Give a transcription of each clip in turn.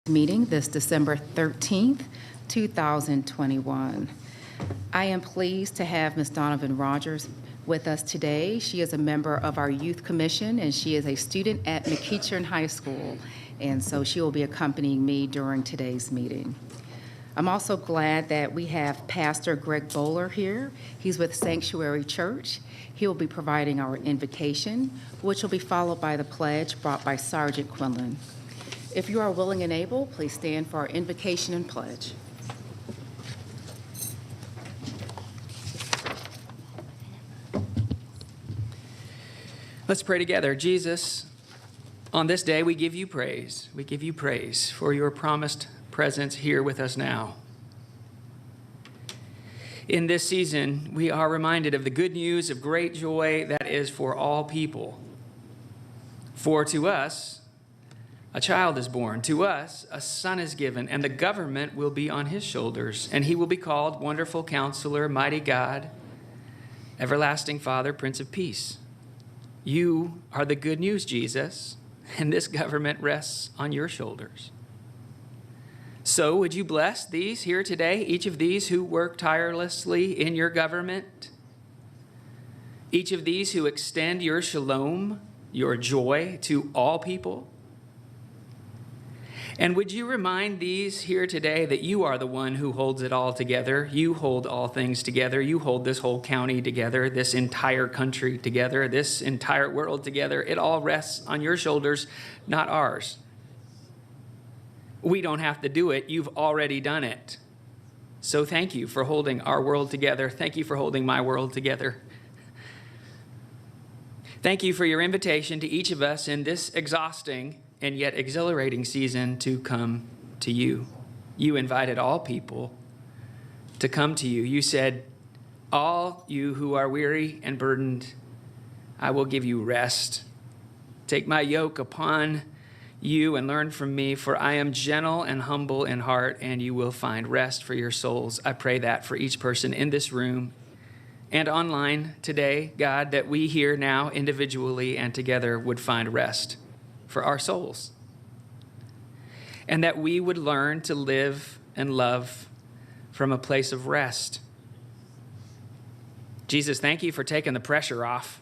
Meeting this December 13th, 2021. I am pleased to have Ms. Donovan Rogers with us today. She is a member of our Youth Commission, and she is a student at McEachern High School, and so she will be accompanying me during today's meeting. I'm also glad that we have Pastor Greg Bowler here. He's with Sanctuary Church. He will be providing our invocation, which will be followed by the pledge brought by Sergeant Quinlan. If you are willing and able, please stand for our invocation and pledge. Let's pray together. Jesus, on this day we give you praise. We give you praise for your promised presence here with us now. In this season, we are reminded of the good news of great joy that is for all people. For to us, a child is born. To us, a son is given, and the government will be on his shoulders, and he will be called Wonderful Counselor, Mighty God, Everlasting Father, Prince of Peace. You are the good news, Jesus, and this government rests on your shoulders. So would you bless these here today, each of these who work tirelessly in your government, each of these who extend your shalom, your joy to all people? And would you remind these here today that you are the one who holds it all together? You hold all things together. You hold this whole county together, this entire country together, this entire world together. It all rests on your shoulders, not ours. We don't have to do it. You've already done it. So thank you for holding our world together. Thank you for holding my world together. Thank you for your invitation to each of us in this exhausting and yet exhilarating season to come to you. You invited all people to come to you. You said, all you who are weary and burdened, I will give you rest. Take my yoke upon you and learn from me, for I am gentle and humble in heart, and you will find rest for your souls. I pray that for each person in this room and online today, God, that we here now individually and together would find rest for our souls, and that we would learn to live and love from a place of rest. Jesus, thank you for taking the pressure off.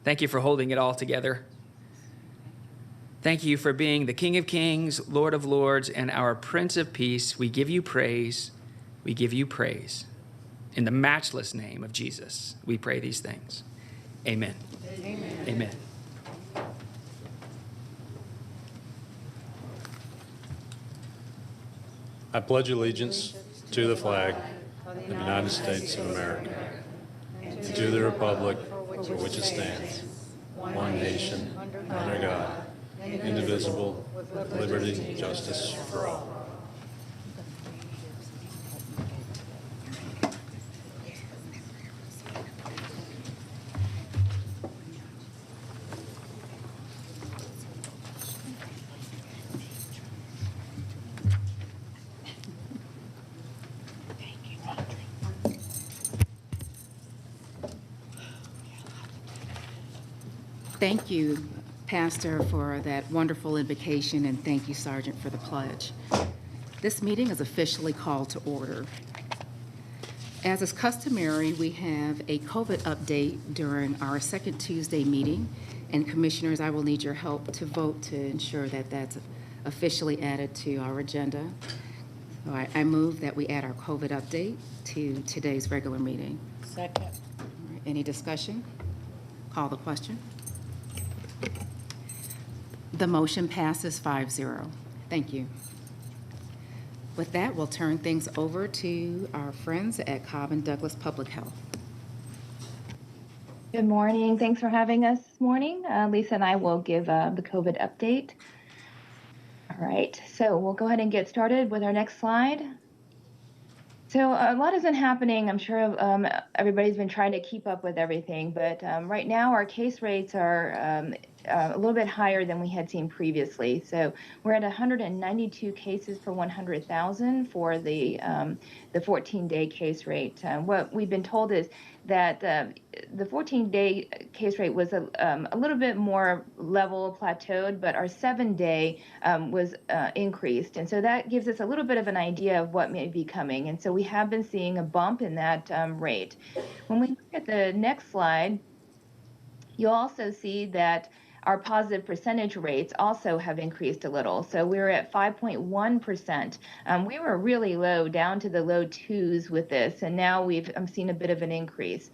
Thank you for holding it all together. Thank you for being the King of Kings, Lord of Lords, and our Prince of Peace. We give you praise. We give you praise. In the matchless name of Jesus, we pray these things. Amen. Amen. Amen. I pledge allegiance to the flag of the United States of America and to the republic for which it stands, one nation, under God, indivisible, with liberty and justice for all. Thank you, Pastor, for that wonderful invocation, and thank you, Sergeant, for the pledge. This meeting is officially called to order. As is customary, we have a COVID update during our second Tuesday meeting, and Commissioners, I will need your help to vote to ensure that that's officially added to our agenda. So I move that we add our COVID update to today's regular meeting. Second. All right, any discussion? Call the question. The motion passes 5-0. Thank you. With that, we'll turn things over to our friends at Cobb and Douglas Public Health. Good morning. Thanks for having us this morning. Lisa and I will give the COVID update. All right, so we'll go ahead and get started with our next slide. So a lot isn't happening. I'm sure everybody's been trying to keep up with everything, but right now our case rates are a little bit higher than we had seen previously. So we're at 192 cases per 100,000 for the 14-day case rate. What we've been told is that the 14-day case rate was a little bit more level, plateaued, but our 7-day was increased. And so that gives us a little bit of an idea of what may be coming. And so we have been seeing a bump in that rate. When we look at the next slide, you'll also see that our positive percentage rates also have increased a little. So we're at 5.1%. We were really low, down to the low twos with this, and now we've seen a bit of an increase.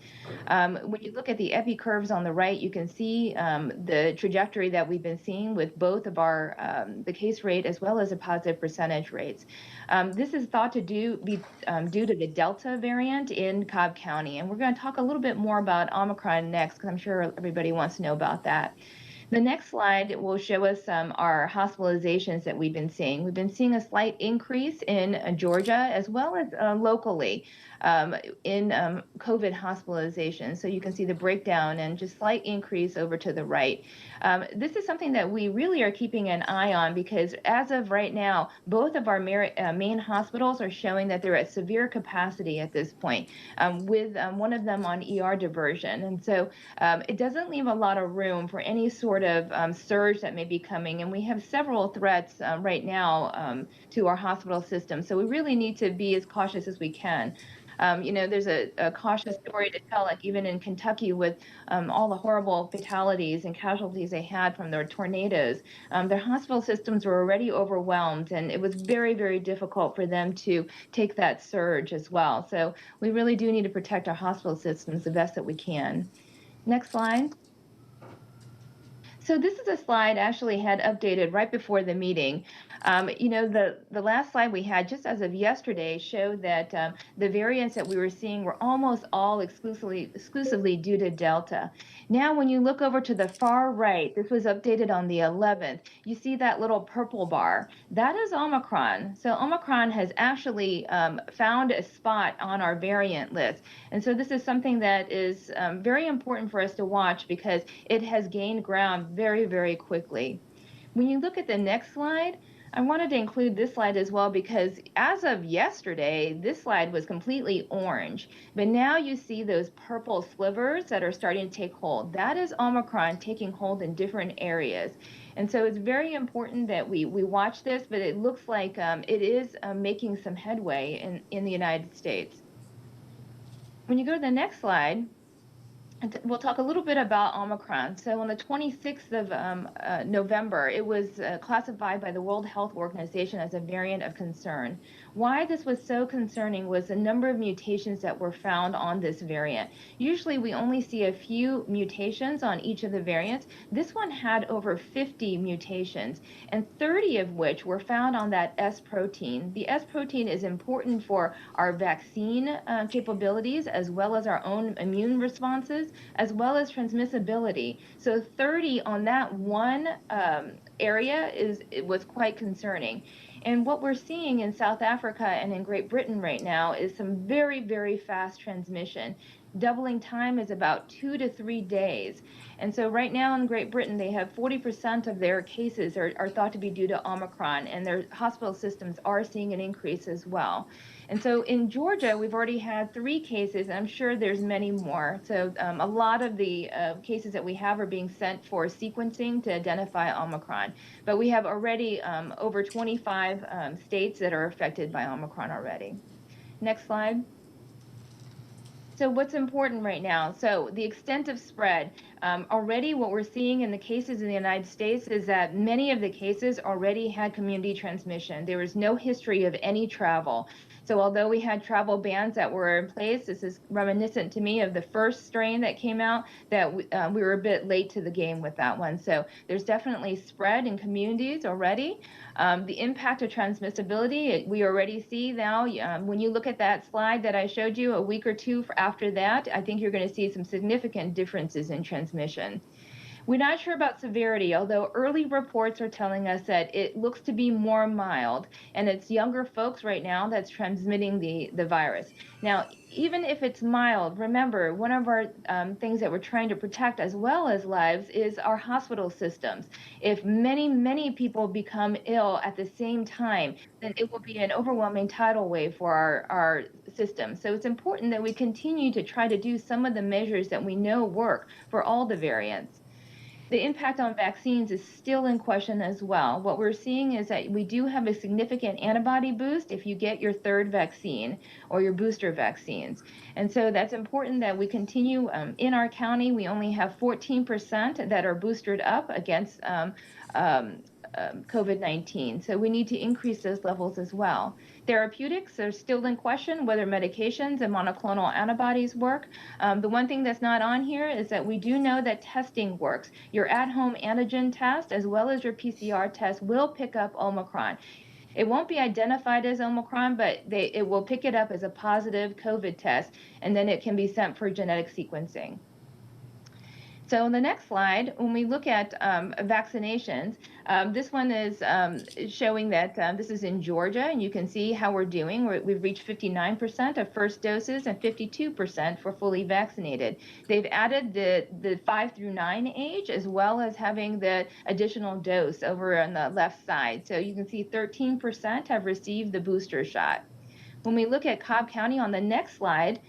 When you look at the epi curves on the right, you can see the trajectory that we've been seeing with both of our the case rate as well as the positive percentage rates. This is thought to be due to the Delta variant in Cobb County, and we're going to talk a little bit more about Omicron next, because I'm sure everybody wants to know about that. The next slide will show us our hospitalizations that we've been seeing. We've been seeing a slight increase in Georgia as well as locally in COVID hospitalizations. So you can see the breakdown and just slight increase over to the right. This is something that we really are keeping an eye on, because as of right now, both of our main hospitals are showing that they're at severe capacity at this point, with one of them on ER diversion. And so it doesn't leave a lot of room for any sort of surge that may be coming. And we have several threats right now to our hospital system. So we really need to be as cautious as we can. There's a cautious story to tell, like even in Kentucky with all the horrible fatalities and casualties they had from their tornadoes. Their hospital systems were already overwhelmed, and it was very, very difficult for them to take that surge as well. So we really do need to protect our hospital systems the best that we can. Next slide. So this is a slide I actually had updated right before the meeting. The last slide we had just as of yesterday showed that the variants that we were seeing were almost all exclusively due to Delta. Now, when you look over to the far right, this was updated on the 11th, you see that little purple bar. That is Omicron. So Omicron has actually found a spot on our variant list. And so this is something that is very important for us to watch, because it has gained ground very, very quickly. When you look at the next slide, I wanted to include this slide as well, because as of yesterday, this slide was completely orange, but now you see those purple slivers that are starting to take hold. That is Omicron taking hold in different areas. And so it's very important that we watch this, but it looks like it is making some headway in the United States. When you go to the next slide, we'll talk a little bit about Omicron. So on the 26th of November, it was classified by the World Health Organization as a variant of concern. Why this was so concerning was the number of mutations that were found on this variant. Usually we only see a few mutations on each of the variants. This one had over 50 mutations, and 30 of which were found on that S protein. The S protein is important for our vaccine capabilities, as well as our own immune responses, as well as transmissibility. So 30 on that one area was quite concerning. And what we're seeing in South Africa and in Great Britain right now is some very, very fast transmission. Doubling time is about 2 to 3 days. And so right now in Great Britain, they have 40% of their cases are thought to be due to Omicron, and their hospital systems are seeing an increase as well. And so in Georgia, we've already had 3 cases, and I'm sure there's many more. So a lot of the cases that we have are being sent for sequencing to identify Omicron. But we have already over 25 states that are affected by Omicron already. Next slide. So what's important right now? So the extent of spread. Already what we're seeing in the cases in the United States is that many of the cases already had community transmission. There was no history of any travel. So although we had travel bans that were in place, this is reminiscent to me of the first strain that came out, that we were a bit late to the game with that one. So there's definitely spread in communities already. The impact of transmissibility, we already see now. When you look at that slide that I showed you a week or two after that, I think you're going to see some significant differences in transmission. We're not sure about severity, although early reports are telling us that it looks to be more mild, and it's younger folks right now that's transmitting the virus. Now, even if it's mild, remember, one of our things that we're trying to protect as well as lives is our hospital systems. If many, many people become ill at the same time, then it will be an overwhelming tidal wave for our system. So it's important that we continue to try to do some of the measures that we know work for all the variants. The impact on vaccines is still in question as well. What we're seeing is that we do have a significant antibody boost if you get your third vaccine or your booster vaccines. And so that's important that we continue. In our county, we only have 14% that are boosted up against COVID-19. So we need to increase those levels as well. Therapeutics are still in question, whether medications and monoclonal antibodies work. The one thing that's not on here is that we do know that testing works. Your at-home antigen test as well as your PCR test will pick up Omicron. It won't be identified as Omicron, but it will pick it up as a positive COVID test, and then it can be sent for genetic sequencing. So on the next slide, when we look at vaccinations, this one is showing that this is in Georgia, and you can see how we're doing. We've reached 59% of first doses and 52% for fully vaccinated. They've added the 5 through 9 age, as well as having the additional dose over on the left side. So you can see 13% have received the booster shot. When we look at Cobb County on the next slide,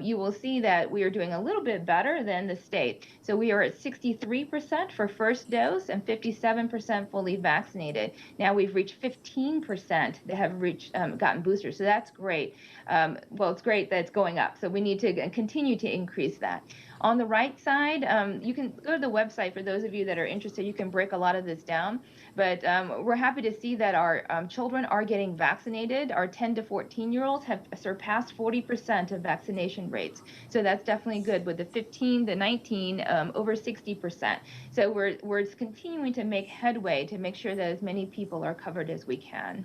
you will see that we are doing a little bit better than the state. So we are at 63% for first dose and 57% fully vaccinated. Now we've reached 15% that have gotten boosters. So that's great. Well, it's great that it's going up. So we need to continue to increase that. On the right side, you can go to the website for those of you that are interested. You can break a lot of this down. But we're happy to see that our children are getting vaccinated. Our 10 to 14-year-olds have surpassed 40% of vaccination rates. So that's definitely good. With the 15 to 19, over 60%. So we're continuing to make headway to make sure that as many people are covered as we can.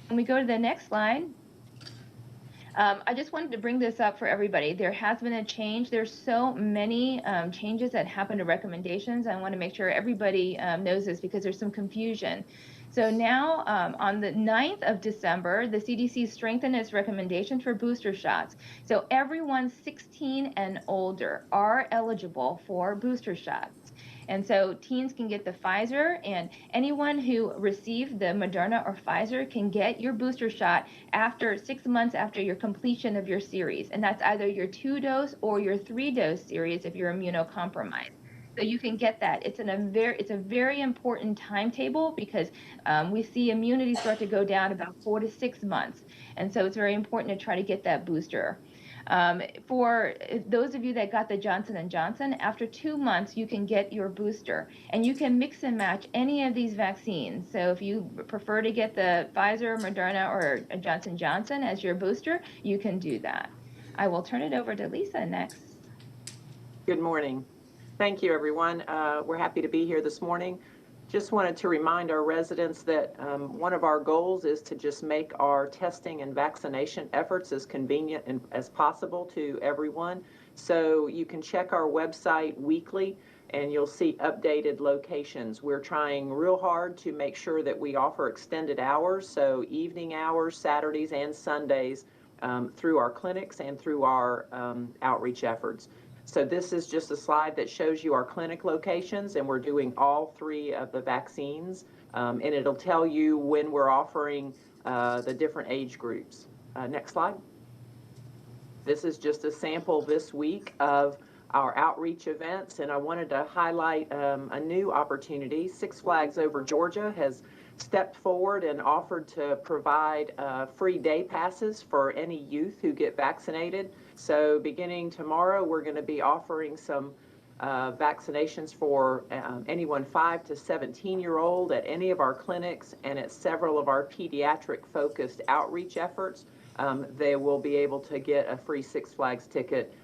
When we go to the next slide, I just wanted to bring this up for everybody. There has been a change. There's so many changes that happen to recommendations. I want to make sure everybody knows this because there's some confusion. So now on the 9th of December, the CDC strengthened its recommendations for booster shots. So everyone 16 and older are eligible for booster shots. And so teens can get the Pfizer, and anyone who received the Moderna or Pfizer can get your booster shot after 6 months after your completion of your series. And that's either your 2-dose or your 3-dose series if you're immunocompromised. So you can get that. It's a very important timetable because we see immunity start to go down about 4 to 6 months. And so it's very important to try to get that booster. For those of you that got the Johnson & Johnson, after 2 months, you can get your booster. And you can mix and match any of these vaccines. So if you prefer to get the Pfizer, Moderna, or Johnson & Johnson as your booster, you can do that. I will turn it over to Lisa next. Good morning. Thank you, everyone. We're happy to be here this morning. Just wanted to remind our residents that one of our goals is to just make our testing and vaccination efforts as convenient as possible to everyone. So you can check our website weekly and you'll see updated locations. We're trying real hard to make sure that we offer extended hours, so evening hours, Saturdays and Sundays, through our clinics and through our outreach efforts. So this is just a slide that shows you our clinic locations, and we're doing all 3 of the vaccines, and it'll tell you when we're offering the different age groups. Next slide. This is just a sample this week of our outreach events, and I wanted to highlight a new opportunity. Six Flags Over Georgia has stepped forward and offered to provide free day passes for any youth who get vaccinated. So beginning tomorrow, we're going to be offering some vaccinations for anyone 5 to 17-year-old at any of our clinics and at several of our pediatric-focused outreach efforts. They will be able to get a free Six Flags ticket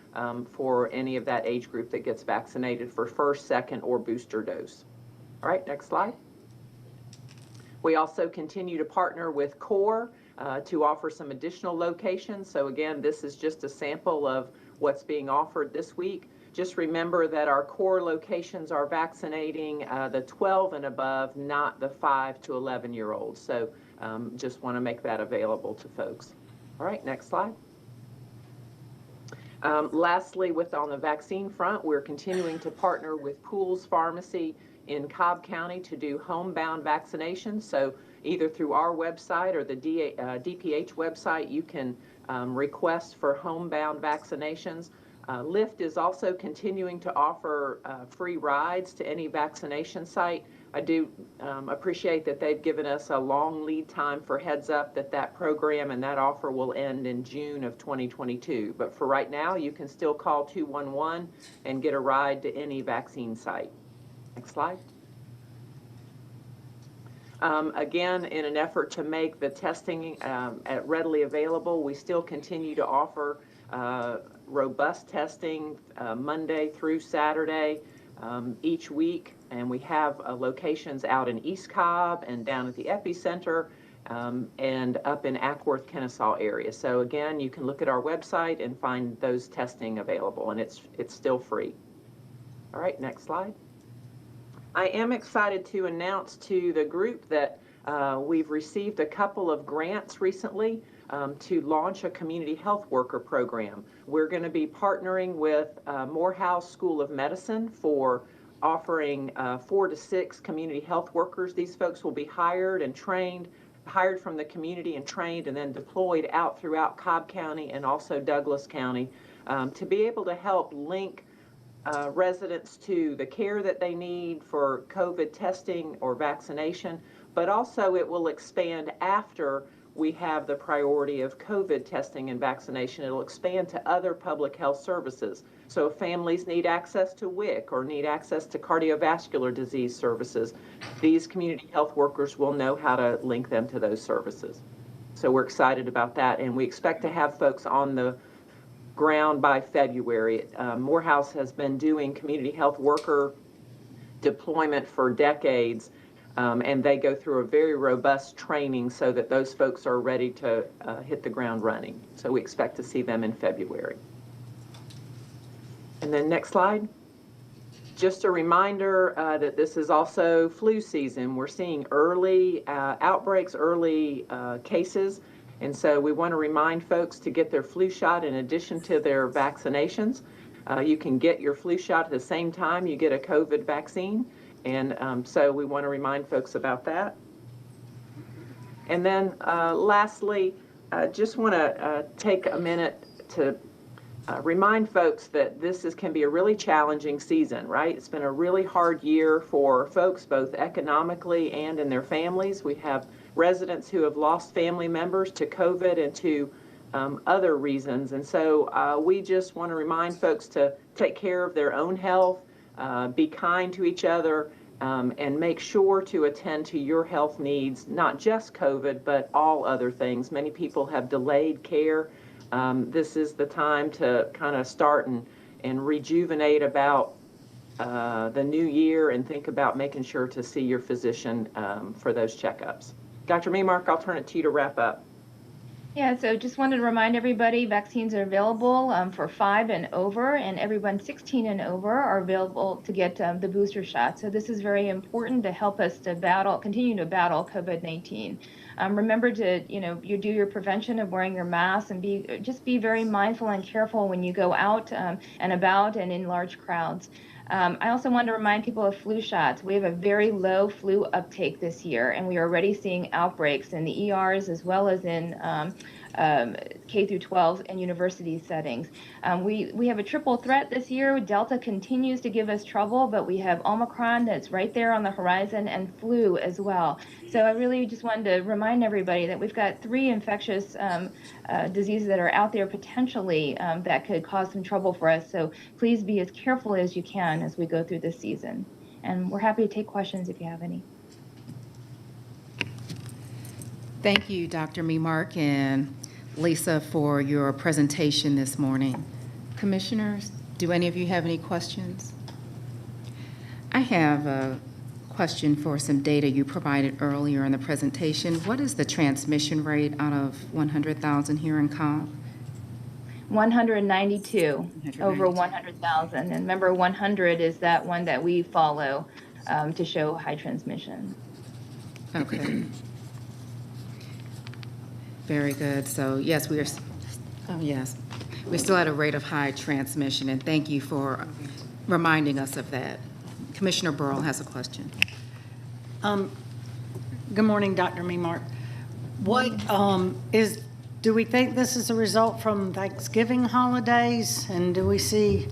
for any of that age group that gets vaccinated for first, second, or booster dose. All right, next slide. We also continue to partner with CORE to offer some additional locations. So again, this is just a sample of what's being offered this week. Just remember that our core locations are vaccinating the 12 and above, not the 5 to 11-year-olds. So just want to make that available to folks. All right, next slide. Lastly, on the vaccine front, we're continuing to partner with Pools Pharmacy in Cobb County to do homebound vaccinations. So either through our website or the DPH website, you can request for homebound vaccinations. Lyft is also continuing to offer free rides to any vaccination site. I do appreciate that they've given us a long lead time for heads up that program and that offer will end in June of 2022. But for right now, you can still call 211 and get a ride to any vaccine site. Next slide. Again, in an effort to make the testing readily available, we still continue to offer robust testing Monday through Saturday each week, and we have locations out in East Cobb and down at the Epicenter and up in Ackworth, Kennesaw area. So again, you can look at our website and find those testing available, and it's still free. All right, next slide. I am excited to announce to the group that we've received a couple of grants recently to launch a community health worker program. We're going to be partnering with Morehouse School of Medicine for offering 4 to 6 community health workers. These folks will be hired from the community and trained and then deployed out throughout Cobb County and also Douglas County to be able to help link residents to the care that they need for COVID testing or vaccination, but also it will expand after we have the priority of COVID testing and vaccination. It'll expand to other public health services. So if families need access to WIC or need access to cardiovascular disease services, these community health workers will know how to link them to those services. So we're excited about that, and we expect to have folks on the ground by February. Morehouse has been doing community health worker deployment for decades, and they go through a very robust training so that those folks are ready to hit the ground running. So we expect to see them in February. And then next slide. Just a reminder that this is also flu season. We're seeing early outbreaks, early cases. And so we want to remind folks to get their flu shot in addition to their vaccinations. You can get your flu shot at the same time you get a COVID vaccine. And so we want to remind folks about that. And then lastly, just want to take a minute to remind folks that can be a really challenging season, right? It's been a really hard year for folks, both economically and in their families. We have residents who have lost family members to COVID and to other reasons. And so we just want to remind folks to take care of their own health, be kind to each other, and make sure to attend to your health needs, not just COVID, but all other things. Many people have delayed care. This is the time to kind of start and rejuvenate about the new year and think about making sure to see your physician for those checkups. Dr. Memark, I'll turn it to you to wrap up. Yeah, so just wanted to remind everybody vaccines are available for 5 and over, and everyone 16 and over are available to get the booster shot. So this is very important to help us to continue to battle COVID-19. Remember to, you do your prevention of wearing your mask and just be very mindful and careful when you go out and about and in large crowds. I also want to remind people of flu shots. We have a very low flu uptake this year, and we are already seeing outbreaks in the ERs as well as in K through 12 and university settings. We have a triple threat this year. Delta continues to give us trouble, but we have Omicron that's right there on the horizon and flu as well. So I really just wanted to remind everybody that we've got 3 infectious diseases that are out there potentially that could cause some trouble for us. So please be as careful as you can as we go through this season. And we're happy to take questions if you have any. Thank you, Dr. Memark and Lisa, for your presentation this morning. Commissioners, do any of you have any questions? I have a question for some data you provided earlier in the presentation. What is the transmission rate out of 100,000 here in Cobb? 192, over 100,000. And remember, 100 is that one that we follow to show high transmission. Okay. Very good. So yes, we are, oh yes, we're still at a rate of high transmission, and thank you for reminding us of that. Commissioner Burrow has a question. Good morning, Dr. Memark. What do we think this is a result from Thanksgiving holidays? And do we see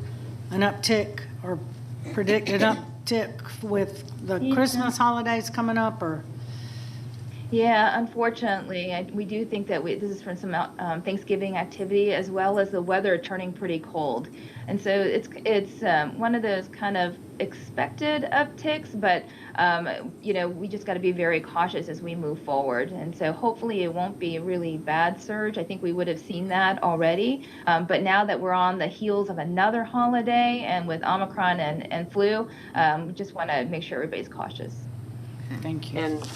an uptick or predict an uptick with the Christmas holidays coming up, or? Yeah, unfortunately, we do think that this is from some Thanksgiving activity, as well as the weather turning pretty cold. And so it's one of those kind of expected upticks, but we just got to be very cautious as we move forward. And so hopefully it won't be a really bad surge. I think we would have seen that already. But now that we're on the heels of another holiday and with Omicron and flu, we just want to make sure everybody's cautious. Thank you. And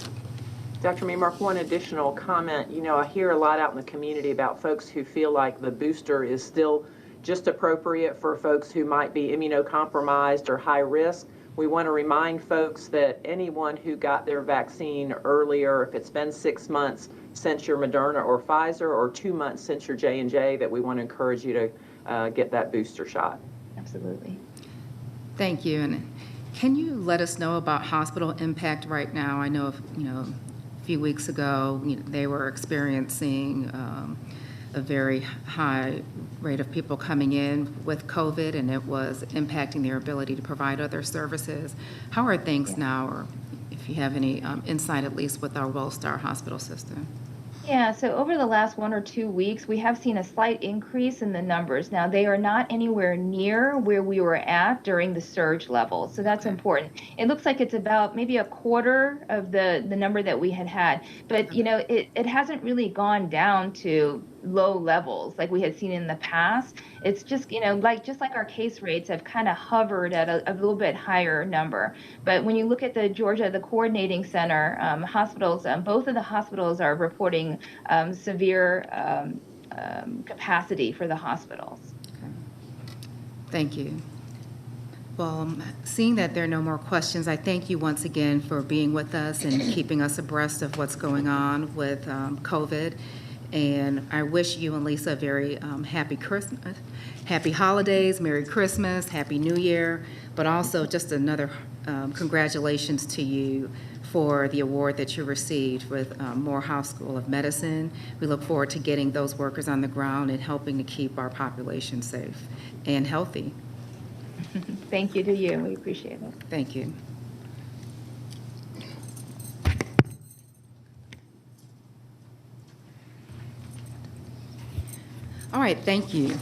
Dr. Memark, one additional comment. I hear a lot out in the community about folks who feel like the booster is still just appropriate for folks who might be immunocompromised or high risk. We want to remind folks that anyone who got their vaccine earlier, if it's been 6 months since your Moderna or Pfizer, or 2 months since your J&J, that we want to encourage you to get that booster shot. Absolutely. Thank you. And can you let us know about hospital impact right now? I know, a few weeks ago, they were experiencing a very high rate of people coming in with COVID, and it was impacting their ability to provide other services. How are things now, or if you have any insight, at least with our Wellstar hospital system? Yeah, so over the last 1 or 2 weeks, we have seen a slight increase in the numbers. Now, they are not anywhere near where we were at during the surge level, so that's important. It looks like it's about maybe a quarter of the number that we had, but it hasn't really gone down to low levels like we had seen in the past. It's just like our case rates have kind of hovered at a little bit higher number. But when you look at the coordinating center hospitals, both of the hospitals are reporting severe capacity for the hospitals. Okay. Thank you. Well, seeing that there are no more questions, I thank you once again for being with us and keeping us abreast of what's going on with COVID. And I wish you and Lisa a very happy Christmas, happy holidays, Merry Christmas, Happy New Year, but also just another congratulations to you for the award that you received with Morehouse School of Medicine. We look forward to getting those workers on the ground and helping to keep our population safe and healthy. Thank you to you. We appreciate it. Thank you. All right, thank you.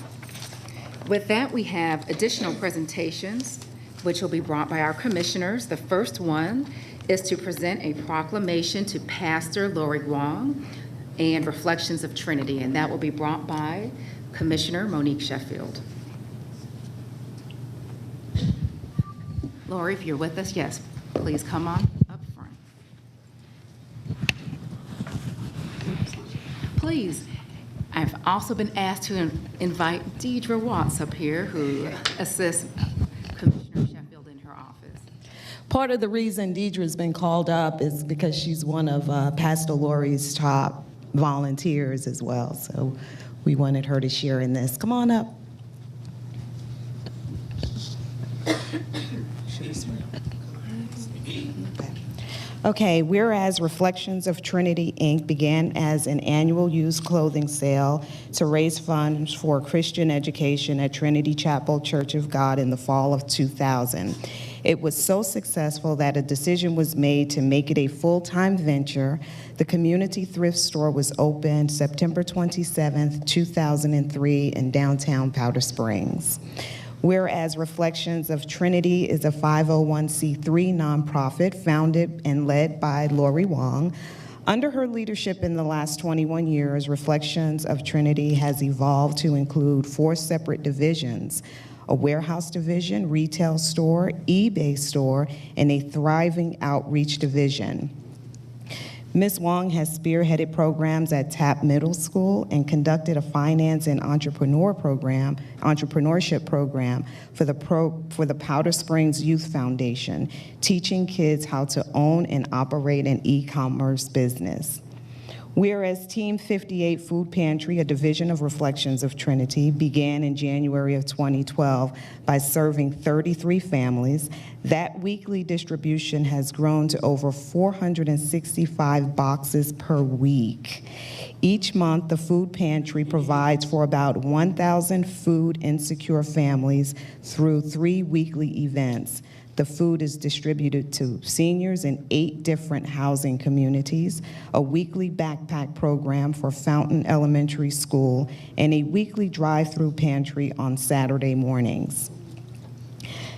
With that, we have additional presentations, which will be brought by our commissioners. The first one is to present a proclamation to Pastor Wong and Reflections of Trinity, and that will be brought by Commissioner Monique Sheffield. Lori, if you're with us, yes, please come on up front. Please. I've also been asked to invite Deidre Watts up here, who assists Commissioner Sheffield in her office. Part of the reason Deidre's been called up is because she's one of Pastor Lori's top volunteers as well. So we wanted her to share in this. Come on up. Okay, whereas Reflections of Trinity, Inc. began as an annual used clothing sale to raise funds for Christian education at Trinity Chapel Church of God in the fall of 2000. It was so successful that a decision was made to make it a full-time venture. The community thrift store was opened September 27th, 2003 in downtown Powder Springs. Whereas Reflections of Trinity is a 501c3 nonprofit founded and led by Lori Wong. Under her leadership in the last 21 years, Reflections of Trinity has evolved to include 4 separate divisions: a warehouse division, retail store, eBay store, and a thriving outreach division. Ms. Wong has spearheaded programs at Tapp Middle School and conducted a finance and entrepreneurship program for the Powder Springs Youth Foundation, teaching kids how to own and operate an e-commerce business. Whereas Team 58 Food Pantry, a division of Reflections of Trinity, began in January of 2012 by serving 33 families, that weekly distribution has grown to over 465 boxes per week. Each month, the food pantry provides for about 1,000 food insecure families through 3 weekly events. The food is distributed to seniors in 8 different housing communities, a weekly backpack program for Fountain Elementary School, and a weekly drive-through pantry on Saturday mornings.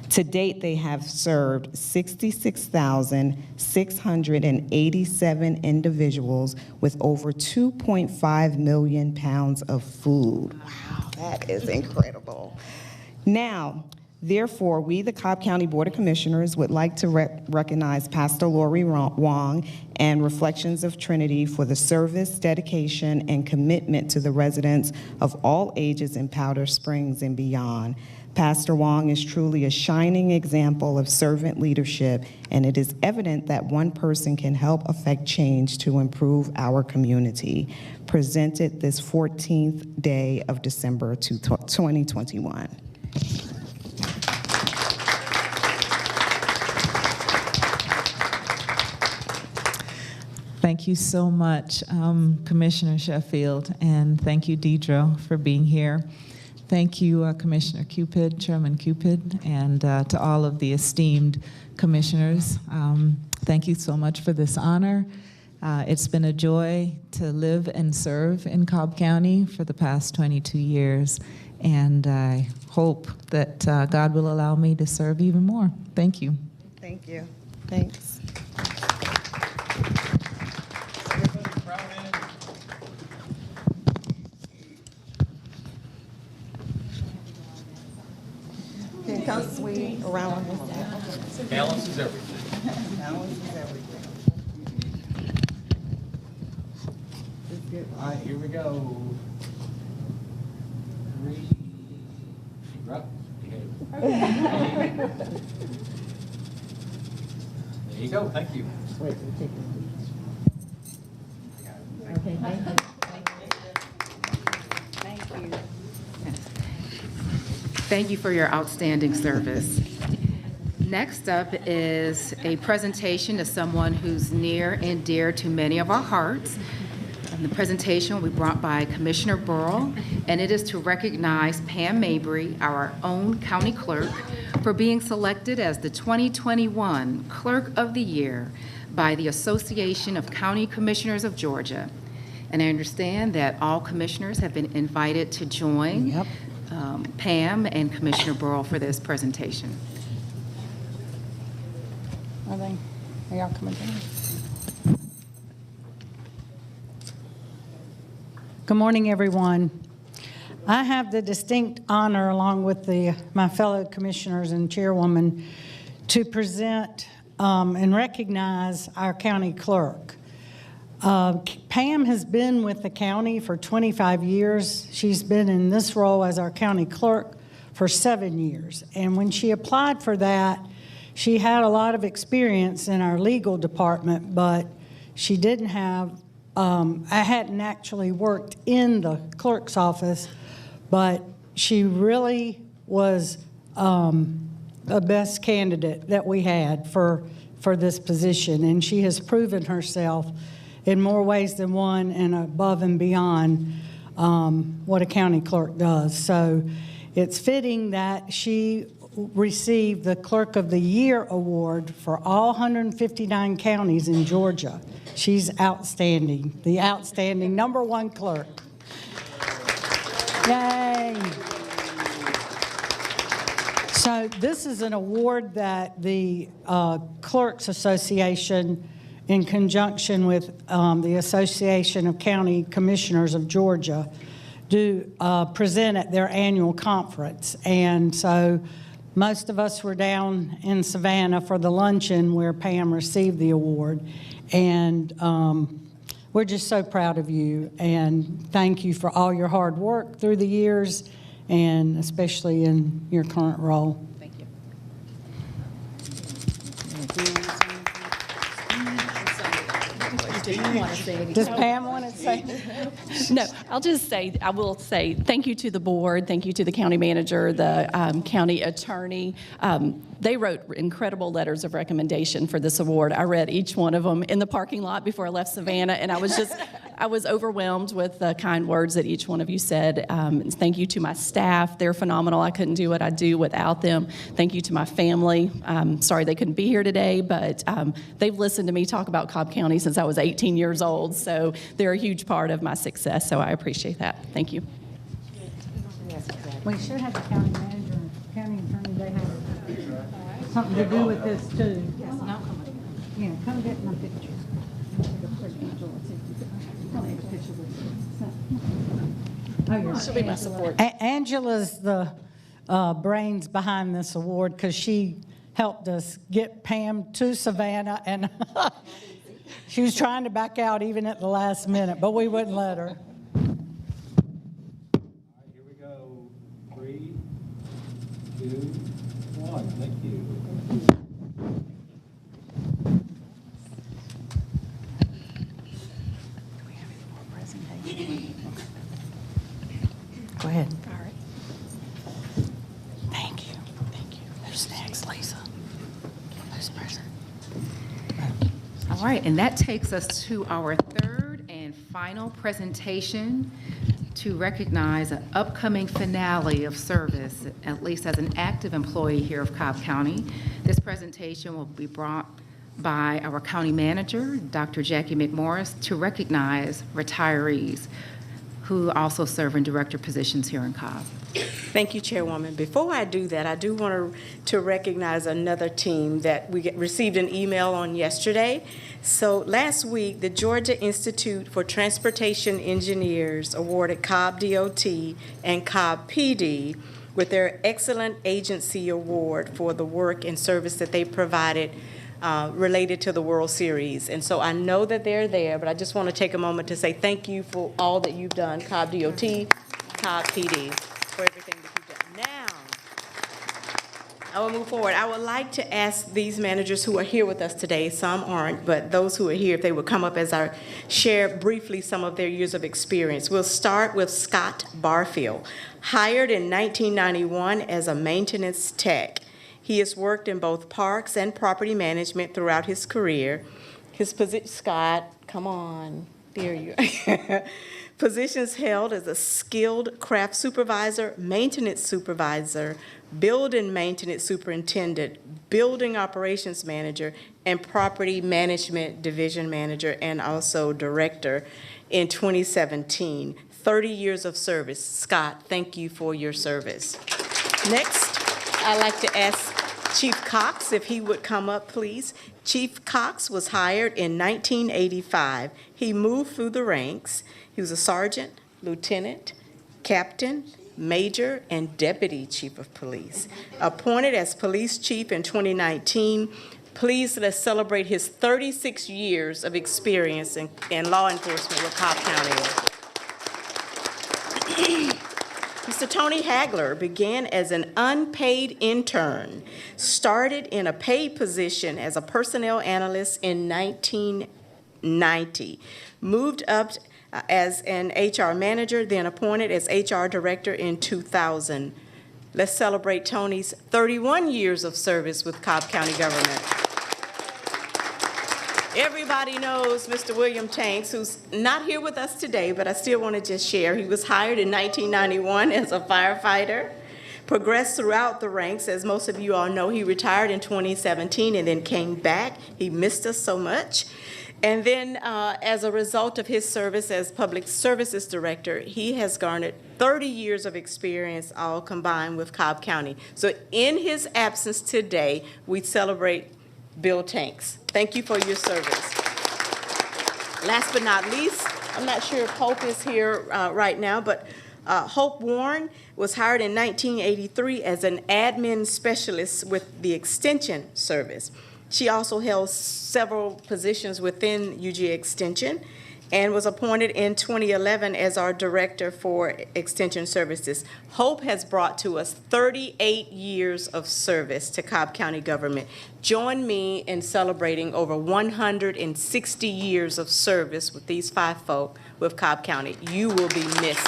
To date, they have served 66,687 individuals with over 2.5 million pounds of food. Wow, that is incredible. Now, therefore, we, the Cobb County Board of Commissioners, would like to recognize Pastor Lori Wong and Reflections of Trinity for the service, dedication, and commitment to the residents of all ages in Powder Springs and beyond. Pastor Wong is truly a shining example of servant leadership, and it is evident that one person can help affect change to improve our community. Presented this 14th day of December 2021. Thank you so much, Commissioner Sheffield, and thank you, Deidre, for being here. Thank you, Commissioner Cupid, Chairman Cupid, and to all of the esteemed commissioners. Thank you so much for this honor. It's been a joy to live and serve in Cobb County for the past 22 years, and I hope that God will allow me to serve even more. Thank you. Thank you. Thanks. Can come swing around. Balance is everything. Balance is everything. All right, here we go. 3, deep breath. There you go, thank you. Wait, take Okay, thank you. Thank you for your outstanding service. Next up is a presentation to someone who's near and dear to many of our hearts. And the presentation will be brought by Commissioner Burrell, and it is to recognize Pam Mabry, our own county clerk, for being selected as the 2021 Clerk of the Year by the Association of County Commissioners of Georgia. And I understand that all commissioners have been invited to join Pam and Commissioner Burrell for this presentation. Are y'all coming down? Good morning, everyone. I have the distinct honor, along with my fellow commissioners and chairwoman, to present and recognize our county clerk. Pam has been with the county for 25 years. She's been in this role as our county clerk for 7 years. And when she applied for that, she had a lot of experience in our legal department, but she didn't have, I hadn't actually worked in the clerk's office, but she really was the best candidate that we had for this position. And she has proven herself in more ways than one and above and beyond what a county clerk does. So it's fitting that she received the Clerk of the Year award for all 159 counties in Georgia. She's outstanding, the outstanding #1 clerk. Yay! So this is an award that the Clerks Association, in conjunction with the Association of County Commissioners of Georgia, do present at their annual conference. And so most of us were down in Savannah for the luncheon where Pam received the award. And we're just so proud of you, and thank you for all your hard work through the years, and especially in your current role. Thank you. Does Pam want to say? No, I will say thank you to the board, thank you to the county manager, the county attorney. They wrote incredible letters of recommendation for this award. I read each one of them in the parking lot before I left Savannah, and I was overwhelmed with the kind words that each one of you said. Thank you to my staff. They're phenomenal. I couldn't do what I do without them. Thank you to my family. Sorry they couldn't be here today, but they've listened to me talk about Cobb County since I was 18 years old, so they're a huge part of my success, so I appreciate that. Thank you. We should have the county manager and county attorney, they have something to do with this too. Yes, and I'll come. Yeah, come get my picture. She'll be my support. Angela's the brains behind this award because she helped us get Pam to Savannah, and she was trying to back out even at the last minute, but we wouldn't let her. Here we go. 3, 2, 1. Thank you. Go ahead. All right. Thank you. Thank you. Who's next, Lisa? Who's present? All right, and that takes us to our third and final presentation to recognize an upcoming finale of service, at least as an active employee here of Cobb County. This presentation will be brought by our county manager, Dr. Jackie McMorris, to recognize retirees who also serve in director positions here in Cobb. Thank you, Chairwoman. Before I do that, I do want to recognize another team that we received an email on yesterday. So last week, the Georgia Institute for Transportation Engineers awarded Cobb DOT and Cobb PD with their Excellent Agency Award for the work and service that they provided related to the World Series. And so I know that they're there, but I just want to take a moment to say thank you for all that you've done, Cobb DOT, Cobb PD, for everything that you've done. Now, I will move forward. I would like to ask these managers who are here with us today, some aren't, but those who are here, if they would come up as I share briefly some of their years of experience. We'll start with Scott Barfield, hired in 1991 as a maintenance tech. He has worked in both parks and property management throughout his career. His position, Scott, come on, there you are. Positions held as a skilled craft supervisor, maintenance supervisor, building maintenance superintendent, building operations manager, and property management division manager, and also director in 2017. 30 years of service. Scott, thank you for your service. Next, I'd like to ask Chief Cox if he would come up, please. Chief Cox was hired in 1985. He moved through the ranks. He was a sergeant, lieutenant, captain, major, and deputy chief of police. Appointed as police chief in 2019, please let's celebrate his 36 years of experience in law enforcement with Cobb County. Mr. Tony Hagler began as an unpaid intern, started in a paid position as a personnel analyst in 1990, moved up as an HR manager, then appointed as HR director in 2000. Let's celebrate Tony's 31 years of service with Cobb County government. Everybody knows Mr. William Tanks, who's not here with us today, but I still want to just share. He was hired in 1991 as a firefighter, progressed throughout the ranks. As most of you all know, he retired in 2017 and then came back. He missed us so much. And then as a result of his service as Public Services Director, he has garnered 30 years of experience all combined with Cobb County. So in his absence today, we celebrate Bill Tanks. Thank you for your service. Last but not least, I'm not sure if Hope is here right now, but Hope Warren was hired in 1983 as an admin specialist with the Extension Service. She also held several positions within UGA Extension and was appointed in 2011 as our Director for Extension Services. Hope has brought to us 38 years of service to Cobb County government. Join me in celebrating over 160 years of service with these 5 folk with Cobb County. You will be missed.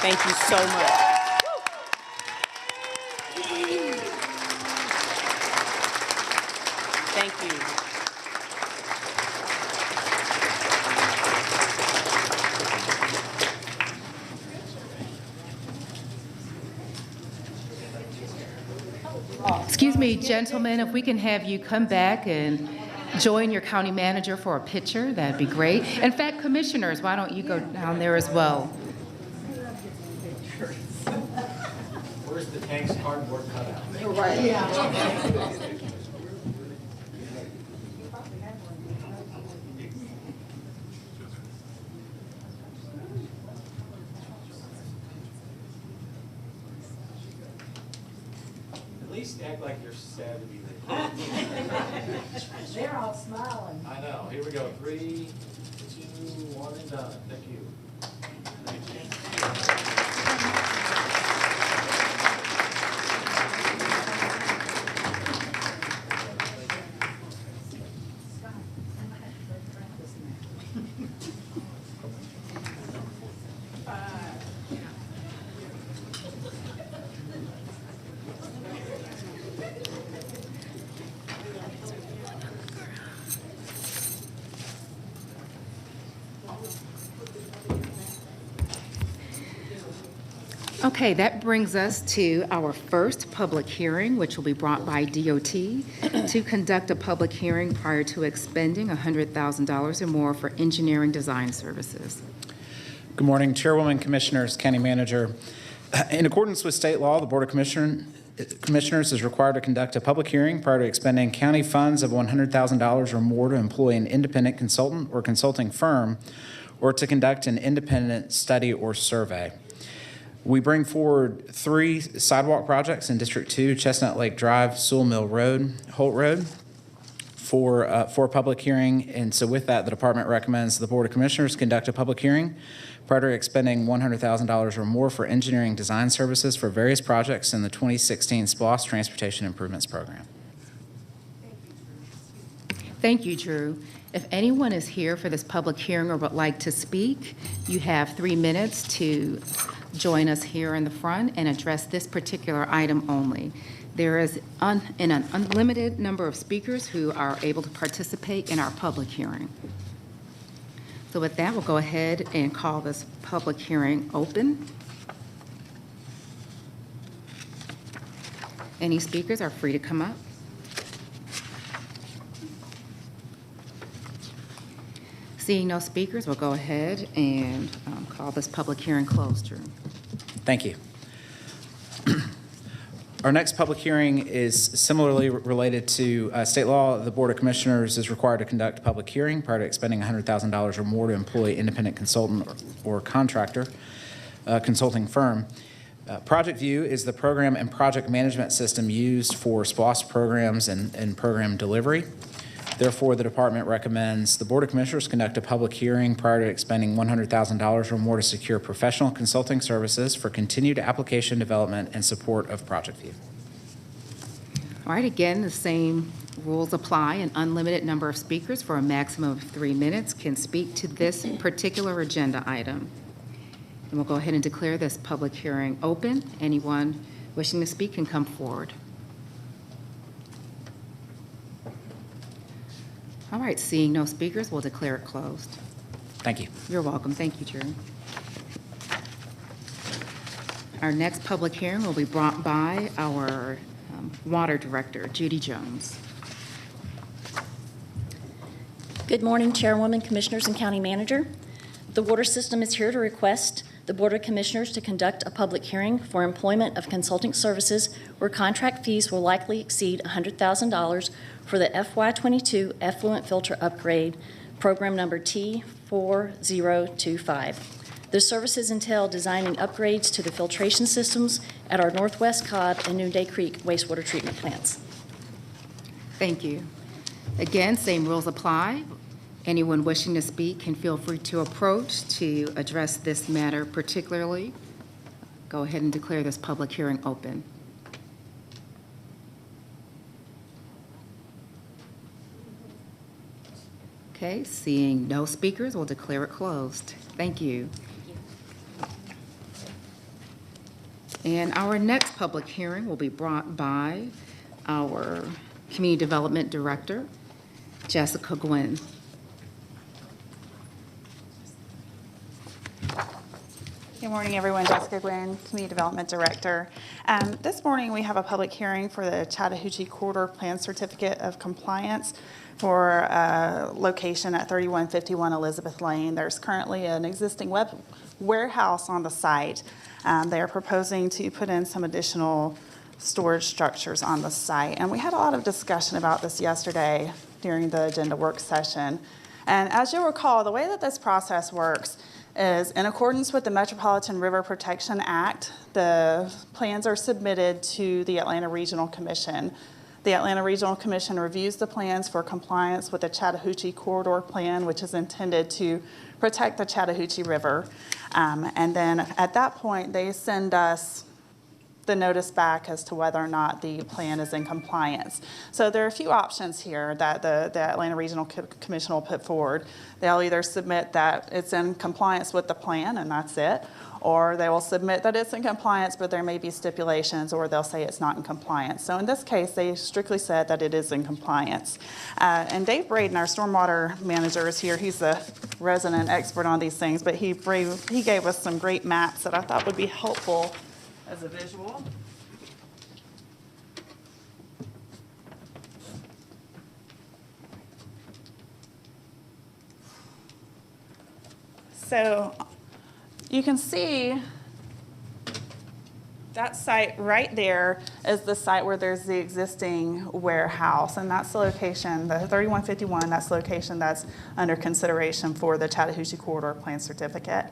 Thank you so much. Thank you. Excuse me, gentlemen, if we can have you come back and join your county manager for a picture, that'd be great. In fact, commissioners, why don't you go down there as well? Where's the tank's cardboard cutout? At least act like you're sad to be there. They're all smiling. I know. Here we go. 3, 2, 1, and done. Thank you. Okay, that brings us to our first public hearing, which will be brought by DOT to conduct a public hearing prior to expending $100,000 or more for engineering design services. Good morning, Chairwoman, Commissioners, County Manager. In accordance with state law, the Board of Commissioners is required to conduct a public hearing prior to expending county funds of $100,000 or more to employ an independent consultant or consulting firm or to conduct an independent study or survey. We bring forward 3 sidewalk projects in District 2, Chestnut Lake Drive, Sewell Mill Road, Holt Road, for public hearing. And so with that, the department recommends the Board of Commissioners conduct a public hearing prior to expending $100,000 or more for engineering design services for various projects in the 2016 SPLOST Transportation Improvements Program. Thank you, Drew. If anyone is here for this public hearing or would like to speak, you have 3 minutes to join us here in the front and address this particular item only. There is an unlimited number of speakers who are able to participate in our public hearing. So with that, we'll go ahead and call this public hearing open. Any speakers are free to come up. Seeing no speakers, we'll go ahead and call this public hearing closed, Drew. Thank you. Our next public hearing is similarly related to state law. The Board of Commissioners is required to conduct a public hearing prior to expending $100,000 or more to employ independent consultant or contractor, consulting firm. Project View is the program and project management system used for SPLOST programs and program delivery. Therefore, the department recommends the Board of Commissioners conduct a public hearing prior to expending $100,000 or more to secure professional consulting services for continued application development and support of Project View. All right, again, the same rules apply. An unlimited number of speakers for a maximum of 3 minutes can speak to this particular agenda item. And we'll go ahead and declare this public hearing open. Anyone wishing to speak can come forward. All right, seeing no speakers, we'll declare it closed. Thank you. You're welcome. Thank you, Drew. Our next public hearing will be brought by our Water Director, Judy Jones. Good morning, Chairwoman, Commissioners, and County Manager. The water system is here to request the Board of Commissioners to conduct a public hearing for employment of consulting services where contract fees will likely exceed $100,000 for the FY22 effluent filter upgrade, program number T4025. The services entail designing upgrades to the filtration systems at our Northwest Cobb and Noonday Creek wastewater treatment plants. Thank you. Again, same rules apply. Anyone wishing to speak can feel free to approach to address this matter particularly. Go ahead and declare this public hearing open. Okay, seeing no speakers, we'll declare it closed. Thank you. And our next public hearing will be brought by our Community Development Director, Jessica Gwynn. Good morning, everyone. Jessica Gwynn, Community Development Director. This morning, we have a public hearing for the Chattahoochee Corridor Plan Certificate of Compliance for a location at 3151 Elizabeth Lane. There's currently an existing warehouse on the site. They are proposing to put in some additional storage structures on the site. And we had a lot of discussion about this yesterday during the agenda work session. And as you'll recall, the way that this process works is in accordance with the Metropolitan River Protection Act, the plans are submitted to the Atlanta Regional Commission. The Atlanta Regional Commission reviews the plans for compliance with the Chattahoochee Corridor Plan, which is intended to protect the Chattahoochee River. And then at that point, they send us the notice back as to whether or not the plan is in compliance. So there are a few options here that the Atlanta Regional Commission will put forward. They'll either submit that it's in compliance with the plan and that's it, or they will submit that it's in compliance but there may be stipulations, or they'll say it's not in compliance. So in this case, they strictly said that it is in compliance. And Dave Braden, our stormwater manager, is here. He's a resident expert on these things, but he gave us some great maps that I thought would be helpful as a visual. So you can see that site right there is the site where there's the existing warehouse, and that's the location, the 3151, that's the location that's under consideration for the Chattahoochee Corridor Plan Certificate.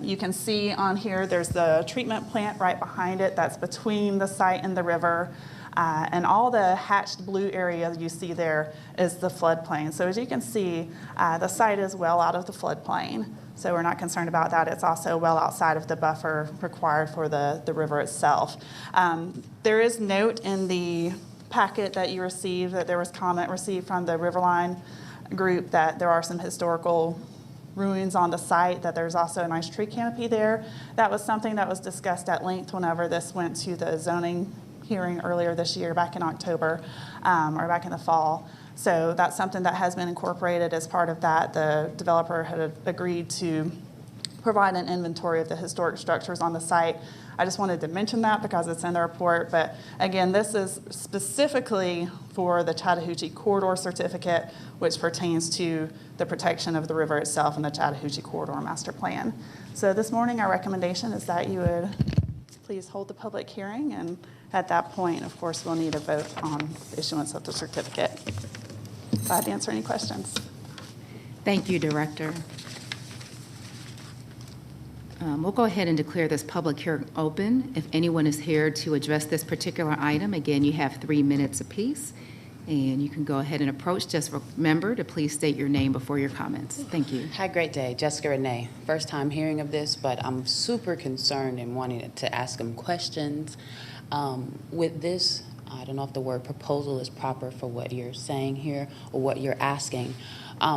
You can see on here there's the treatment plant right behind it that's between the site and the river. And all the hatched blue area you see there is the floodplain. So as you can see, the site is well out of the floodplain. So we're not concerned about that. It's also well outside of the buffer required for the river itself. There is note in the packet that you received that there was comment received from the Riverline group that there are some historical ruins on the site, that there's also a nice tree canopy there. That was something that was discussed at length whenever this went to the zoning hearing earlier this year, back in October, or back in the fall. So that's something that has been incorporated as part of that. The developer had agreed to provide an inventory of the historic structures on the site. I just wanted to mention that because it's in the report. But again, this is specifically for the Chattahoochee Corridor Certificate, which pertains to the protection of the river itself and the Chattahoochee Corridor Master Plan. So this morning, our recommendation is that you would please hold the public hearing, and at that point, of course, we'll need a vote on the issuance of the certificate. Glad to answer any questions. Thank you, Director. We'll go ahead and declare this public hearing open. If anyone is here to address this particular item, again, you have 3 minutes apiece, and you can go ahead and approach. Just remember to please state your name before your comments. Thank you. Hi, great day. Jessica Renee. First time hearing of this, but I'm super concerned and wanting to ask them questions. With this, I don't know if the word proposal is proper for what you're saying here or what you're asking.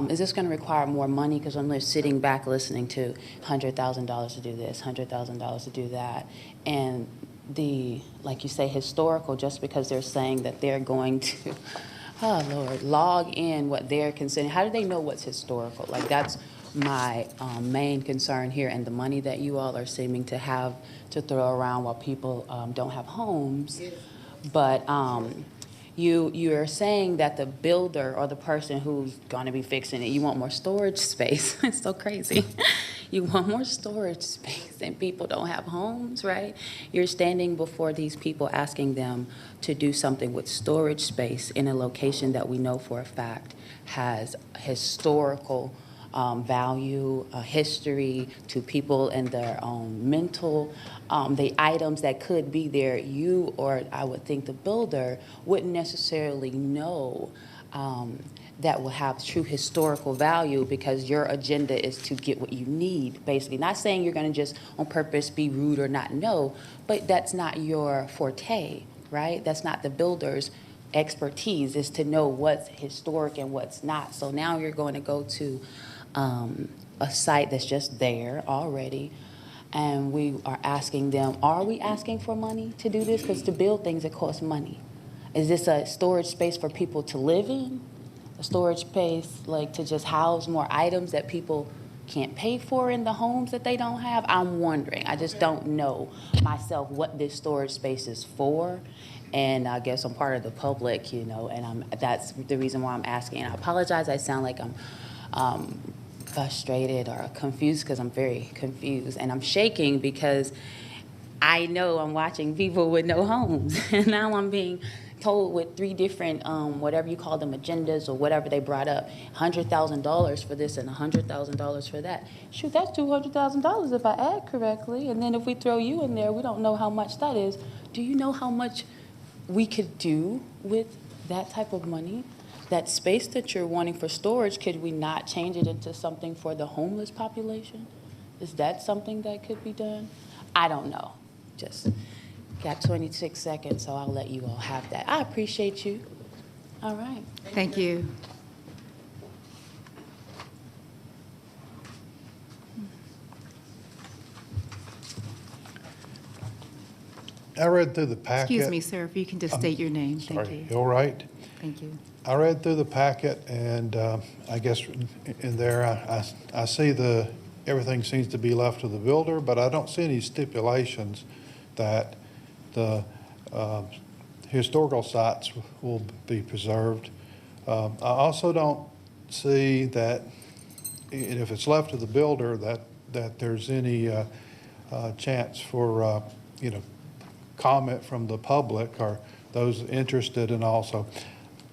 Is this going to require more money? Because I'm just sitting back listening to $100,000 to do this, $100,000 to do that. And the, like you say, historical, just because they're saying that they're going to, oh Lord, log in what they're considering. How do they know what's historical? Like that's my main concern here, and the money that you all are seeming to have to throw around while people don't have homes. But you're saying that the builder or the person who's going to be fixing it, you want more storage space. It's so crazy. You want more storage space, and people don't have homes, right? You're standing before these people asking them to do something with storage space in a location that we know for a fact has historical value, history, to people and their own mental, the items that could be there, you or I would think the builder wouldn't necessarily know that will have true historical value because your agenda is to get what you need, basically. Not saying you're going to just on purpose be rude or not know, but that's not your forte, right? That's not the builder's expertise, is to know what's historic and what's not. So now you're going to go to a site that's just there already, and we are asking them, are we asking for money to do this? Because to build things, it costs money. Is this a storage space for people to live in? A storage space like to just house more items that people can't pay for in the homes that they don't have? I'm wondering. I just don't know myself what this storage space is for. And I guess I'm part of the public, you know, and that's the reason why I'm asking. And I apologize, I sound like I'm frustrated or confused, because I'm very confused. And I'm shaking because I know I'm watching people with no homes. And now I'm being told with 3 different, whatever you call them, agendas or whatever they brought up, $100,000 for this and $100,000 for that. Shoot, that's $200,000 if I add correctly. And then if we throw you in there, we don't know how much that is. Do you know how much we could do with that type of money? That space that you're wanting for storage, could we not change it into something for the homeless population? Is that something that could be done? I don't know. Just got 26 seconds, so I'll let you all have that. I appreciate you. All right. Thank you. I read through the packet. Excuse me, sir, if you can just state your name. Thank Sorry, you. all right. Thank you. I read through the packet, and I guess in there, I see everything seems to be left to the builder, but I don't see any stipulations that the historical sites will be preserved. I also don't see that if it's left to the builder that there's any chance for comment from the public or those interested. And also,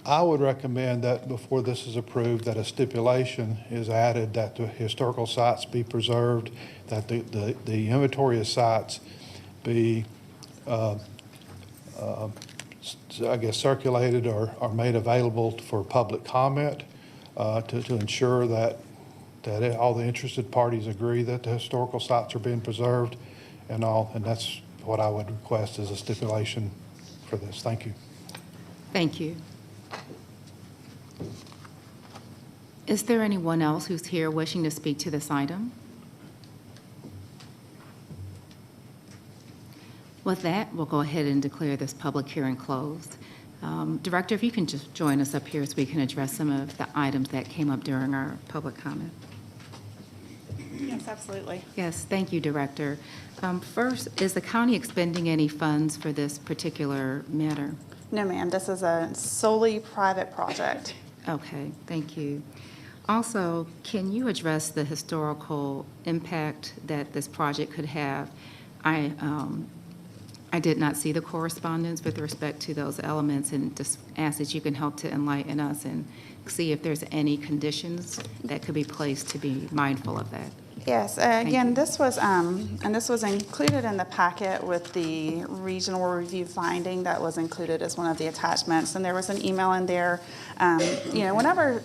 I would recommend that before this is approved, that a stipulation is added that the historical sites be preserved, that the inventory of sites be, I guess, circulated or made available for public comment to ensure that all the interested parties agree that the historical sites are being preserved and all. And that's what I would request as a stipulation for this. Thank you. Thank you. Is there anyone else who's here wishing to speak to this item? With that, we'll go ahead and declare this public hearing closed. Director, if you can just join us up here so we can address some of the items that came up during our public comment. Yes, absolutely. Yes, thank you, Director. First, is the county expending any funds for this particular matter? No, ma'am, this is a solely private project. Okay, thank you. Also, can you address the historical impact that this project could have? I did not see the correspondence with respect to those elements, and just ask that you can help to enlighten us and see if there's any conditions that could be placed to be mindful of that. Yes, again, this was included in the packet with the regional review finding that was included as one of the attachments. And there was an email in there. Whenever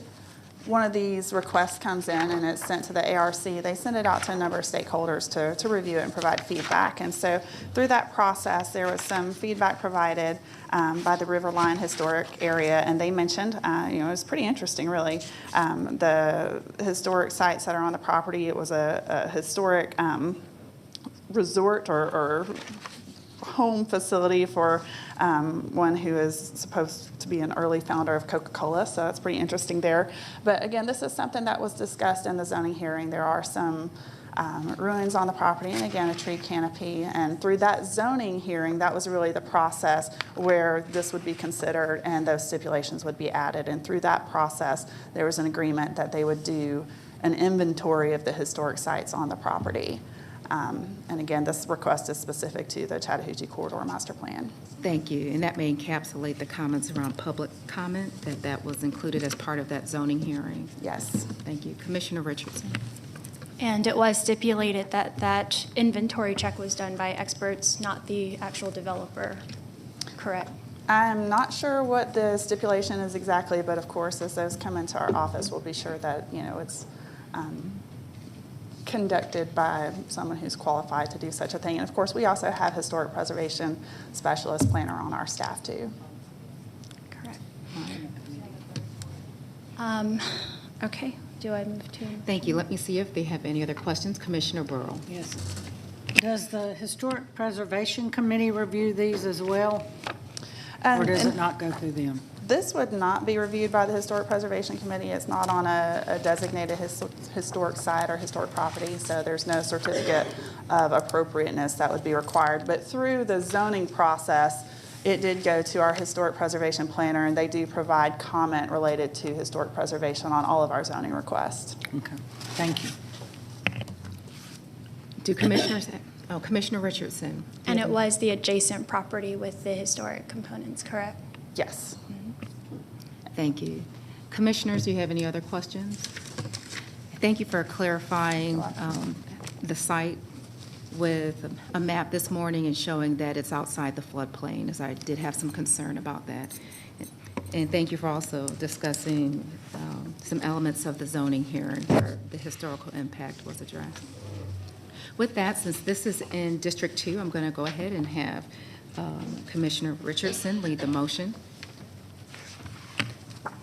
one of these requests comes in and it's sent to the ARC, they send it out to a number of stakeholders to review it and provide feedback. And so through that process, there was some feedback provided by the Riverline Historic Area, and they mentioned, it was pretty interesting, really, the historic sites that are on the property. It was a historic resort or home facility for one who is supposed to be an early founder of Coca-Cola, so that's pretty interesting there. But again, this is something that was discussed in the zoning hearing. There are some ruins on the property, and again, a tree canopy. And through that zoning hearing, that was really the process where this would be considered and those stipulations would be added. And through that process, there was an agreement that they would do an inventory of the historic sites on the property. And again, this request is specific to the Chattahoochee Corridor Master Plan. Thank you. And that may encapsulate the comments around public comment, that was included as part of that zoning hearing. Yes. Thank you. Commissioner Richardson. And it was stipulated that that inventory check was done by experts, not the actual developer, correct? I'm not sure what the stipulation is exactly, but of course, as those come into our office, we'll be sure that, it's conducted by someone who's qualified to do such a thing. And of course, we also have historic preservation specialist planner on our staff too. Correct. Okay, do I move to? Thank you. Let me see if they have any other questions. Commissioner Burrow. Yes. Does the Historic Preservation Committee review these as well? Or does it not go through them? This would not be reviewed by the Historic Preservation Committee. It's not on a designated historic site or historic property, so there's no certificate of appropriateness that would be required. But through the zoning process, it did go to our Historic Preservation Planner, and they do provide comment related to historic preservation on all of our zoning requests. Okay, thank you. Do commissioners, Commissioner Richardson. And it was the adjacent property with the historic components, correct? Yes. Thank you. Commissioners, do you have any other questions? Thank you for clarifying the site with a map this morning and showing that it's outside the floodplain, as I did have some concern about that. And thank you for also discussing some elements of the zoning hearing where the historical impact was addressed. With that, since this is in District 2, I'm going to go ahead and have Commissioner Richardson lead the motion.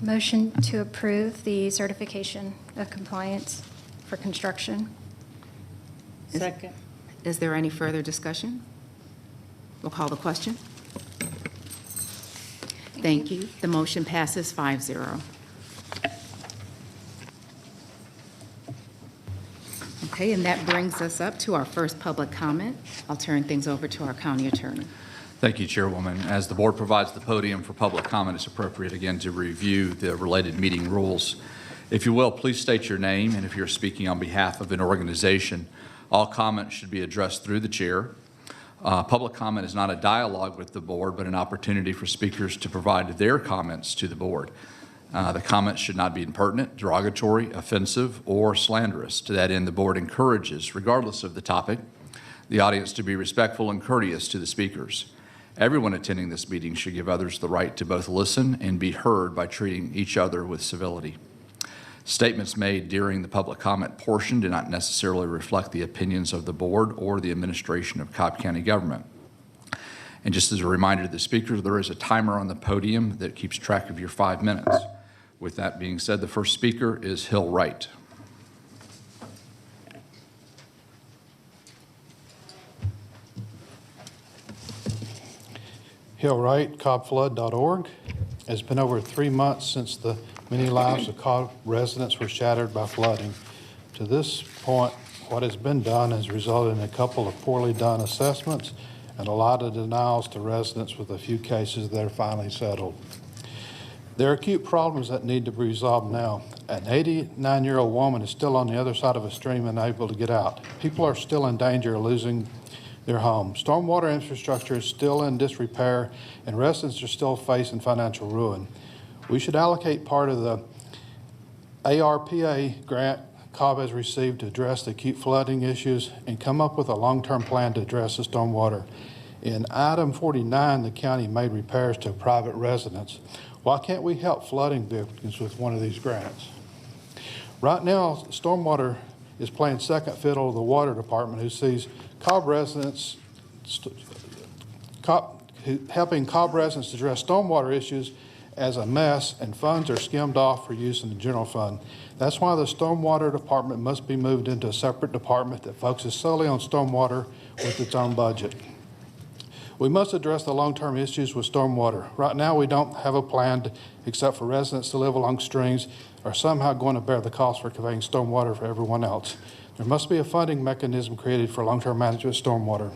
Motion to approve the certification of compliance for construction. Second. Is there any further discussion? We'll call the question. Thank you. The motion passes 5-0. Okay, and that brings us up to our first public comment. I'll turn things over to our county attorney. Thank you, Chairwoman. As the board provides the podium for public comment, it's appropriate again to review the related meeting rules. If you will, please state your name, and if you're speaking on behalf of an organization, all comments should be addressed through the chair. Public comment is not a dialogue with the board, but an opportunity for speakers to provide their comments to the board. The comments should not be impertinent, derogatory, offensive, or slanderous. To that end, the board encourages, regardless of the topic, the audience to be respectful and courteous to the speakers. Everyone attending this meeting should give others the right to both listen and be heard by treating each other with civility. Statements made during the public comment portion do not necessarily reflect the opinions of the board or the administration of Cobb County government. And just as a reminder to the speakers, there is a timer on the podium that keeps track of your 5 minutes. With that being said, the first speaker is Hill Wright. Hill Wright, CobbFlood.org. It's been over 3 months since the many lives of Cobb residents were shattered by flooding. To this point, what has been done has resulted in a couple of poorly done assessments and a lot of denials to residents, with a few cases that are finally settled. There are acute problems that need to be resolved now. An 89-year-old woman is still on the other side of a stream and unable to get out. People are still in danger of losing their home. Stormwater infrastructure is still in disrepair, and residents are still facing financial ruin. We should allocate part of the ARPA grant Cobb has received to address the acute flooding issues and come up with a long-term plan to address the stormwater. In item 49, the county made repairs to private residence. Why can't we help flooding victims with one of these grants? Right now, stormwater is playing second fiddle to the water department, who sees Cobb residents, helping Cobb residents address stormwater issues as a mess, and funds are skimmed off for use in the general fund. That's why the stormwater department must be moved into a separate department that focuses solely on stormwater with its own budget. We must address the long-term issues with stormwater. Right now, we don't have a plan except for residents to live along streams are somehow going to bear the cost for conveying stormwater for everyone else. There must be a funding mechanism created for long-term management of stormwater.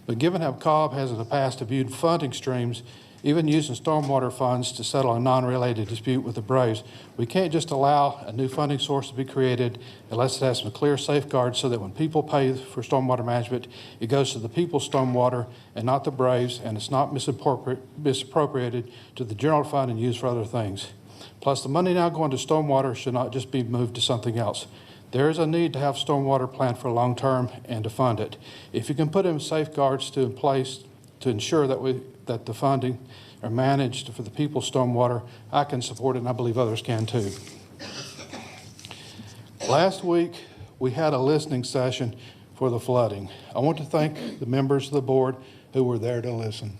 But given how Cobb has in the past viewed funding streams, even using stormwater funds to settle a non-related dispute with the Braves. We can't just allow a new funding source to be created unless it has some clear safeguards so that when people pay for stormwater management, it goes to the people's stormwater and not the Braves, and it's not misappropriated to the general fund and used for other things. Plus, the money now going to stormwater should not just be moved to something else. There is a need to have stormwater planned for long term and to fund it. If you can put in safeguards in place to ensure that the funding are managed for the people's stormwater, I can support it, and I believe others can too. Last week, we had a listening session for the flooding. I want to thank the members of the board who were there to listen.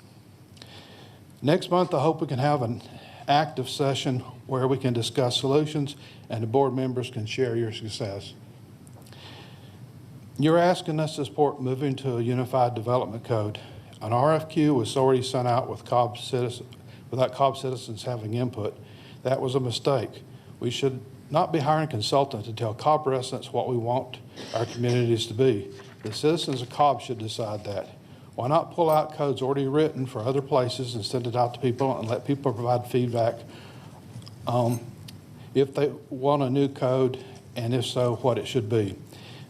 Next month, I hope we can have an active session where we can discuss solutions and the board members can share your success. You're asking us to support moving to a unified development code. An RFQ was already sent out with Cobb without Cobb citizens having input. That was a mistake. We should not be hiring a consultant to tell Cobb residents what we want our communities to be. The citizens of Cobb should decide that. Why not pull out codes already written for other places and send it out to people and let people provide feedback if they want a new code, and if so, what it should be.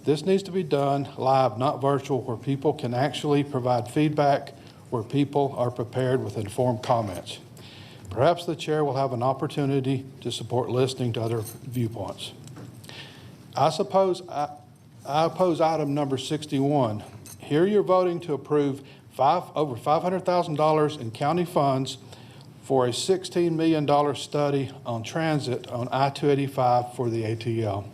This needs to be done live, not virtual, where people can actually provide feedback, where people are prepared with informed comments. Perhaps the chair will have an opportunity to support listening to other viewpoints. I oppose item number 61. Here you're voting to approve over $500,000 in county funds for a $16 million study on transit on I-285 for the ATL.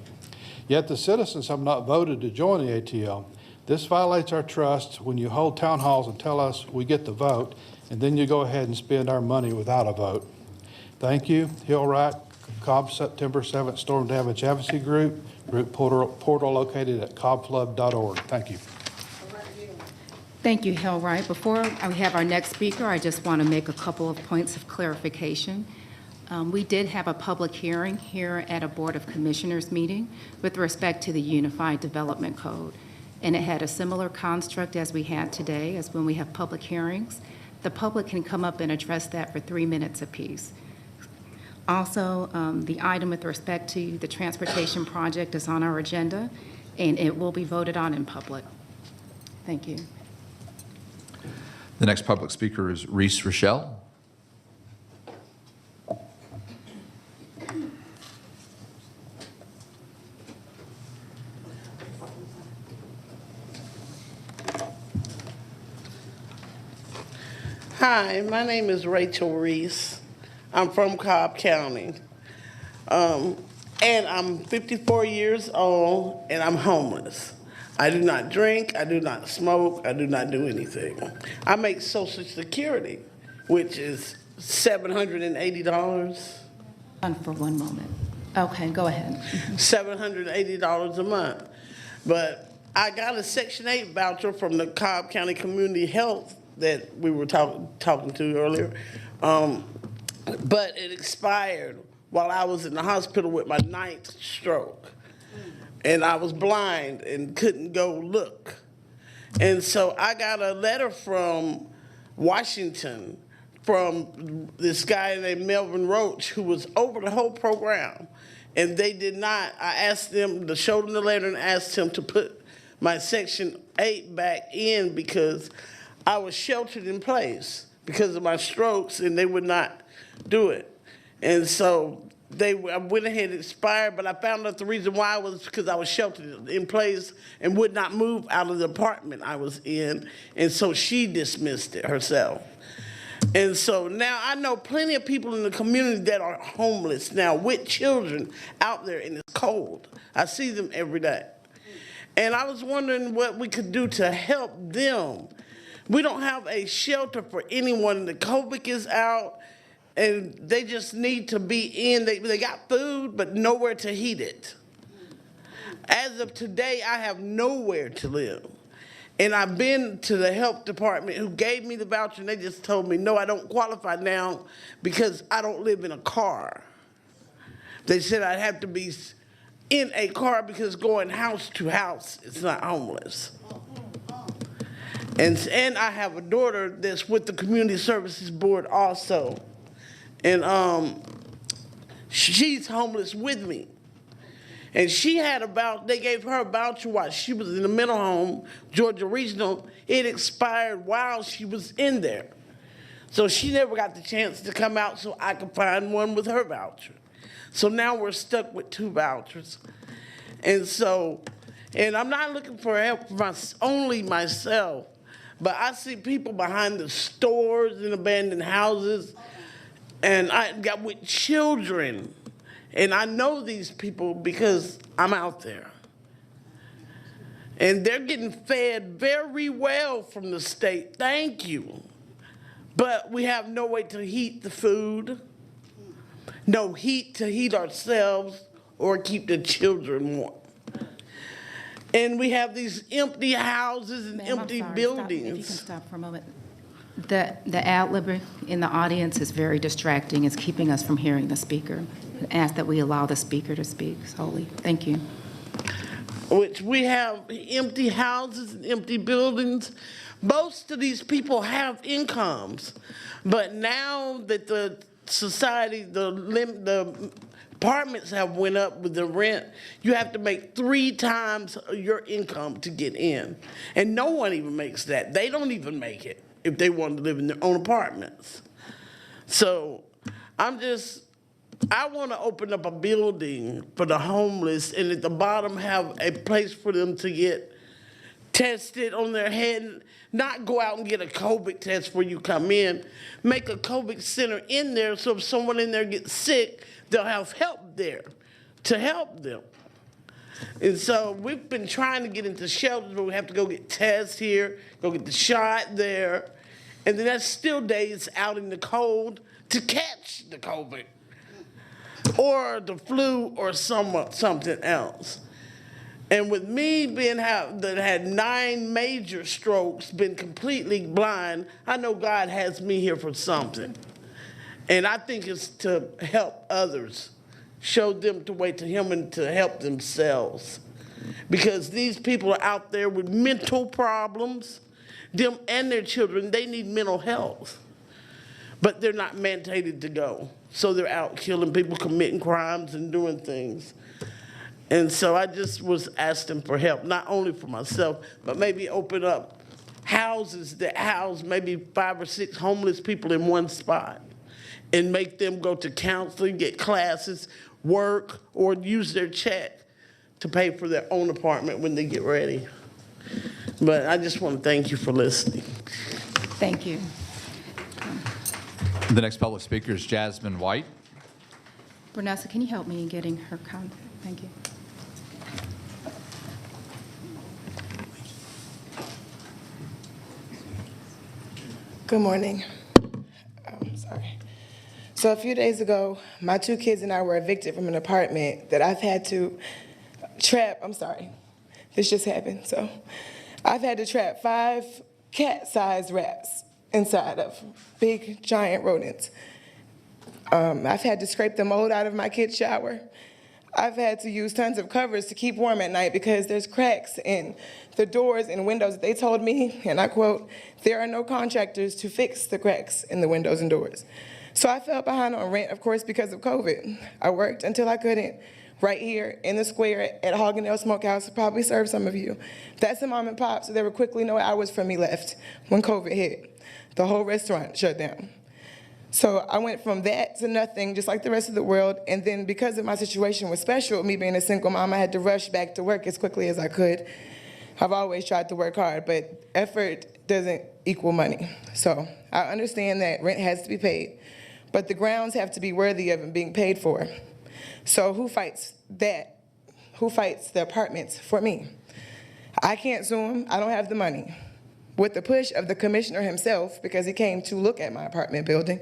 Yet the citizens have not voted to join the ATL. This violates our trust when you hold town halls and tell us we get the vote, and then you go ahead and spend our money without a vote. Thank you. Hillwright, Cobb, September 7th Storm Damage Advocacy Group portal located at cobbflood.org. Thank you. Thank you, Hillwright. Before we have our next speaker, I just want to make a couple of points of clarification. We did have a public hearing here at a Board of Commissioners meeting with respect to the Unified Development Code, and it had a similar construct as we had today, as when we have public hearings. The public can come up and address that for 3 minutes apiece. Also, the item with respect to the transportation project is on our agenda, and it will be voted on in public. Thank you. The next public speaker is Reese Rochelle. Hi, my name is Rachel Reese. I'm from Cobb County. And I'm 54 years old and I'm homeless. I do not drink, I do not smoke, I do not do anything. I make Social Security, which is $780. For one moment. Okay, go ahead. $780 a month. But I got a Section 8 voucher from the Cobb County Community Health that we were talking to earlier. But it expired while I was in the hospital with my 9th stroke. And I was blind and couldn't go look. And so I got a letter from Washington from this guy named Melvin Roach, who was over the whole program. And they did not, I asked them to show them the letter and asked him to put my Section 8 back in because I was sheltered in place because of my strokes and they would not do it. And so I went ahead and expired, but I found out the reason why was because I was sheltered in place and would not move out of the apartment I was in. And so she dismissed it herself. And so now I know plenty of people in the community that are homeless now with children out there and it's cold. I see them every day. And I was wondering what we could do to help them. We don't have a shelter for anyone. The COVID is out. And they just need to be in. They got food, but nowhere to heat it. As of today, I have nowhere to live. And I've been to the health department who gave me the voucher, and they just told me, no, I don't qualify now because I don't live in a car. They said I'd have to be in a car because going house to house is not homeless. And I have a daughter that's with the Community Services Board also. And she's homeless with me. And she had they gave her a voucher while she was in the mental home, Georgia Regional. It expired while she was in there. So she never got the chance to come out so I could find one with her voucher. So now we're stuck with 2 vouchers. And I'm not looking for help for only myself, but I see people behind the stores in abandoned houses, and I got with children. And I know these people because I'm out there. And they're getting fed very well from the state, thank you. But we have no way to heat the food, no heat to heat ourselves or keep the children warm. And we have these empty houses and empty buildings. If you can stop for a moment. The ad-lib in the audience is very distracting. It's keeping us from hearing the speaker. I ask that we allow the speaker to speak solely. Thank you. Which we have empty houses and empty buildings. Most of these people have incomes, but now that the society, the apartments have went up with the rent, you have to make 3 times your income to get in. And no one even makes that. They don't even make it if they want to live in their own apartments. So I want to open up a building for the homeless and at the bottom have a place for them to get tested on their head, not go out and get a COVID test before you come in. Make a COVID center in there so if someone in there gets sick, they'll have help there to help them. And so we've been trying to get into shelters where we have to go get tests here, go get the shot there, and then that's still days out in the cold to catch the COVID or the flu or something else. And with me that had 9 major strokes, been completely blind, I know God has me here for something. And I think it's to help others, show them the way to Him and to help themselves. Because these people are out there with mental problems, them and their children, they need mental health. But they're not mandated to go. So they're out killing people, committing crimes and doing things. And so I just was asking for help, not only for myself, but maybe open up houses that house maybe 5 or 6 homeless people in one spot and make them go to counseling, get classes, work, or use their check to pay for their own apartment when they get ready. But I just want to thank you for listening. Thank you. The next public speaker is Jasmine White. Vanessa, can you help me in getting her contact? Thank you. Good morning. Sorry. So a few days ago, my 2 kids and I were evicted from an apartment that I've had to trap. I'm sorry. This just happened. So I've had to trap 5 cat-sized rats inside of big, giant rodents. I've had to scrape the mold out of my kid's shower. I've had to use tons of covers to keep warm at night because there's cracks in the doors and windows. They told me, and I quote, "There are no contractors to fix the cracks in the windows and doors." So I fell behind on rent, of course, because of COVID. I worked until I couldn't, right here in the square at Hog and Ale Smokehouse, probably serve some of you. That's a mom and pop, so there were quickly no hours for me left when COVID hit. The whole restaurant shut down. So I went from that to nothing, just like the rest of the world, and then because of my situation was special, me being a single mom, I had to rush back to work as quickly as I could. I've always tried to work hard, but effort doesn't equal money. So I understand that rent has to be paid, but the grounds have to be worthy of being paid for. So who fights that? Who fights the apartments for me? I can't sue them, I don't have the money. With the push of the commissioner himself, because he came to look at my apartment building,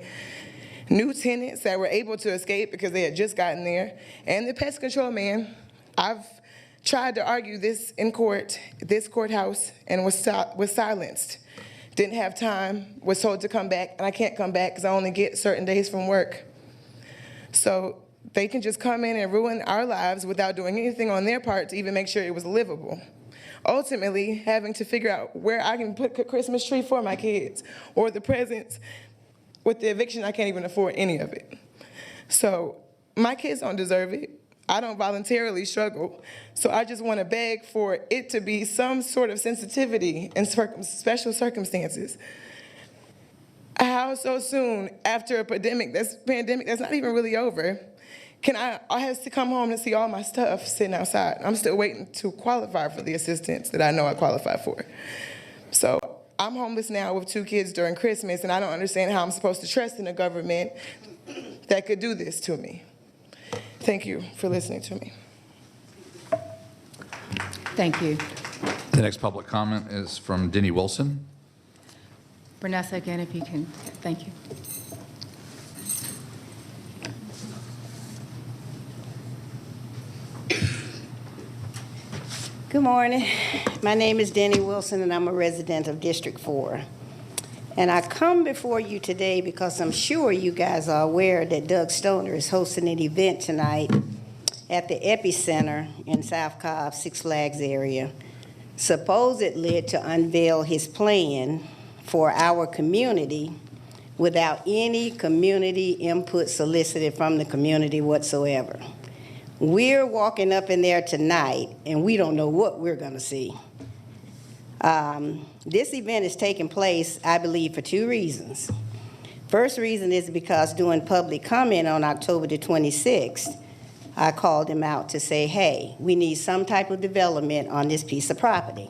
new tenants that were able to escape because they had just gotten there, and the pest control man, I've tried to argue this in court, this courthouse, and was silenced. Didn't have time, was told to come back, and I can't come back because I only get certain days from work. So they can just come in and ruin our lives without doing anything on their part to even make sure it was livable. ultimately having to figure out where I can put a Christmas tree for my kids or the presents. With the eviction, I can't even afford any of it. So my kids don't deserve it. I don't voluntarily struggle. So I just want to beg for it to be some sort of sensitivity in special circumstances. How so soon after a pandemic that's not even really over, can I have to come home and see all my stuff sitting outside? I'm still waiting to qualify for the assistance that I know I qualify for. So I'm homeless now with 2 kids during Christmas, and I don't understand how I'm supposed to trust in a government that could do this to me. Thank you for listening to me. Thank you. The next public comment is from Denny Wilson. Vanessa, again, if you can, thank you. Good morning. My name is Denny Wilson, and I'm a resident of District 4. And I come before you today because I'm sure you guys are aware that Doug Stoner is hosting an event tonight at the Epicenter in South Cobb, Six Flags area, supposedly to unveil his plan for our community without any community input solicited from the community whatsoever. We're walking up in there tonight, and we don't know what we're going to see. This event is taking place, I believe, for 2 reasons. First reason is because during public comment on October the 26th, I called him out to say, hey, we need some type of development on this piece of property.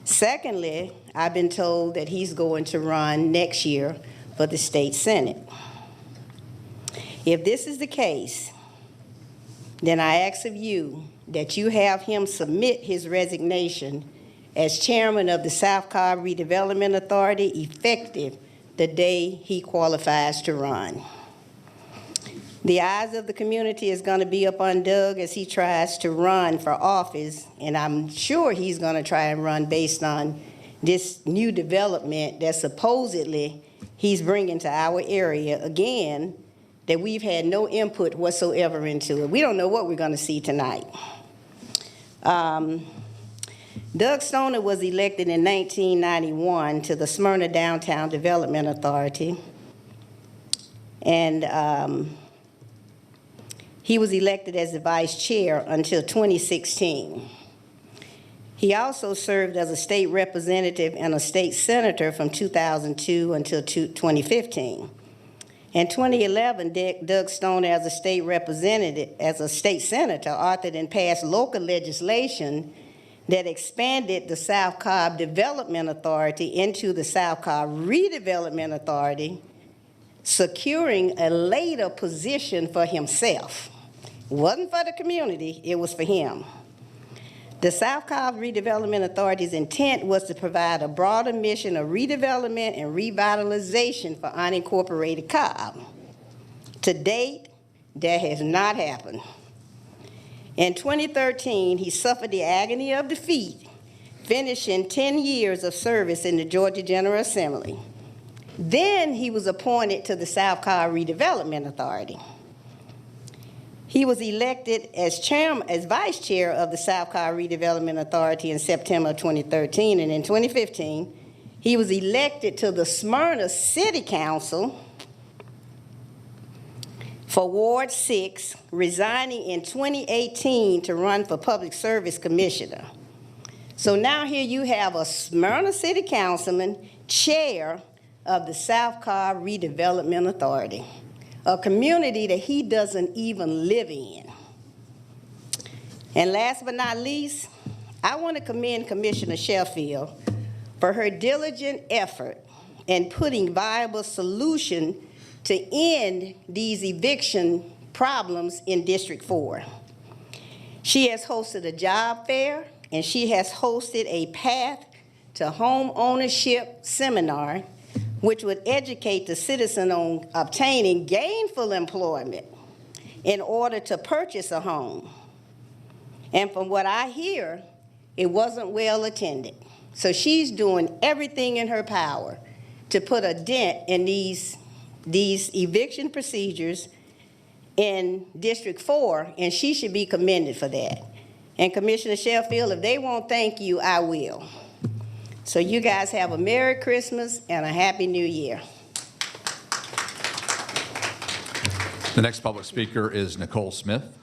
Secondly, I've been told that he's going to run next year for the state senate. If this is the case, then I ask of you that you have him submit his resignation as chairman of the South Cobb Redevelopment Authority effective the day he qualifies to run. The eyes of the community is going to be up on Doug as he tries to run for office, and I'm sure he's going to try and run based on this new development that supposedly he's bringing to our area again, that we've had no input whatsoever into it. We don't know what we're going to see tonight. Doug Stoner was elected in 1991 to the Smyrna Downtown Development Authority, and he was elected as the vice chair until 2016. He also served as a state representative and a state senator from 2002 until 2015. In 2011, Doug Stoner, as a state representative, as a state senator, authored and passed local legislation that expanded the South Cobb Development Authority into the South Cobb Redevelopment Authority, securing a later position for himself. It wasn't for the community, it was for him. The South Cobb Redevelopment Authority's intent was to provide a broader mission of redevelopment and revitalization for unincorporated Cobb. To date, that has not happened. In 2013, he suffered the agony of defeat, finishing 10 years of service in the Georgia General Assembly. Then he was appointed to the South Cobb Redevelopment Authority. He was elected as vice chair of the South Cobb Redevelopment Authority in September 2013, and in 2015, he was elected to the Smyrna City Council for Ward 6, resigning in 2018 to run for Public Service Commissioner. So now here you have a Smyrna City Councilman, chair of the South Cobb Redevelopment Authority, a community that he doesn't even live in. And last but not least, I want to commend Commissioner Sheffield for her diligent effort in putting viable solution to end these eviction problems in District 4. She has hosted a job fair, and she has hosted a Path to Home Ownership seminar, which would educate the citizen on obtaining gainful employment in order to purchase a home. And from what I hear, it wasn't well attended. So she's doing everything in her power to put a dent in these eviction procedures in District 4, and she should be commended for that. And Commissioner Sheffield, if they won't thank you, I will. So you guys have a Merry Christmas and a Happy New Year. The next public speaker is Nicole Smith.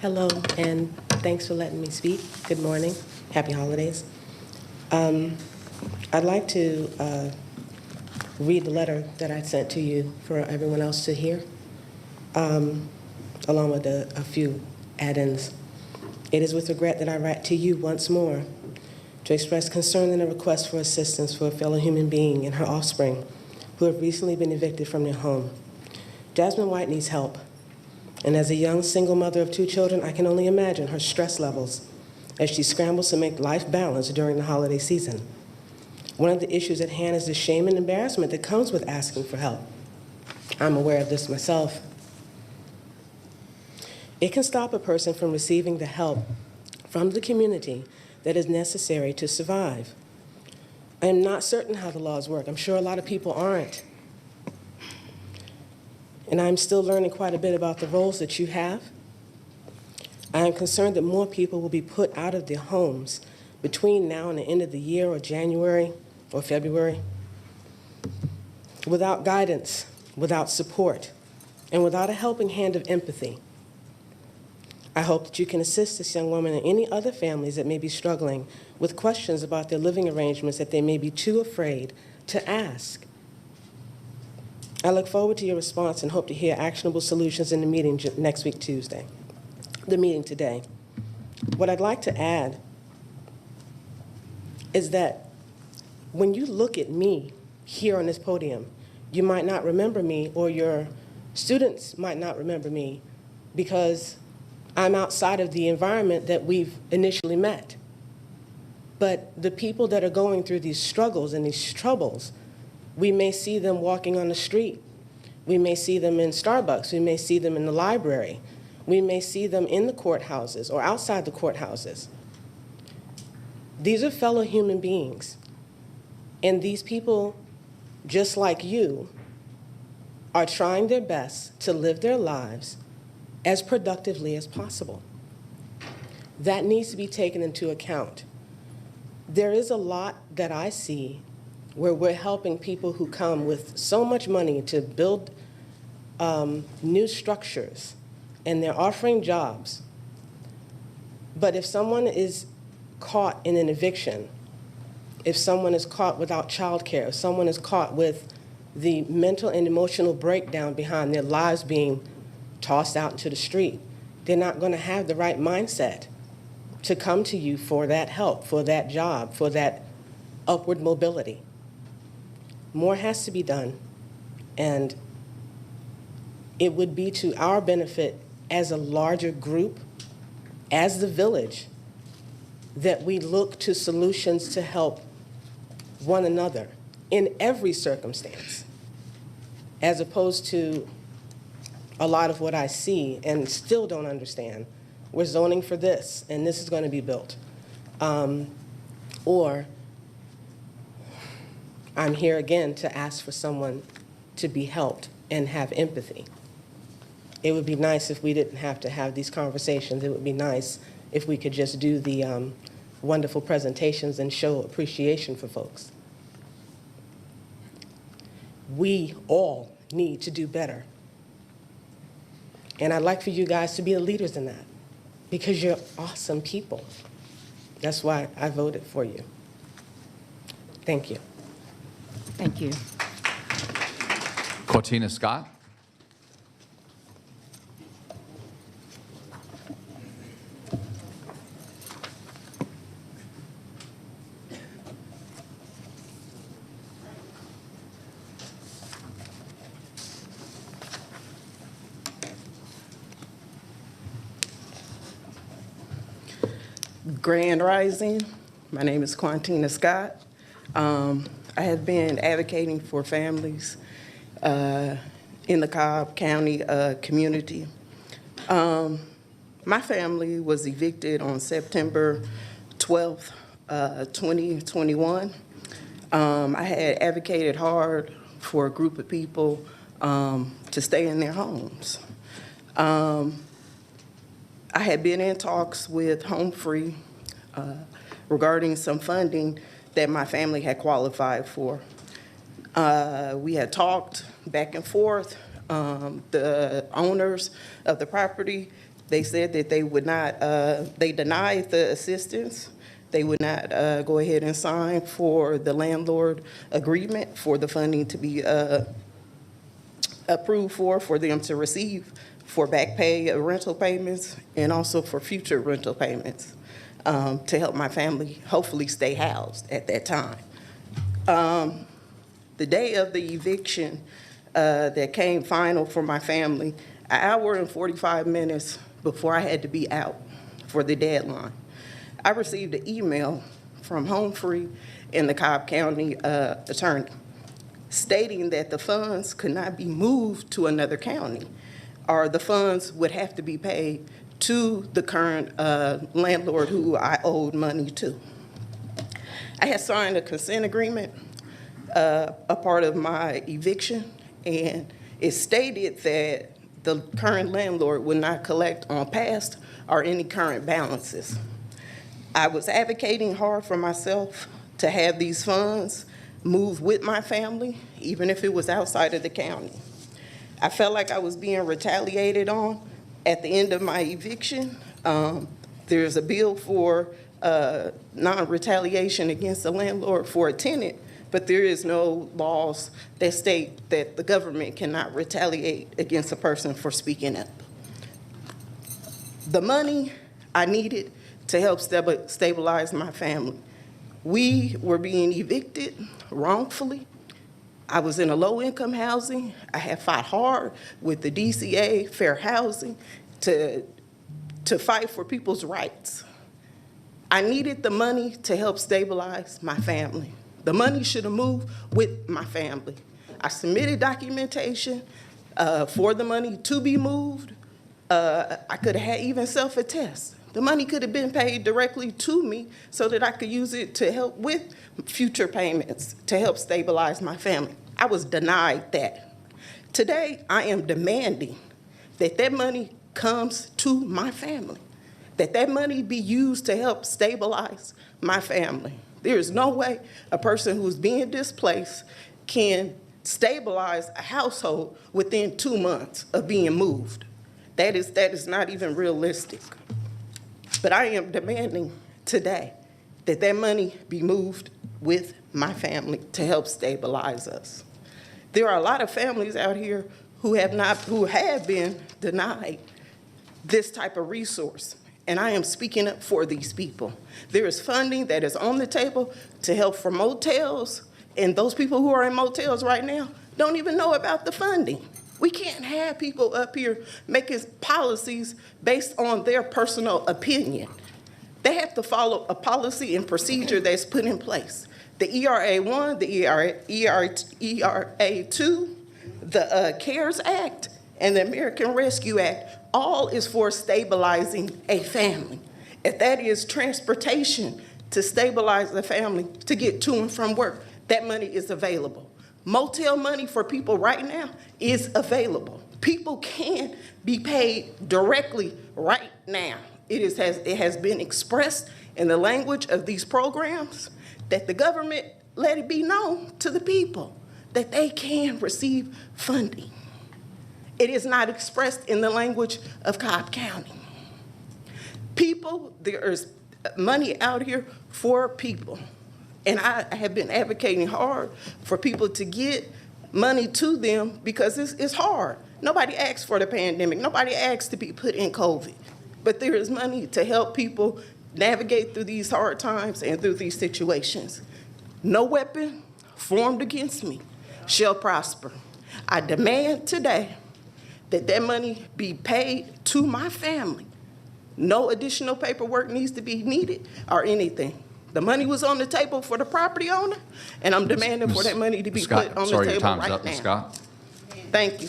Hello, and thanks for letting me speak. Good morning. Happy holidays. I'd like to read the letter that I sent to you for everyone else to hear, along with a few add-ins. It is with regret that I write to you once more to express concern and a request for assistance for a fellow human being and her offspring who have recently been evicted from their home. Jasmine White needs help. And as a young single mother of 2 children, I can only imagine her stress levels as she scrambles to make life balance during the holiday season. One of the issues at hand is the shame and embarrassment that comes with asking for help. I'm aware of this myself. It can stop a person from receiving the help from the community that is necessary to survive. I am not certain how the laws work. I'm sure a lot of people aren't. And I'm still learning quite a bit about the roles that you have. I am concerned that more people will be put out of their homes between now and the end of the year, or January or February, without guidance, without support, and without a helping hand of empathy. I hope that you can assist this young woman and any other families that may be struggling with questions about their living arrangements that they may be too afraid to ask. I look forward to your response and hope to hear actionable solutions in the meeting next week, Tuesday, the meeting today. What I'd like to add is that when you look at me here on this podium, you might not remember me, or your students might not remember me, because I'm outside of the environment that we've initially met. But the people that are going through these struggles and these troubles, we may see them walking on the street. We may see them in Starbucks. We may see them in the library. We may see them in the courthouses or outside the courthouses. These are fellow human beings. And these people, just like you, are trying their best to live their lives as productively as possible. That needs to be taken into account. There is a lot that I see where we're helping people who come with so much money to build new structures, and they're offering jobs. But if someone is caught in an eviction, if someone is caught without childcare, if someone is caught with the mental and emotional breakdown behind their lives being tossed out into the street, they're not going to have the right mindset to come to you for that help, for that job, for that upward mobility. More has to be done, and it would be to our benefit as a larger group, as the village, that we look to solutions to help one another in every circumstance, as opposed to a lot of what I see and still don't understand. We're zoning for this, and this is going to be built. Or I'm here again to ask for someone to be helped and have empathy. It would be nice if we didn't have to have these conversations. It would be nice if we could just do the wonderful presentations and show appreciation for folks. We all need to do better. And I'd like for you guys to be the leaders in that, because you're awesome people. That's why I voted for you. Thank you. Thank you. Cortina Scott. Grand Rising. My name is Quantina Scott. I have been advocating for families in the Cobb County community. My family was evicted on September 12th, 2021. I had advocated hard for a group of people to stay in their homes. I had been in talks with Home Free regarding some funding that my family had qualified for. We had talked back and forth. The owners of the property, they said that they would not, they denied the assistance. They would not go ahead and sign for the landlord agreement for the funding to be approved for them to receive for back pay rental payments and also for future rental payments to help my family hopefully stay housed at that time. The day of the eviction that came final for my family, an hour and 45 minutes before I had to be out for the deadline, I received an email from Home Free and the Cobb County attorney stating that the funds could not be moved to another county, or the funds would have to be paid to the current landlord who I owed money to. I had signed a consent agreement, a part of my eviction, and it stated that the current landlord would not collect on past or any current balances. I was advocating hard for myself to have these funds move with my family, even if it was outside of the county. I felt like I was being retaliated on at the end of my eviction. There's a bill for non-retaliation against the landlord for a tenant, but there is no laws that state that the government cannot retaliate against a person for speaking up. The money I needed to help stabilize my family. We were being evicted wrongfully. I was in a low-income housing. I had fought hard with the DCA, Fair Housing, to fight for people's rights. I needed the money to help stabilize my family. The money should have moved with my family. I submitted documentation for the money to be moved. I could have had even self-attest. The money could have been paid directly to me so that I could use it to help with future payments to help stabilize my family. I was denied that. Today, I am demanding that that money comes to my family, that that money be used to help stabilize my family. There is no way a person who's being displaced can stabilize a household within 2 months of being moved. That is not even realistic. But I am demanding today that that money be moved with my family to help stabilize us. There are a lot of families out here who have been denied this type of resource, and I am speaking up for these people. There is funding that is on the table to help for motels, and those people who are in motels right now don't even know about the funding. We can't have people up here making policies based on their personal opinion. They have to follow a policy and procedure that's put in place. The ERA-1, the ERA-2, the CARES Act, and the American Rescue Act, all is for stabilizing a family. If that is transportation to stabilize the family, to get to and from work, that money is available. Motel money for people right now is available. People can be paid directly right now. It has been expressed in the language of these programs that the government let it be known to the people that they can receive funding. It is not expressed in the language of Cobb County. People, there is money out here for people. And I have been advocating hard for people to get money to them because it's hard. Nobody asked for the pandemic. Nobody asked to be put in COVID. But there is money to help people navigate through these hard times and through these situations. No weapon formed against me shall prosper. I demand today that that money be paid to my family. No additional paperwork needs to be needed or anything. The money was on the table for the property owner, and I'm demanding for that money to be put on the table right now. Sorry, your time's up, Ms. Scott. Thank you.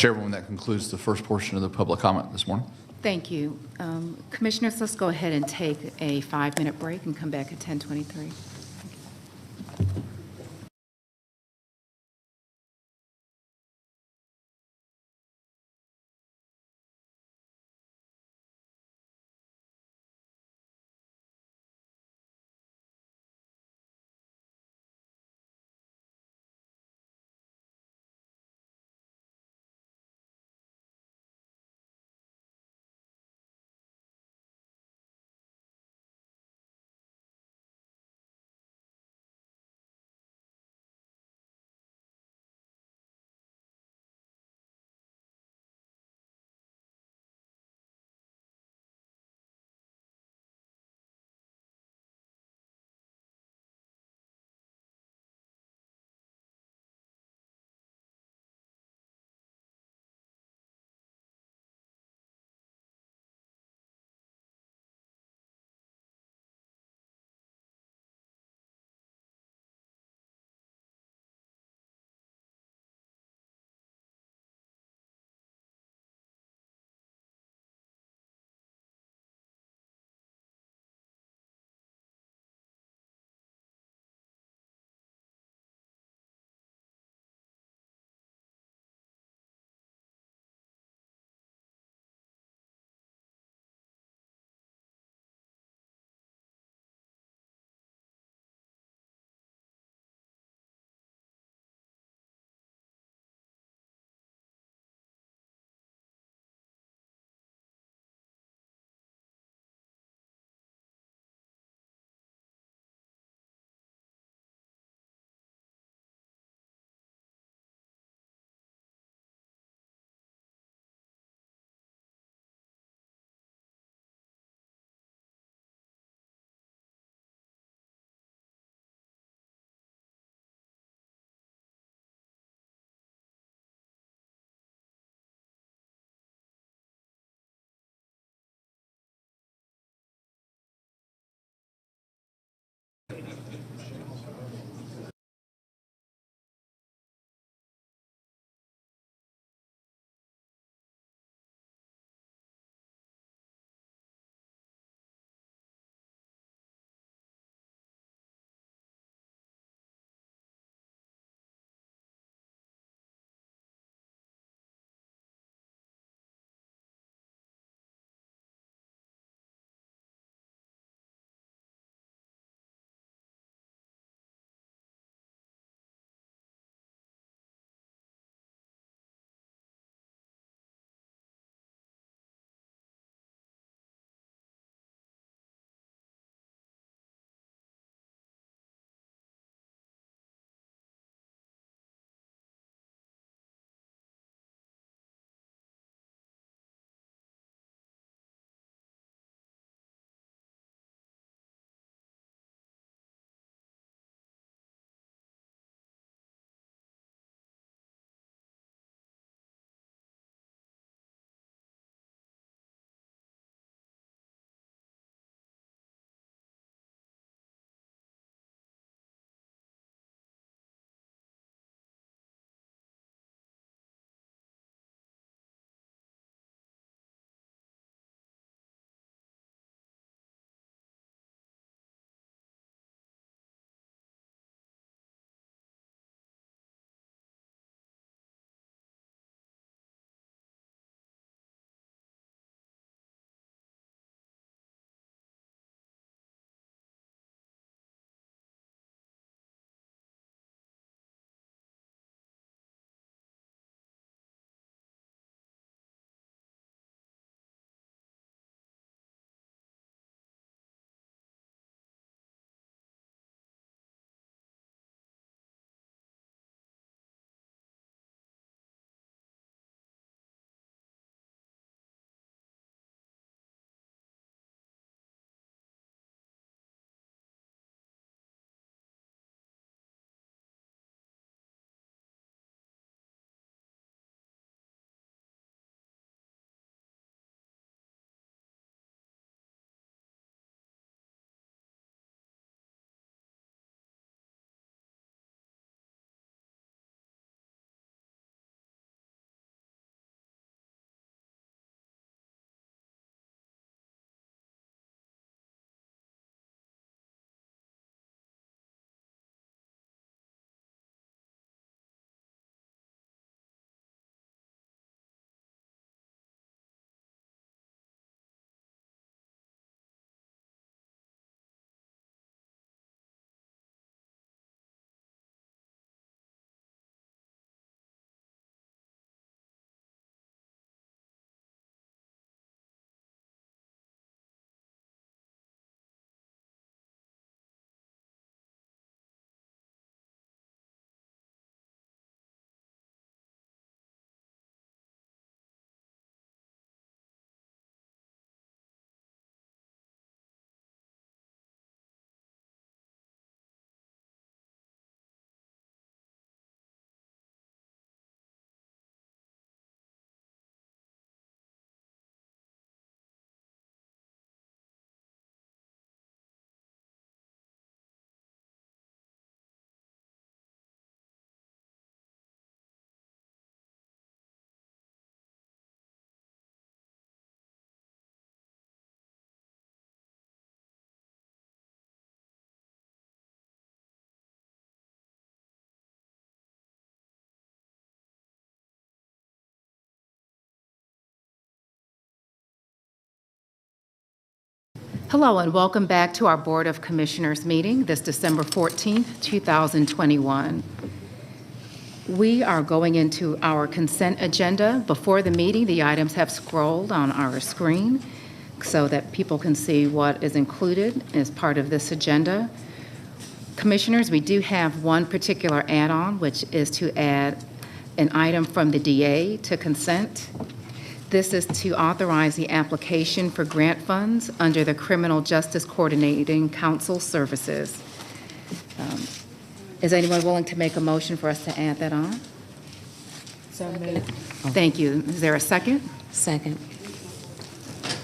Chairwoman, that concludes the first portion of the public comment this morning. Thank you. Commissioners, let's go ahead and take a 5-minute break and come back at 10:23. Hello and welcome back to our Board of Commissioners meeting this December 14th, 2021. We are going into our consent agenda. Before the meeting, the items have scrolled on our screen so that people can see what is included as part of this agenda. Commissioners, we do have one particular add-on, which is to add an item from the DA to consent. This is to authorize the application for grant funds under the Criminal Justice Coordinating Council Services. Is anyone willing to make a motion for us to add that on? So moved. Thank you. Is there a second? Second.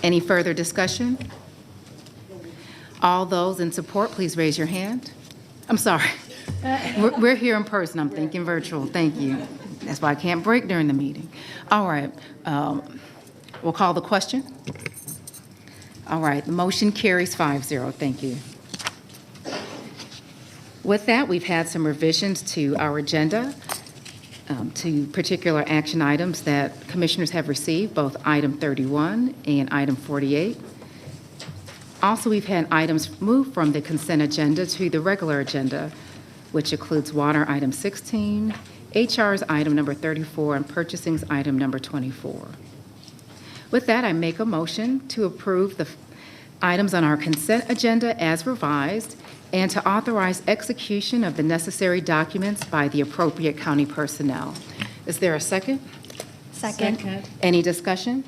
Any further discussion? All those in support, please raise your hand. I'm sorry. We're here in person. I'm thinking virtual. Thank you. That's why I can't break during the meeting. All right. We'll call the question. All right. The motion carries 5-0. Thank you. With that, we've had some revisions to our agenda, to particular action items that commissioners have received, both item 31 and item 48. Also, we've had items moved from the consent agenda to the regular agenda, which includes water item 16, HR's item number 34, and purchasing's item number 24. With that, I make a motion to approve the items on our consent agenda as revised and to authorize execution of the necessary documents by the appropriate county personnel. Is there a second? Second. Any discussion?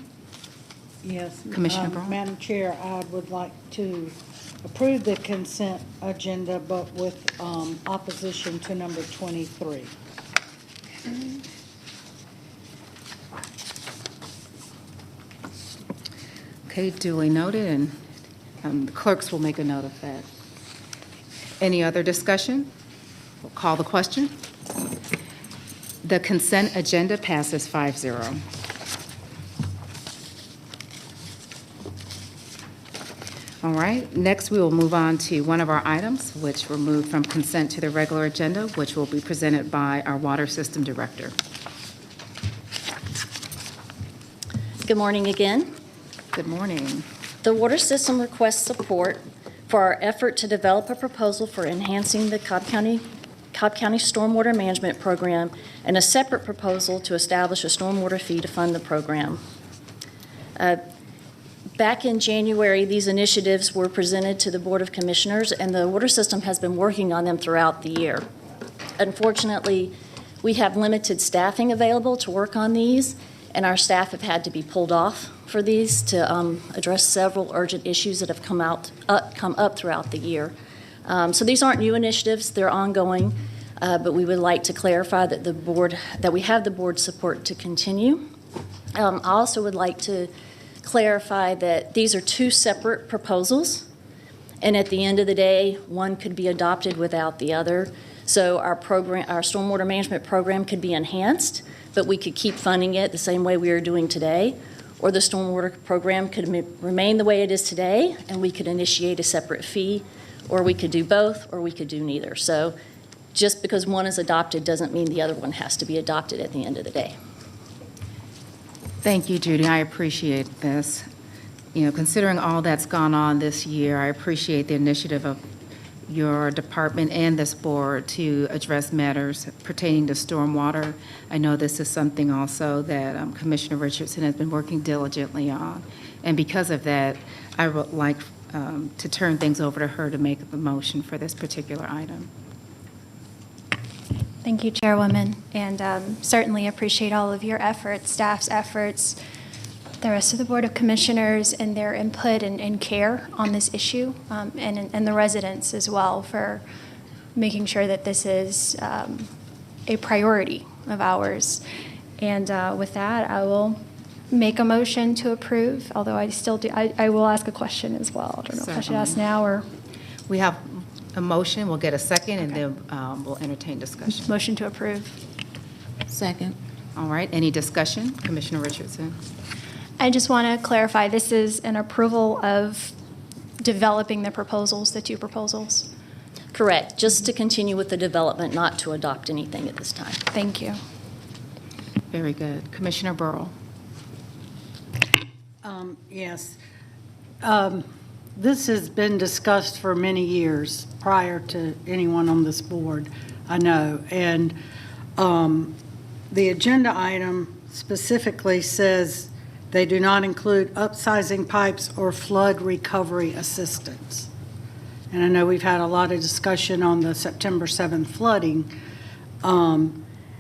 Yes. Commissioner Braun? Madam Chair, I would like to approve the consent agenda, but with opposition to number 23. Okay, duly noted, and the clerks will make a note of that. Any other discussion? We'll call the question. The consent agenda passes 5-0. All right, next we will move on to one of our items, which were moved from consent to the regular agenda, which will be presented by our Water System Director. Good morning again. Good morning. The Water System requests support for our effort to develop a proposal for enhancing the Cobb County Stormwater Management Program and a separate proposal to establish a stormwater fee to fund the program. Back in January, these initiatives were presented to the Board of Commissioners, and the Water System has been working on them throughout the year. Unfortunately, we have limited staffing available to work on these, and our staff have had to be pulled off for these to address several urgent issues that have come up throughout the year. So these aren't new initiatives, they're ongoing, but we would like to clarify that we have the board's support to continue. I also would like to clarify that these are two separate proposals, and at the end of the day, one could be adopted without the other. So our stormwater management program could be enhanced, but we could keep funding it the same way we are doing today, or the stormwater program could remain the way it is today, and we could initiate a separate fee, or we could do both, or we could do neither. So just because one is adopted doesn't mean the other one has to be adopted at the end of the day. Thank you, Judy. I appreciate this. You know, considering all that's gone on this year, I appreciate the initiative of your department and this board to address matters pertaining to stormwater. I know this is something also that Commissioner Richardson has been working diligently on. And because of that, I would like to turn things over to her to make the motion for this particular item. Thank you, Chairwoman, and certainly appreciate all of your efforts, staff's efforts, the rest of the Board of Commissioners and their input and care on this issue, and the residents as well for making sure that this is a priority of ours. And with that, I will make a motion to approve, although I will ask a question as well. I don't know if I should ask now or... We have a motion, we'll get a second, and then we'll entertain discussion. Motion to approve. Second. All right, any discussion? Commissioner Richardson. I just want to clarify, this is an approval of developing the proposals, the two proposals? Correct, just to continue with the development, not to adopt anything at this time. Thank you. Very good. Commissioner Burrow. Yes. this has been discussed for many years prior to anyone on this board, I know. And the agenda item specifically says they do not include upsizing pipes or flood recovery assistance. And I know we've had a lot of discussion on the September 7th flooding.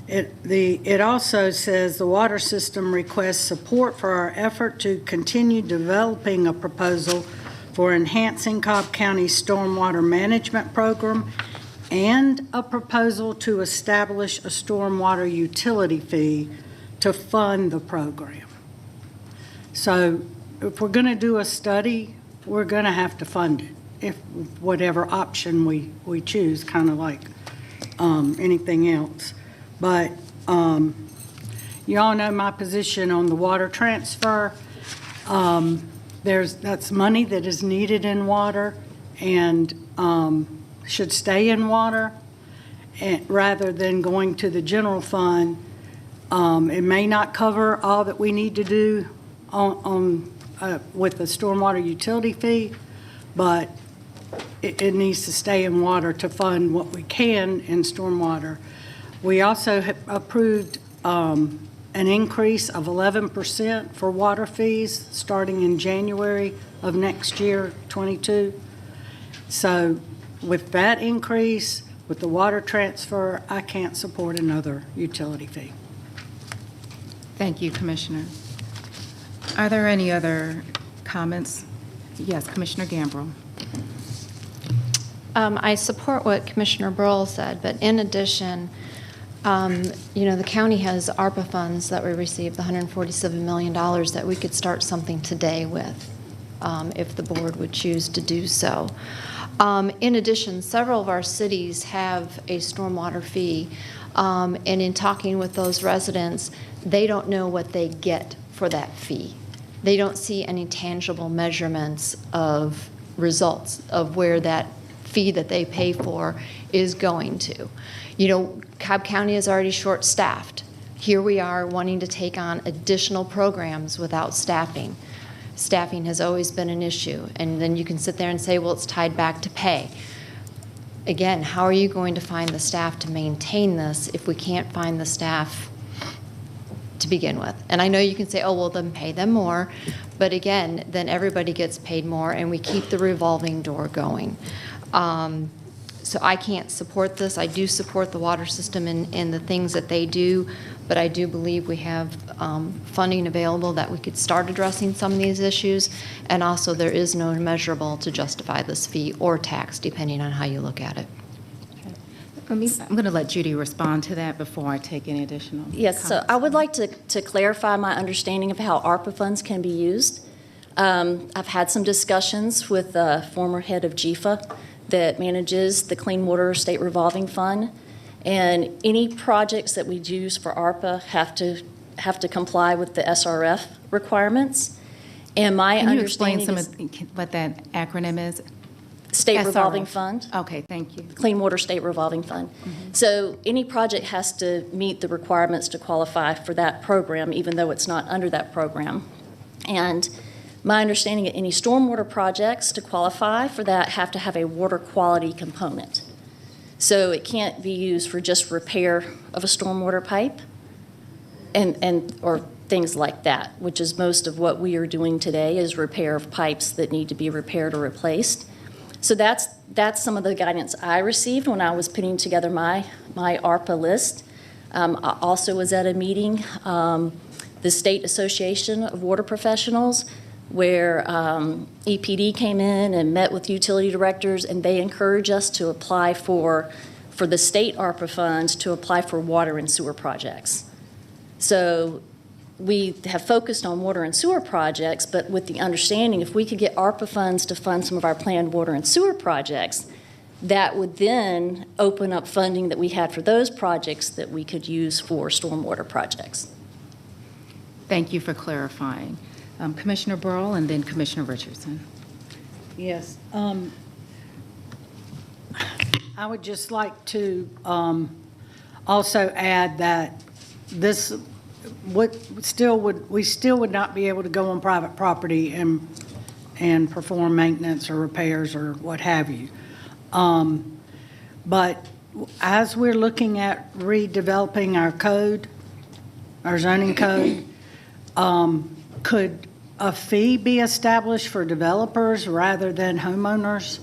It also says the water system requests support for our effort to continue developing a proposal for enhancing Cobb County's stormwater management program and a proposal to establish a stormwater utility fee to fund the program. So if we're going to do a study, we're going to have to fund it, if whatever option we choose, kind of like anything else. But you all know my position on the water transfer. That's money that is needed in water and should stay in water, and rather than going to the general fund. It may not cover all that we need to do with the stormwater utility fee, but it needs to stay in water to fund what we can in stormwater. We also have approved an increase of 11% for water fees starting in January of next year, 22. So with that increase, with the water transfer, I can't support another utility fee. Thank you, Commissioner. Are there any other comments? Yes, Commissioner Gambrill. I support what Commissioner Burl said, but in addition, the county has ARPA funds that we received, the $147 million that we could start something today with, if the board would choose to do so. In addition, several of our cities have a stormwater fee, and in talking with those residents, they don't know what they get for that fee. They don't see any tangible measurements of results of where that fee that they pay for is going to. Cobb County is already short-staffed. Here we are wanting to take on additional programs without staffing. Staffing has always been an issue, and then you can sit there and say, well, it's tied back to pay. Again, how are you going to find the staff to maintain this if we can't find the staff to begin with? And I know you can say, oh, well, then pay them more, but again, then everybody gets paid more, and we keep the revolving door going. So I can't support this. I do support the water system and the things that they do, but I do believe we have funding available that we could start addressing some of these issues, and also there is no measurable to justify this fee or tax, depending on how you look at it. I'm going to let Judy respond to that before I take any additional Yes, so I would like to clarify my understanding of how ARPA funds can be used. I've had some discussions with the former head of GFA that manages the Clean Water State Revolving Fund, and any projects that we use for ARPA have to comply with the SRF requirements. And my understanding Can you explain what that acronym is? State SRF. Revolving Fund. Okay, thank you. Clean Water State Revolving Fund. So any project has to meet the requirements to qualify for that program, even though it's not under that program. And my understanding of any stormwater projects to qualify for that have to have a water quality component. So it can't be used for just repair of a stormwater pipe or things like that, which is most of what we are doing today is repair of pipes that need to be repaired or replaced. So that's some of the guidance I received when I was putting together my ARPA list. I also was at a meeting, the State Association of Water Professionals, where EPD came in and met with utility directors, and they encourage us to apply for the state ARPA funds to apply for water and sewer projects. So we have focused on water and sewer projects, but with the understanding if we could get ARPA funds to fund some of our planned water and sewer projects, that would then open up funding that we had for those projects that we could use for stormwater projects. Thank you for clarifying. Commissioner Burl and then Commissioner Richardson. Yes. I would just like to also add that we still would not be able to go on private property and and perform maintenance or repairs or what have you. But as we're looking at redeveloping our code, our zoning code, could a fee be established for developers rather than homeowners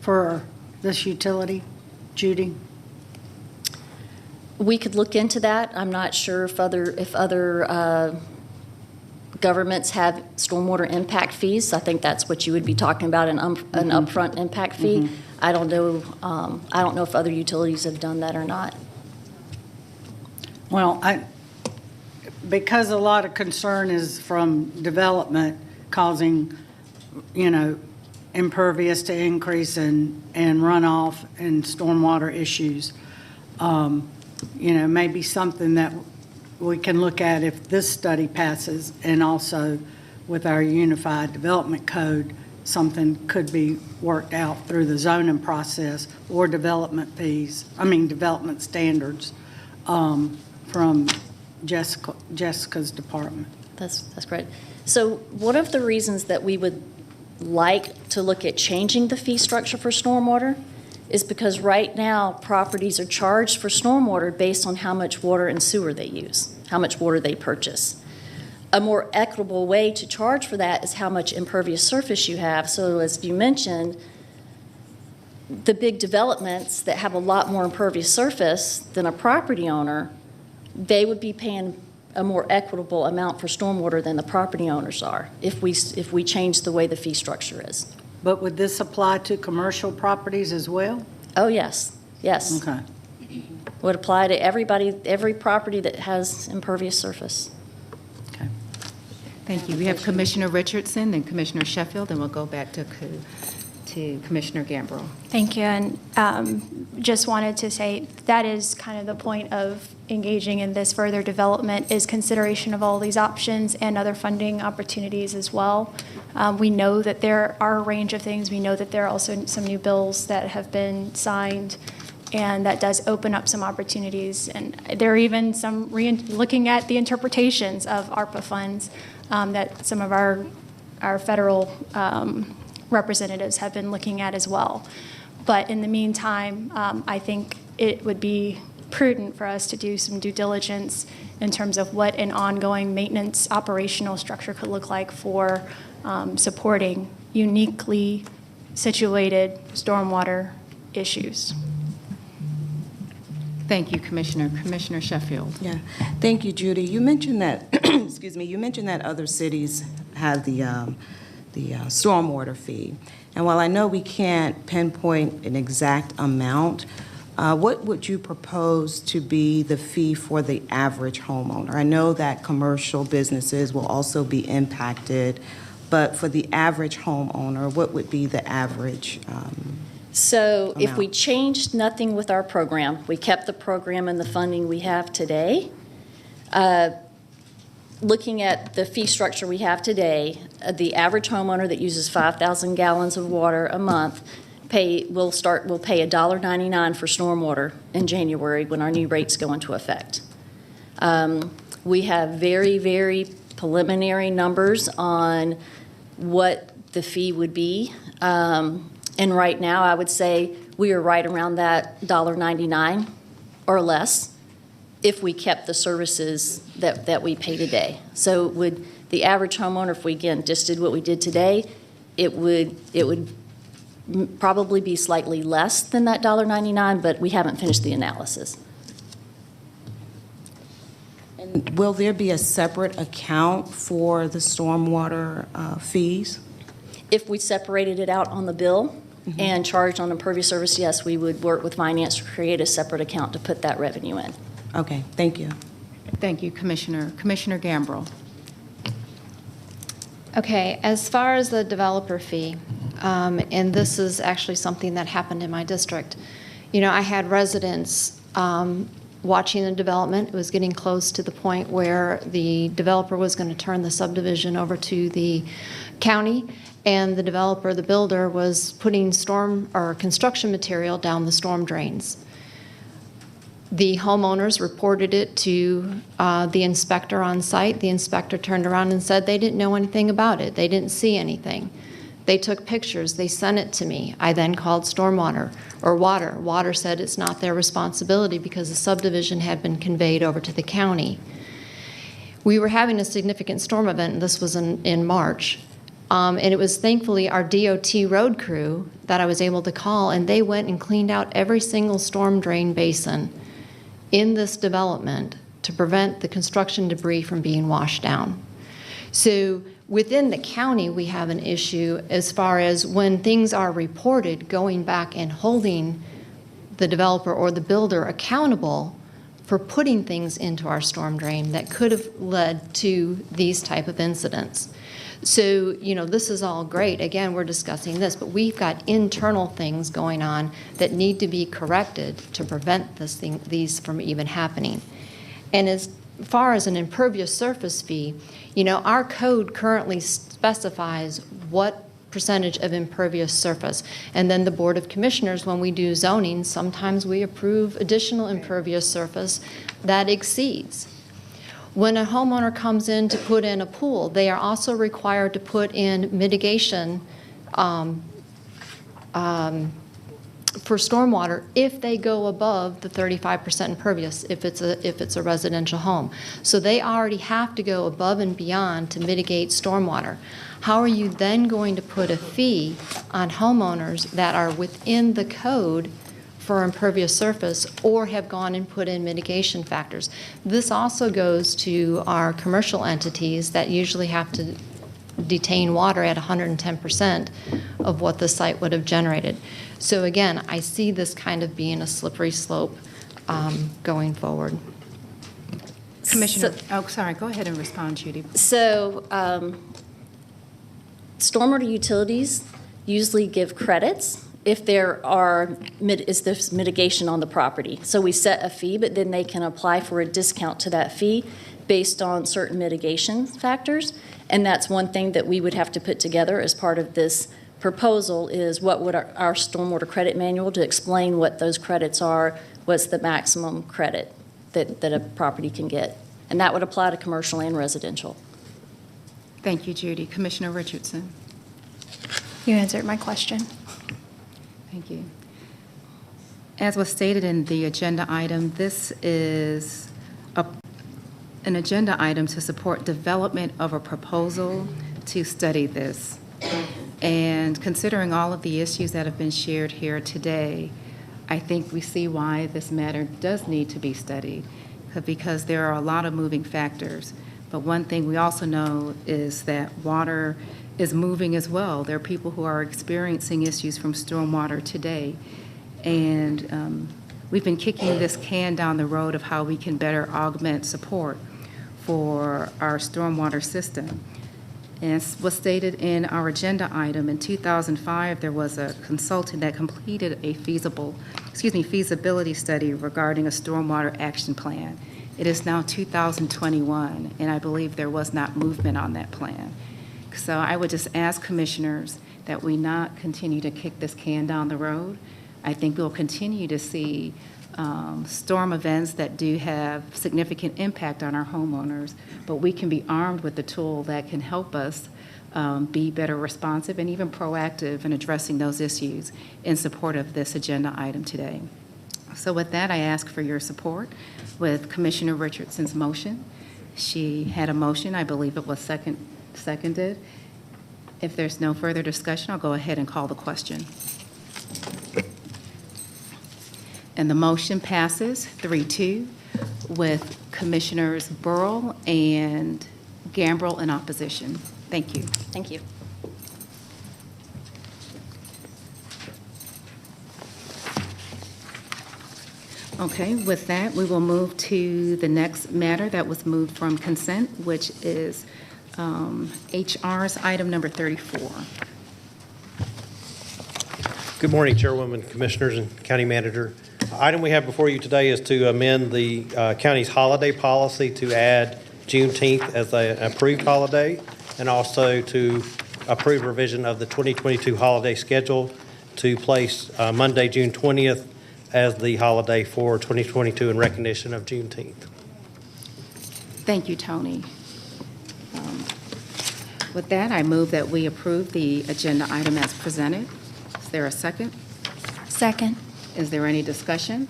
for this utility? Judy? We could look into that. I'm not sure if other governments have stormwater impact fees. I think that's what you would be talking about, an upfront impact fee. I don't know. I don't know if other utilities have done that or not. Well, because a lot of concern is from development causing, impervious to increase and runoff and stormwater issues. Maybe something that we can look at if this study passes, and also with our unified development code, something could be worked out through the zoning process or development standards from Jessica's department. That's great. So one of the reasons that we would like to look at changing the fee structure for stormwater is because right now properties are charged for stormwater based on how much water and sewer they use, how much water they purchase. A more equitable way to charge for that is how much impervious surface you have. So as you mentioned, the big developments that have a lot more impervious surface than a property owner, they would be paying a more equitable amount for stormwater than the property owners are if we change the way the fee structure is. But would this apply to commercial properties as well? Oh, yes. Yes. Okay. Would apply to everybody, every property that has impervious surface. Okay. Thank you. We have Commissioner Richardson, then Commissioner Sheffield, and we'll go back to Commissioner Gambrill. Thank you, and just wanted to say that is kind of the point of engaging in this further development, is consideration of all these options and other funding opportunities as well. We know that there are a range of things. We know that there are also some new bills that have been signed, and that does open up some opportunities. And there are even some looking at the interpretations of ARPA funds that some of our federal representatives have been looking at as well. But in the meantime, I think it would be prudent for us to do some due diligence in terms of what an ongoing maintenance operational structure could look like for supporting uniquely situated stormwater issues. Thank you, Commissioner. Commissioner Sheffield. Yeah, thank you, Judy. You mentioned that, excuse me, you mentioned that other cities have the stormwater fee. And while I know we can't pinpoint an exact amount, what would you propose to be the fee for the average homeowner? I know that commercial businesses will also be impacted, but for the average homeowner, what would be the average So if amount? we changed nothing with our program, we kept the program and the funding we have today, looking at the fee structure we have today, the average homeowner that uses 5,000 gallons of water a month will pay $1.99 for stormwater in January when our new rates go into effect. We have very, very preliminary numbers on what the fee would be. And right now, I would say we are right around that $1.99 or less if we kept the services that we pay today. So would the average homeowner, if we again just did what we did today, it would probably be slightly less than that $1.99, but we haven't finished the analysis. And will there be a separate account for the stormwater fees? If we separated it out on the bill and charged on impervious service, yes, we would work with finance to create a separate account to put that revenue in. Okay, thank you. Thank you, Commissioner. Commissioner Gambrill. Okay, as far as the developer fee, and this is actually something that happened in my district. I had residents watching the development. It was getting close to the point where the developer was going to turn the subdivision over to the county, and the developer, the builder, was putting storm or construction material down the storm drains. The homeowners reported it to the inspector on site. The inspector turned around and said they didn't know anything about it. They didn't see anything. They took pictures, they sent it to me. I then called Stormwater, or Water. Water said it's not their responsibility because the subdivision had been conveyed over to the county. We were having a significant storm event, and this was in March. And it was thankfully our DOT road crew that I was able to call, and they went and cleaned out every single storm drain basin in this development to prevent the construction debris from being washed down. So within the county, we have an issue as far as when things are reported, going back and holding the developer or the builder accountable for putting things into our storm drain that could have led to these type of incidents. So, this is all great. Again, we're discussing this, but we've got internal things going on that need to be corrected to prevent these from even happening. And as far as an impervious surface fee, our code currently specifies what percentage of impervious surface. And then the Board of Commissioners, when we do zoning, sometimes we approve additional impervious surface that exceeds. When a homeowner comes in to put in a pool, they are also required to put in mitigation for stormwater if they go above the 35% impervious, if it's a residential home. So they already have to go above and beyond to mitigate stormwater. How are you then going to put a fee on homeowners that are within the code for impervious surface or have gone and put in mitigation factors? This also goes to our commercial entities that usually have to detain water at 110% of what the site would have generated. So again, I see this kind of being a slippery slope going forward. Commissioner, sorry, go ahead and respond, Judy. So stormwater utilities usually give credits if there's mitigation on the property. So we set a fee, but then they can apply for a discount to that fee based on certain mitigation factors. And that's one thing that we would have to put together as part of this proposal is what would our stormwater credit manual to explain what those credits are, what's the maximum credit that a property can get. And that would apply to commercial and residential. Thank you, Judy. Commissioner Richardson. You answered my question. Thank you. As was stated in the agenda item, this is an agenda item to support development of a proposal to study this. And considering all of the issues that have been shared here today, I think we see why this matter does need to be studied, because there are a lot of moving factors. But one thing we also know is that water is moving as well. There are people who are experiencing issues from stormwater today. And we've been kicking this can down the road of how we can better augment support for our stormwater system. As was stated in our agenda item, in 2005, there was a consultant that completed a feasibility study regarding a stormwater action plan. It is now 2021, and I believe there was not movement on that plan. So I would just ask commissioners that we not continue to kick this can down the road. I think we'll continue to see storm events that do have significant impact on our homeowners, but we can be armed with the tool that can help us be better responsive and even proactive in addressing those issues in support of this agenda item today. So with that, I ask for your support with Commissioner Richardson's motion. She had a motion, I believe it was seconded. If there's no further discussion, I'll go ahead and call the question. And the motion passes 3-2 with Commissioners Burrell and Gambrill in opposition. Thank you. Thank you. Okay, with that, we will move to the next matter that was moved from consent, which is HR's item number 34. Good morning, Chairwoman, Commissioners, and County Manager. The item we have before you today is to amend the county's holiday policy to add Juneteenth as an approved holiday, and also to approve revision of the 2022 holiday schedule to place Monday, June 20th as the holiday for 2022 in recognition of Juneteenth. Thank you, Tony. With that, I move that we approve the agenda item as presented. Is there a second? Second. Is there any discussion?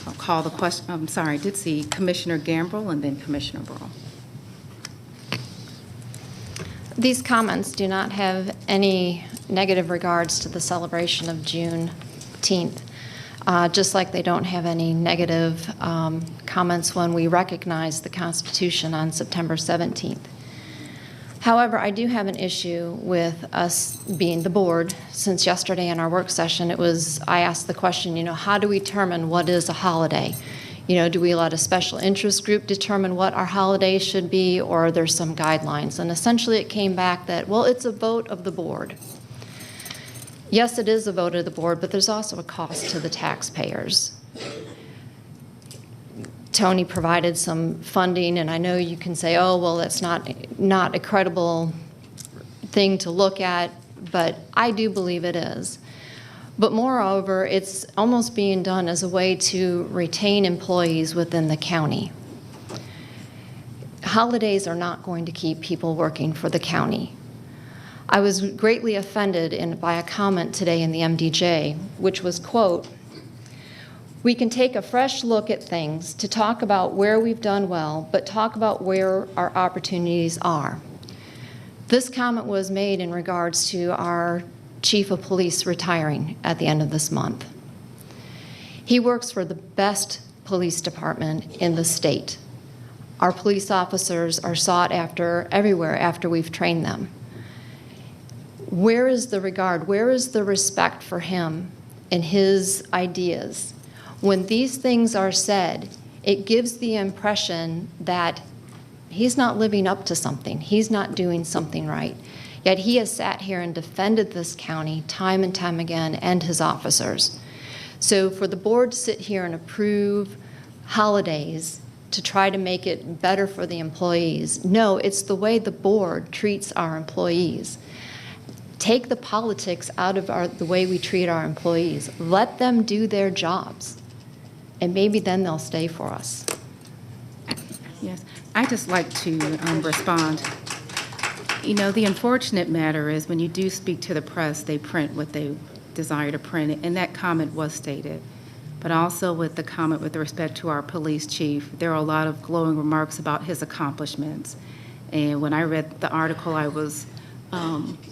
I'll call the question. I'm sorry, I did see Commissioner Gambrell and then Commissioner Burrow. These comments do not have any negative regards to the celebration of Juneteenth, just like they don't have any negative comments when we recognize the Constitution on September 17th. However, I do have an issue with us being the board. Since yesterday in our work session, I asked the question, how do we determine what is a holiday? Do we let a special interest group determine what our holidays should be, or are there some guidelines? And essentially it came back that, well, it's a vote of the board. Yes, it is a vote of the board, but there's also a cost to the taxpayers. Tony provided some funding, and I know you can say, oh, well, that's not a credible thing to look at, but I do believe it is. But moreover, it's almost being done as a way to retain employees within the county. Holidays are not going to keep people working for the county. I was greatly offended by a comment today in the MDJ, which was, quote, "We can take a fresh look at things to talk about where we've done well, but talk about where our opportunities are." This comment was made in regards to our chief of police retiring at the end of this month. He works for the best police department in the state. Our police officers are sought after everywhere after we've trained them. Where is the regard? Where is the respect for him and his ideas? When these things are said, it gives the impression that he's not living up to something. He's not doing something right. Yet he has sat here and defended this county time and time again, and his officers. So for the board to sit here and approve holidays to try to make it better for the employees, no, it's the way the board treats our employees. Take the politics out of the way we treat our employees. Let them do their jobs, and maybe then they'll stay for us. Yes, I'd just like to respond. The unfortunate matter is when you do speak to the press, they print what they desire to print, and that comment was stated. But also with the comment with respect to our police chief, there are a lot of glowing remarks about his accomplishments. And when I read the article, I was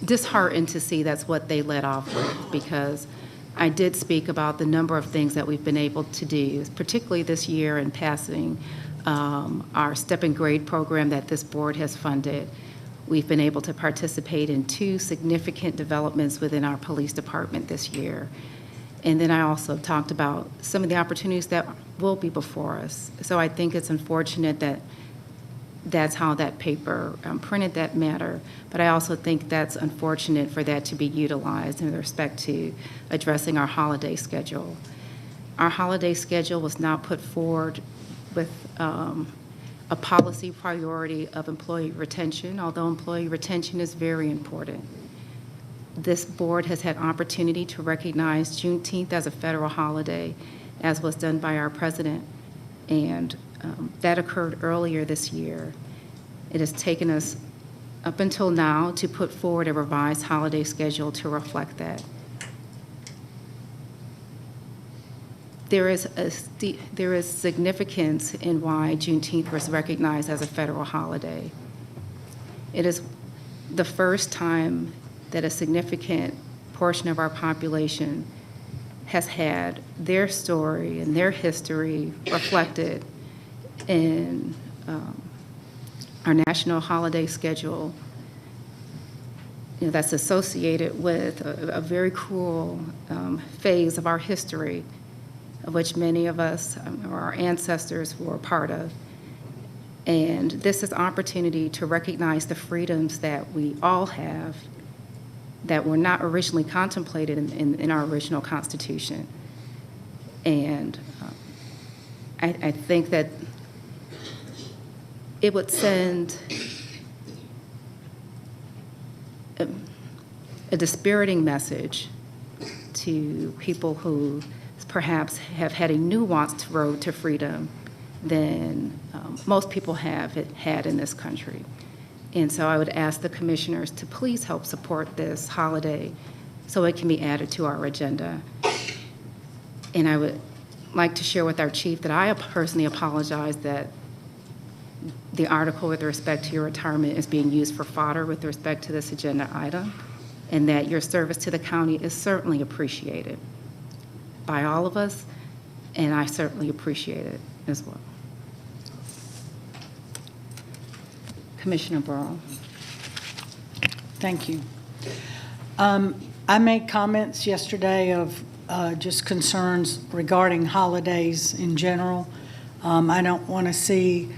disheartened to see that's what they led off with, because I did speak about the number of things that we've been able to do, particularly this year in passing our step and grade program that this board has funded. We've been able to participate in 2 significant developments within our police department this year. And then I also talked about some of the opportunities that will be before us. So I think it's unfortunate that that's how that paper printed that matter. But I also think that's unfortunate for that to be utilized in respect to addressing our holiday schedule. Our holiday schedule was not put forward with a policy priority of employee retention, although employee retention is very important. This board has had opportunity to recognize Juneteenth as a federal holiday, as was done by our president, and that occurred earlier this year. It has taken us up until now to put forward a revised holiday schedule to reflect that. There is significance in why Juneteenth was recognized as a federal holiday. It is the first time that a significant portion of our population has had their story and their history reflected in our national holiday schedule, that's associated with a very cruel phase of our history, of which many of us, our ancestors, were a part of. And this is an opportunity to recognize the freedoms that we all have that were not originally contemplated in our original Constitution. And I think that it would send a dispiriting message to people who perhaps have had a nuanced road to freedom than most people have had in this country. And so I would ask the commissioners to please help support this holiday so it can be added to our agenda. And I would like to share with our chief that I personally apologize that the article with respect to your retirement is being used for fodder with respect to this agenda item, and that your service to the county is certainly appreciated by all of us, and I certainly appreciate it as well. Commissioner Burrow. Thank you. I made comments yesterday of just concerns regarding holidays in general. I don't want to see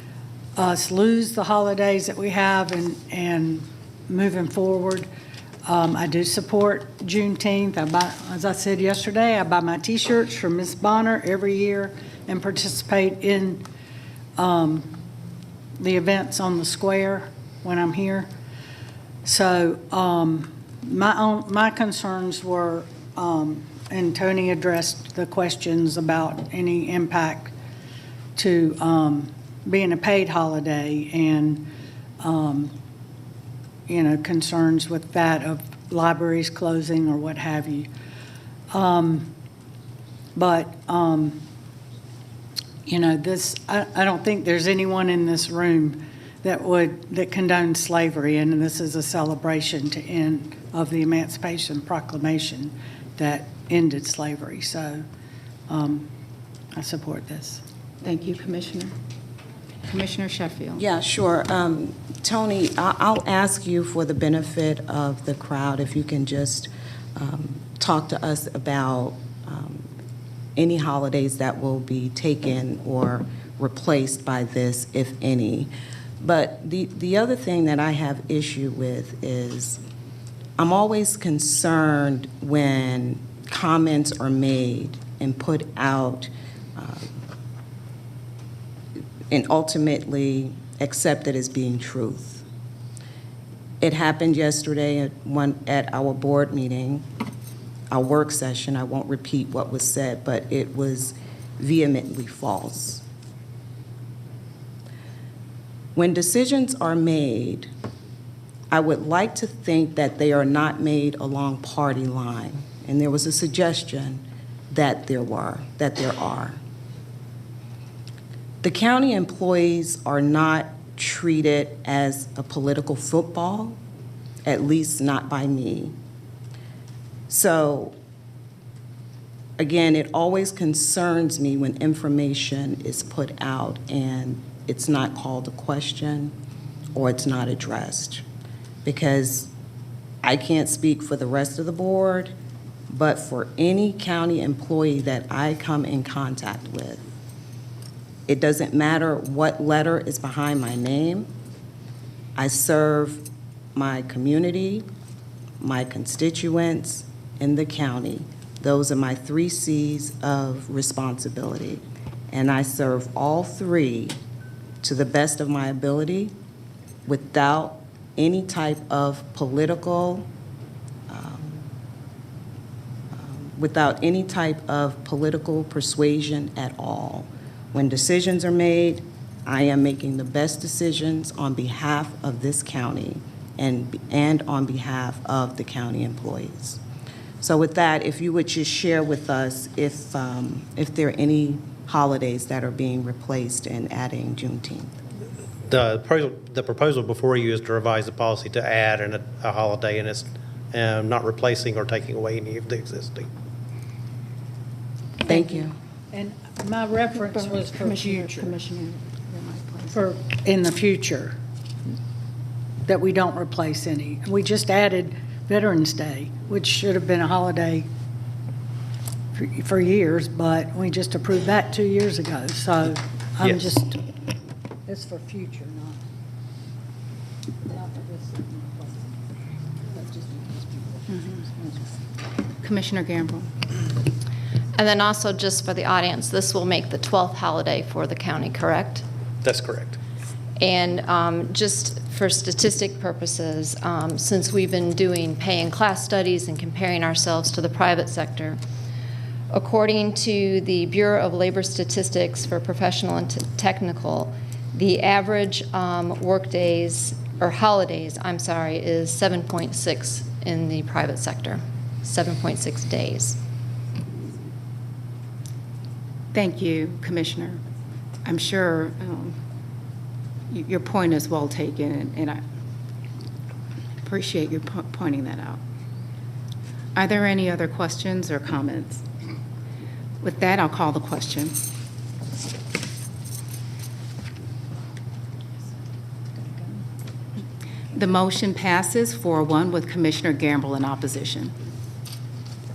us lose the holidays that we have and moving forward. I do support Juneteenth. As I said yesterday, I buy my T-shirts from Ms. Bonner every year and participate in the events on the square when I'm here. So my concerns were, and Tony addressed the questions about any impact to being a paid holiday and concerns with that of libraries closing or what have you. I don't think there's anyone in this room that condones slavery, and this is a celebration of the Emancipation Proclamation that ended slavery. So I support this. Thank you, Commissioner. Commissioner Sheffield. Yeah, sure. Tony, I'll ask you for the benefit of the crowd if you can just talk to us about any holidays that will be taken or replaced by this, if any. But the other thing that I have issue with is I'm always concerned when comments are made and put out and ultimately accepted as being truth. It happened yesterday at our board meeting, our work session. I won't repeat what was said, but it was vehemently false. When decisions are made, I would like to think that they are not made along party line. And there was a suggestion that there are. The county employees are not treated as a political football, at least not by me. So, again, it always concerns me when information is put out and it's not called a question or it's not addressed. Because I can't speak for the rest of the board, but for any county employee that I come in contact with, it doesn't matter what letter is behind my name. I serve my community, my constituents, and the county. Those are my 3 C's of responsibility. And I serve all 3 to the best of my ability without any type of political persuasion at all. When decisions are made, I am making the best decisions on behalf of this county and on behalf of the county employees. So with that, if you would just share with us if there are any holidays that are being replaced and adding Juneteenth. The proposal before you is to revise the policy to add a holiday, and it's not replacing or taking away any of the existing. Thank you. And my reference was for future, Commissioner, for in the future, that we don't replace any. We just added Veterans Day, which should have been a holiday for years, but we just approved that 2 years ago. So Yes. It's for future, not for this. Commissioner Gamble. And then also, just for the audience, this will make the 12th holiday for the county, correct? That's correct. And just for statistic purposes, since we've been doing pay and class studies and comparing ourselves to the private sector, according to the Bureau of Labor Statistics for professional and technical, the average work days or holidays, I'm sorry, is 7.6 in the private sector, 7.6 days. Thank you, Commissioner. I'm sure your point is well taken, and I appreciate you pointing that out. Are there any other questions or comments? With that, I'll call the question. The motion passes 4-1 with Commissioner Gamble in opposition.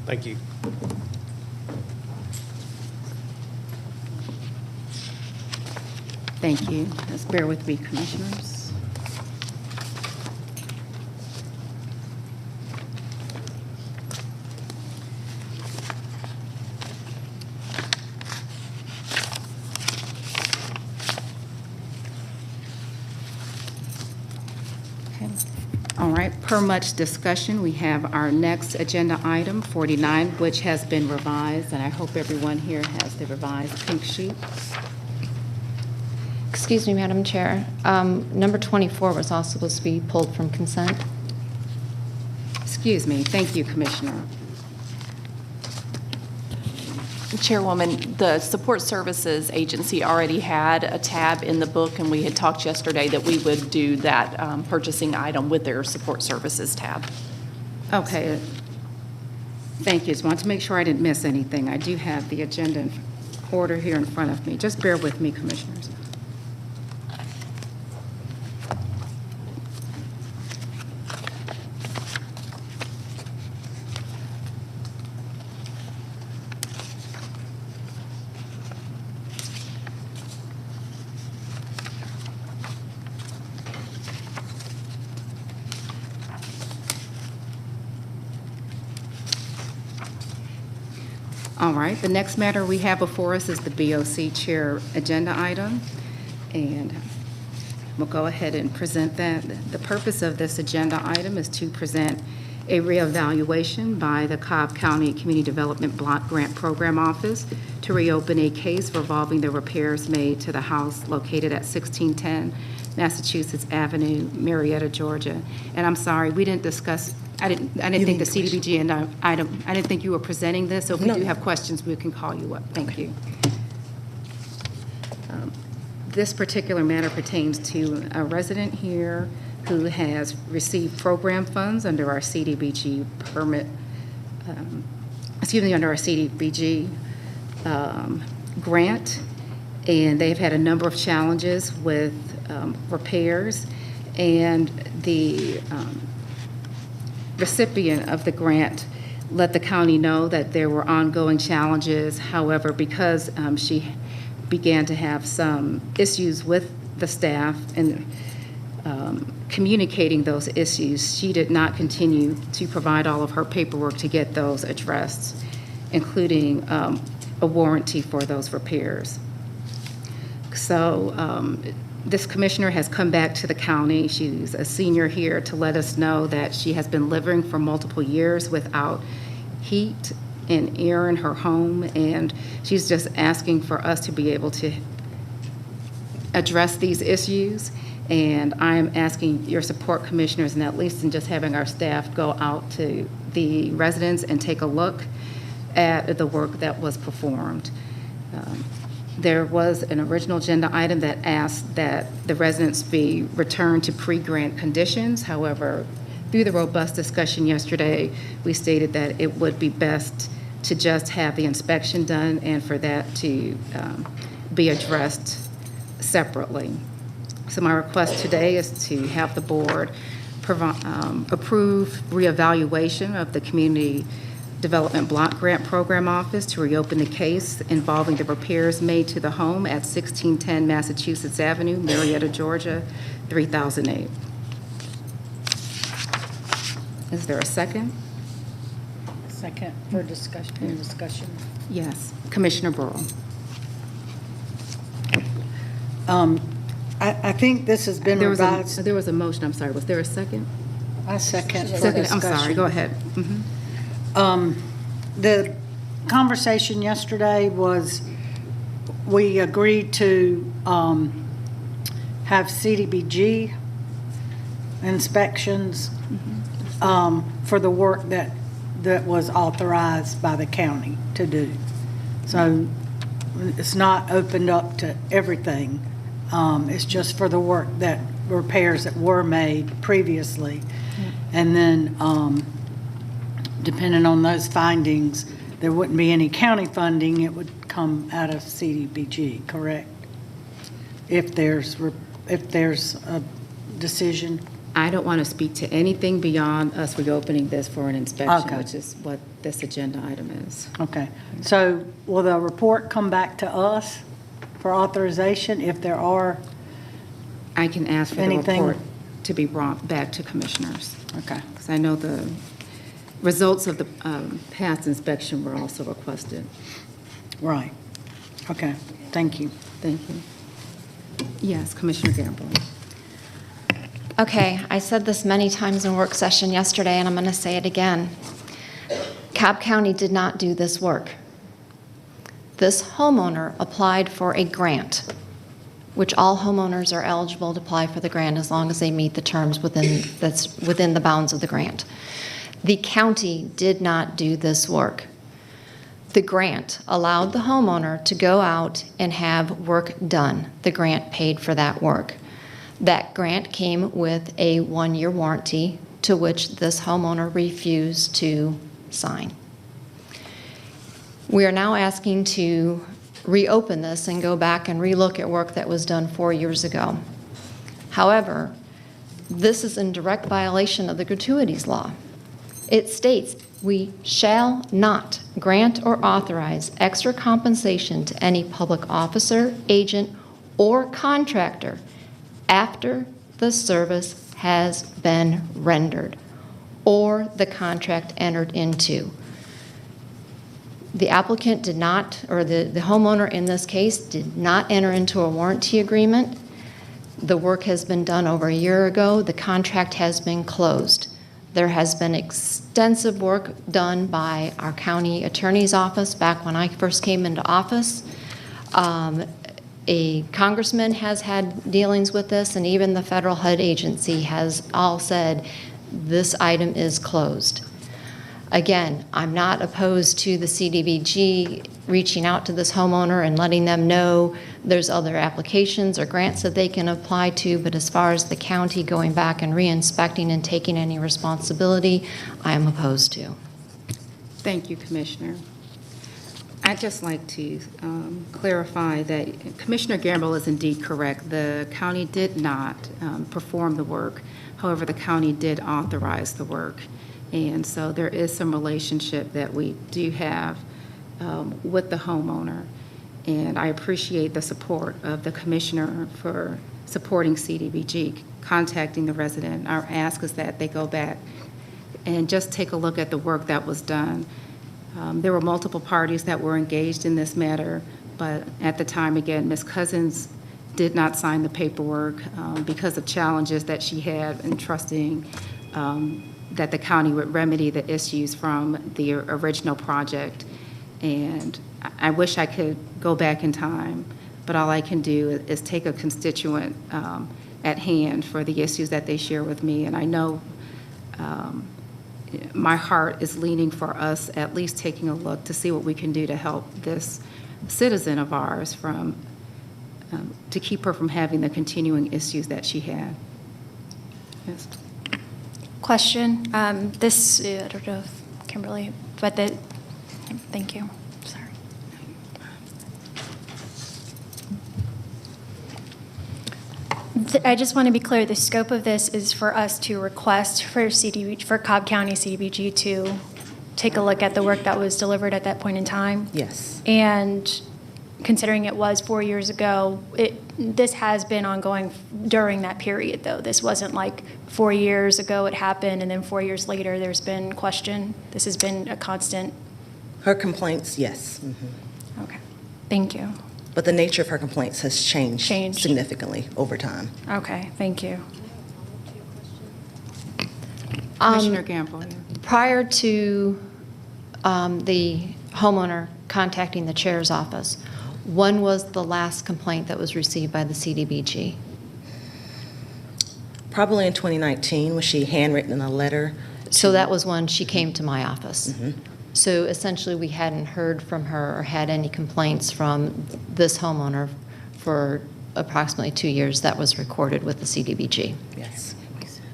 Thank you. Thank you. Just bear with me, Commissioners. Okay. All right, per much discussion, we have our next agenda item, 49, which has been revised, and I hope everyone here has the revised pink sheet. Excuse me, Madam Chair. Number 24 was also supposed to be pulled from consent. Excuse me. Thank you, Commissioner. Chairwoman, the Support Services Agency already had a tab in the book, and we had talked yesterday that we would do that purchasing item with their Support Services tab. Okay. Thank you. Just want to make sure I didn't miss anything. I do have the agenda in order here in front of me. Just bear with me, Commissioners. All right, the next matter we have before us is the BOC Chair agenda item, and we'll go ahead and present that. The purpose of this agenda item is to present a reevaluation by the Cobb County Community Development Block Grant Program Office to reopen a case revolving the repairs made to the house located at 1610 Massachusetts Avenue, Marietta, Georgia. And I'm sorry, we didn't discuss, I didn't think the CDBG and item, I didn't think you were presenting this, so if we do have questions, we can call you up. Thank you. This particular matter pertains to a resident here who has received program funds under our CDBG permit, under our CDBG grant, and they've had a number of challenges with repairs, and the recipient of the grant let the county know that there were ongoing challenges. However, because she began to have some issues with the staff and communicating those issues, she did not continue to provide all of her paperwork to get those addressed, including a warranty for those repairs. So this commissioner has come back to the county. She's a senior here to let us know that she has been living for multiple years without heat and air in her home, and she's just asking for us to be able to address these issues. And I'm asking your support, commissioners, and at least in just having our staff go out to the residents and take a look at the work that was performed. There was an original agenda item that asked that the residents be returned to pre-grant conditions. However, through the robust discussion yesterday, we stated that it would be best to just have the inspection done and for that to be addressed separately. So my request today is to have the board approve reevaluation of the Community Development Block Grant Program Office to reopen the case involving the repairs made to the home at 1610 Massachusetts Avenue, Marietta, Georgia, 3008. Is there a second? Second for discussion. Yes, Commissioner Burrow. I think this has been revised. There was a motion, I'm sorry. Was there a second? I second. Second, I'm sorry, go ahead. Mm-hmm. The conversation yesterday was we agreed to have CDBG inspections for the work that was authorized by the county to do. So it's not opened up to everything. It's just for the work that repairs that were made previously. And then depending on those findings, there wouldn't be any county funding. It would come out of CDBG, correct? If there's a decision. I don't want to speak to anything beyond us reopening this for an inspection, Okay. which is what this agenda item is. Okay, so will the report come back to us for authorization if there are? I can ask for the Anything? report to be brought back to commissioners. Okay. Because I know the results of the past inspection were also requested. Right. Okay, thank you. Thank you. Yes, Commissioner Gamble. Okay, I said this many times in work session yesterday, and I'm going to say it again. Cobb County did not do this work. This homeowner applied for a grant, which all homeowners are eligible to apply for the grant as long as they meet the terms that's within the bounds of the grant. The county did not do this work. The grant allowed the homeowner to go out and have work done. The grant paid for that work. That grant came with a 1-year warranty to which this homeowner refused to sign. We are now asking to reopen this and go back and relook at work that was done 4 years ago. However, this is in direct violation of the gratuities law. It states we shall not grant or authorize extra compensation to any public officer, agent, or contractor after the service has been rendered or the contract entered into. The applicant did not, or the homeowner in this case, did not enter into a warranty agreement. The work has been done over a year ago. The contract has been closed. There has been extensive work done by our county attorney's office back when I first came into office. A congressman has had dealings with this, and even the federal HUD agency has all said this item is closed. Again, I'm not opposed to the CDBG reaching out to this homeowner and letting them know there's other applications or grants that they can apply to, but as far as the county going back and re-inspecting and taking any responsibility, I am opposed to. Thank you, Commissioner. I'd just like to clarify that Commissioner Gamble is indeed correct. The county did not perform the work. However, the county did authorize the work. And so there is some relationship that we do have with the homeowner. And I appreciate the support of the commissioner for supporting CDBG, contacting the resident. Our ask is that they go back and just take a look at the work that was done. There were multiple parties that were engaged in this matter, but at the time, again, Ms. Cousins did not sign the paperwork because of challenges that she had in trusting that the county would remedy the issues from the original project. And I wish I could go back in time, but all I can do is take a constituent at hand for the issues that they share with me. And I know my heart is leaning for us at least taking a look to see what we can do to help this citizen of ours from, to keep her from having the continuing issues that she had. Yes. Question. I don't know if Kimberly, but thank you. Sorry. I just want to be clear, the scope of this is for us to request for Cobb County CDBG to take a look at the work that was delivered at that point in time? Yes. And considering it was 4 years ago, this has been ongoing during that period, though. This wasn't like 4 years ago it happened, and then 4 years later there's been question. This has been a constant. Her complaints, yes. Okay, thank you. But the nature of her complaints has changed significantly over time. Okay, thank you. Commissioner Gamble. Prior to the homeowner contacting the chair's office, when was the last complaint that was received by the CDBG? Probably in 2019, was she handwritten a letter? So that was when she came to my office. Mhm. So essentially, we hadn't heard from her or had any complaints from this homeowner for approximately 2 years. That was recorded with the CDBG. Yes.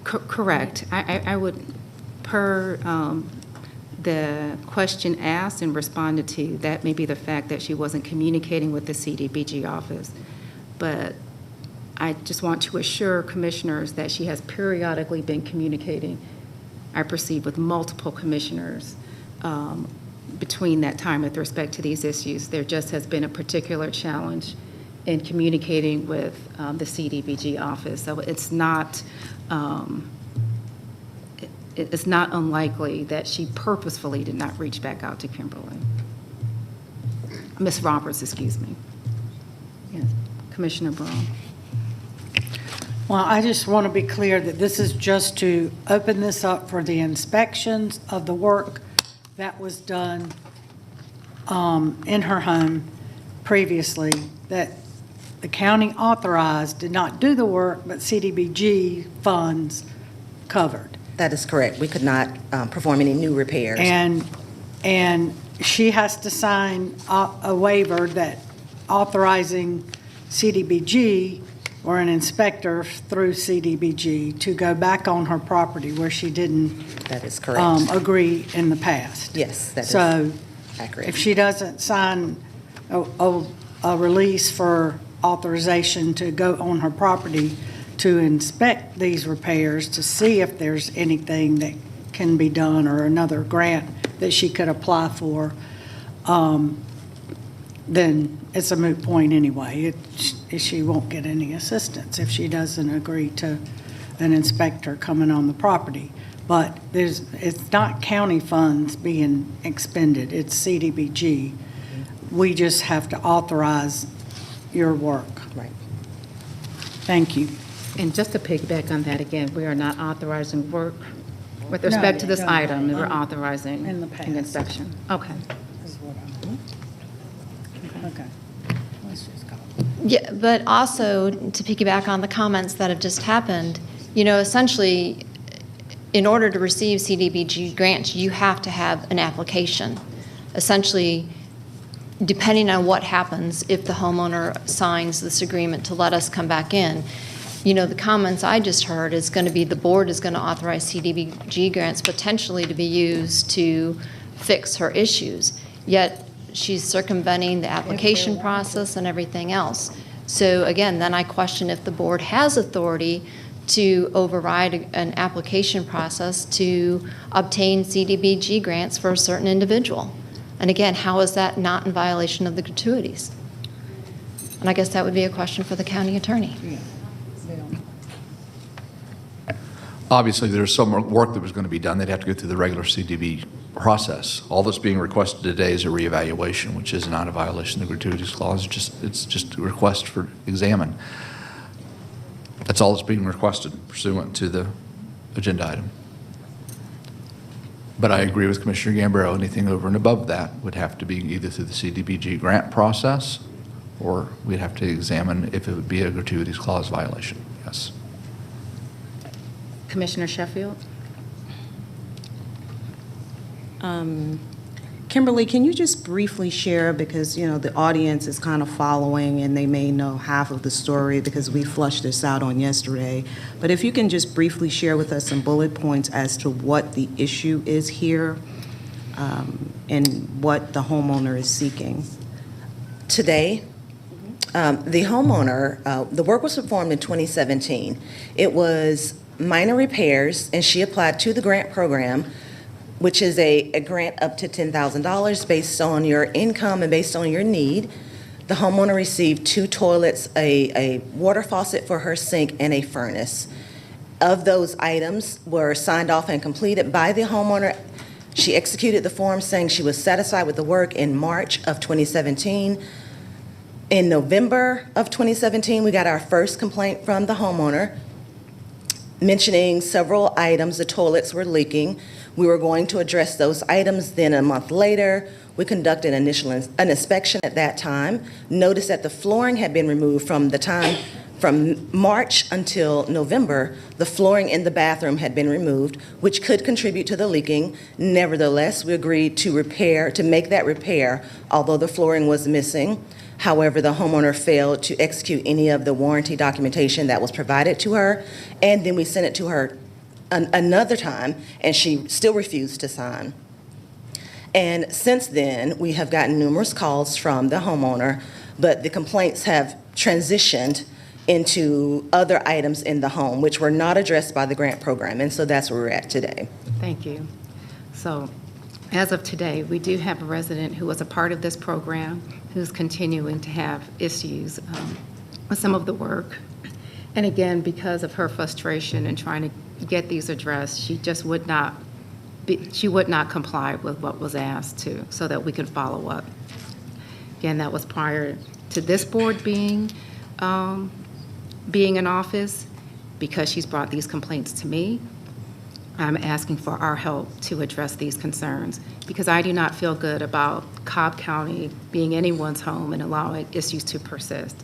Correct. I would, per the question asked and responded to, that may be the fact that she wasn't communicating with the CDBG office. But I just want to assure commissioners that she has periodically been communicating, I perceive, with multiple commissioners between that time with respect to these issues. There just has been a particular challenge in communicating with the CDBG office. So it's not unlikely that she purposefully did not reach back out to Kimberly. Ms. Roberts, excuse me. Yes, Commissioner Brown. Well, I just want to be clear that this is just to open this up for the inspections of the work that was done in her home previously, that the county authorized, did not do the work, but CDBG funds covered. That is correct. We could not perform any new repairs. And she has to sign a waiver that authorizing CDBG or an inspector through CDBG to go back on her property where she didn't. That is correct. Agree in the past. Yes, that is So accurate. if she doesn't sign a release for authorization to go on her property to inspect these repairs to see if there's anything that can be done or another grant that she could apply for, then it's a moot point anyway. She won't get any assistance if she doesn't agree to an inspector coming on the property. But it's not county funds being expended, it's CDBG. We just have to authorize your work. Right. Thank you. And just to piggyback on that again, we are not authorizing work with respect to this item. We're authorizing In the past. an inspection. Okay. Okay. Let's just go. Yeah, but also to piggyback on the comments that have just happened, essentially, in order to receive CDBG grants, you have to have an application. Essentially, depending on what happens, if the homeowner signs this agreement to let us come back in, the comments I just heard is going to be the board is going to authorize CDBG grants potentially to be used to fix her issues. Yet she's circumventing the application process and everything else. So again, then I question if the board has authority to override an application process to obtain CDBG grants for a certain individual. And again, how is that not in violation of the gratuities? And I guess that would be a question for the county attorney. Obviously, there's some work that was going to be done. They'd have to go through the regular CDB process. All that's being requested today is a reevaluation, which is not a violation of the gratuities clause. It's just a request for examine. That's all that's being requested pursuant to the agenda item. But I agree with Commissioner Gambaro. Anything over and above that would have to be either through the CDBG grant process, or we'd have to examine if it would be a gratuities clause violation. Yes. Commissioner Sheffield? Kimberly, can you just briefly share, because, the audience is kind of following and they may know half of the story because we flushed this out on yesterday, but if you can just briefly share with us some bullet points as to what the issue is here and what the homeowner is seeking. Today, the homeowner, the work was performed in 2017. It was minor repairs, and she applied to the grant program, which is a grant up to $10,000 based on your income and based on your need. The homeowner received 2 toilets, a water faucet for her sink, and a furnace. Of those items were signed off and completed by the homeowner. She executed the form saying she was satisfied with the work in March of 2017. In November of 2017, we got our first complaint from the homeowner mentioning several items. The toilets were leaking. We were going to address those items. Then a month later, we conducted an inspection at that time, noticed that the flooring had been removed from From March until November, the flooring in the bathroom had been removed, which could contribute to the leaking. Nevertheless, we agreed to make that repair, although the flooring was missing. However, the homeowner failed to execute any of the warranty documentation that was provided to her, and then we sent it to her another time, and she still refused to sign. And since then, we have gotten numerous calls from the homeowner, but the complaints have transitioned into other items in the home, which were not addressed by the grant program, and so that's where we're at today. Thank you. So, as of today, we do have a resident who was a part of this program who's continuing to have issues with some of the work. And again, because of her frustration in trying to get these addressed, she just would not comply with what was asked to, so that we could follow up. Again, that was prior to this board being in office. Because she's brought these complaints to me, I'm asking for our help to address these concerns, because I do not feel good about Cobb County being anyone's home and allowing issues to persist.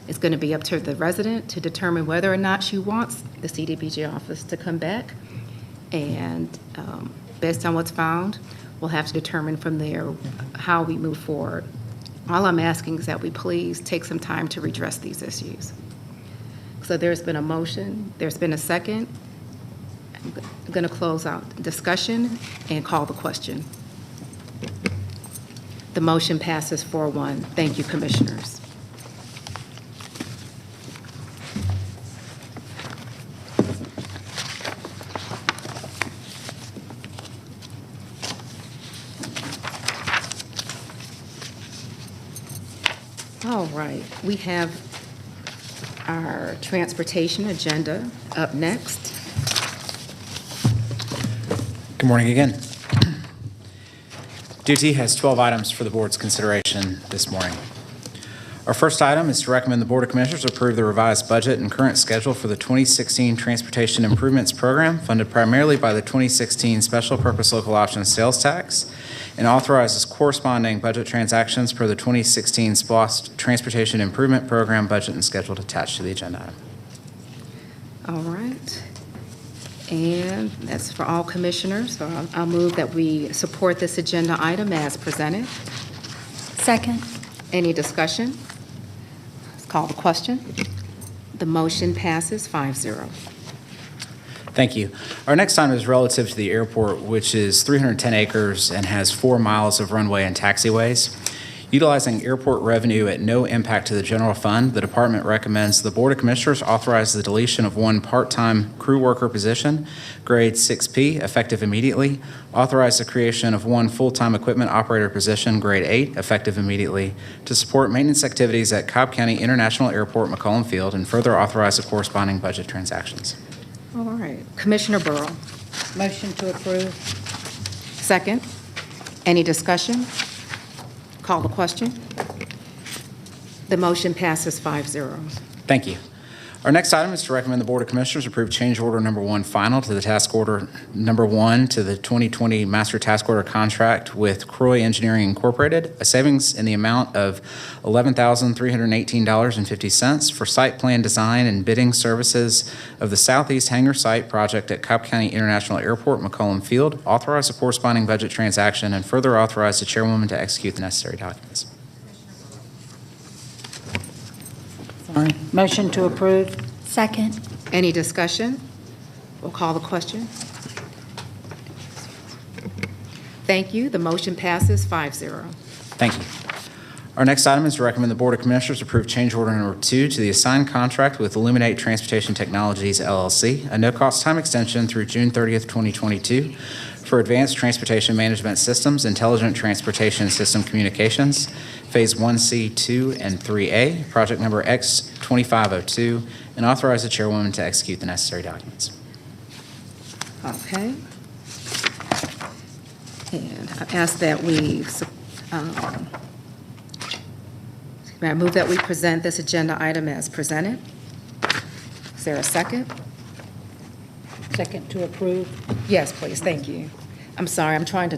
It's going to be up to the resident to determine whether or not she wants the CDBG office to come back. And based on what's found, we'll have to determine from there how we move forward. All I'm asking is that we please take some time to redress these issues. So there's been a motion, there's been a second. I'm going to close out discussion and call the question. The motion passes 4-1. Thank you, commissioners. All right, we have our transportation agenda up next. Good morning again. DOT has 12 items for the board's consideration this morning. Our first item is to recommend the Board of Commissioners approve the revised budget and current schedule for the 2016 Transportation Improvements Program, funded primarily by the 2016 Special Purpose Local Option Sales Tax, and authorizes corresponding budget transactions per the 2016 SPLOST Transportation Improvement Program budget and schedule attached to the agenda item. All right. And that's for all commissioners. So I'll move that we support this agenda item as presented. Second. Any discussion? Let's call the question. The motion passes 5-0. Thank you. Our next item is relative to the airport, which is 310 acres and has 4 miles of runway and taxiways. Utilizing airport revenue at no impact to the general fund, the department recommends the Board of Commissioners authorize the deletion of 1 part-time crew worker position, grade 6P, effective immediately, authorize the creation of 1 full-time equipment operator position, grade 8, effective immediately, to support maintenance activities at Cobb County International Airport, McCollum Field, and further authorize the corresponding budget transactions. All right. Commissioner Burrow. Motion to approve. Second. Any discussion? Call the question. The motion passes 5-0. Thank you. Our next item is to recommend the Board of Commissioners approve change order number 1 final to the task order number 1 to the 2020 master task order contract with Croy Engineering Incorporated, a savings in the amount of $11,318.50 for site plan design and bidding services of the Southeast Hangar Site project at Cobb County International Airport, McCollum Field. Authorize the corresponding budget transaction and further authorize the chairwoman to execute the necessary documents. Sorry. Motion to approve. Second. Any discussion? We'll call the question. Thank you. The motion passes 5-0. Thank you. Our next item is to recommend the Board of Commissioners approve change order number 2 to the assigned contract with Illuminate Transportation Technologies, LLC, a no-cost time extension through June 30th, 2022 for Advanced Transportation Management Systems, Intelligent Transportation System Communications, Phase 1C, 2, and 3A, project number X2502, and authorize the chairwoman to execute the necessary documents. Okay. And I ask that I move that we present this agenda item as presented. Is there a second? Second to approve. Yes, please. Thank you. I'm sorry. I'm trying to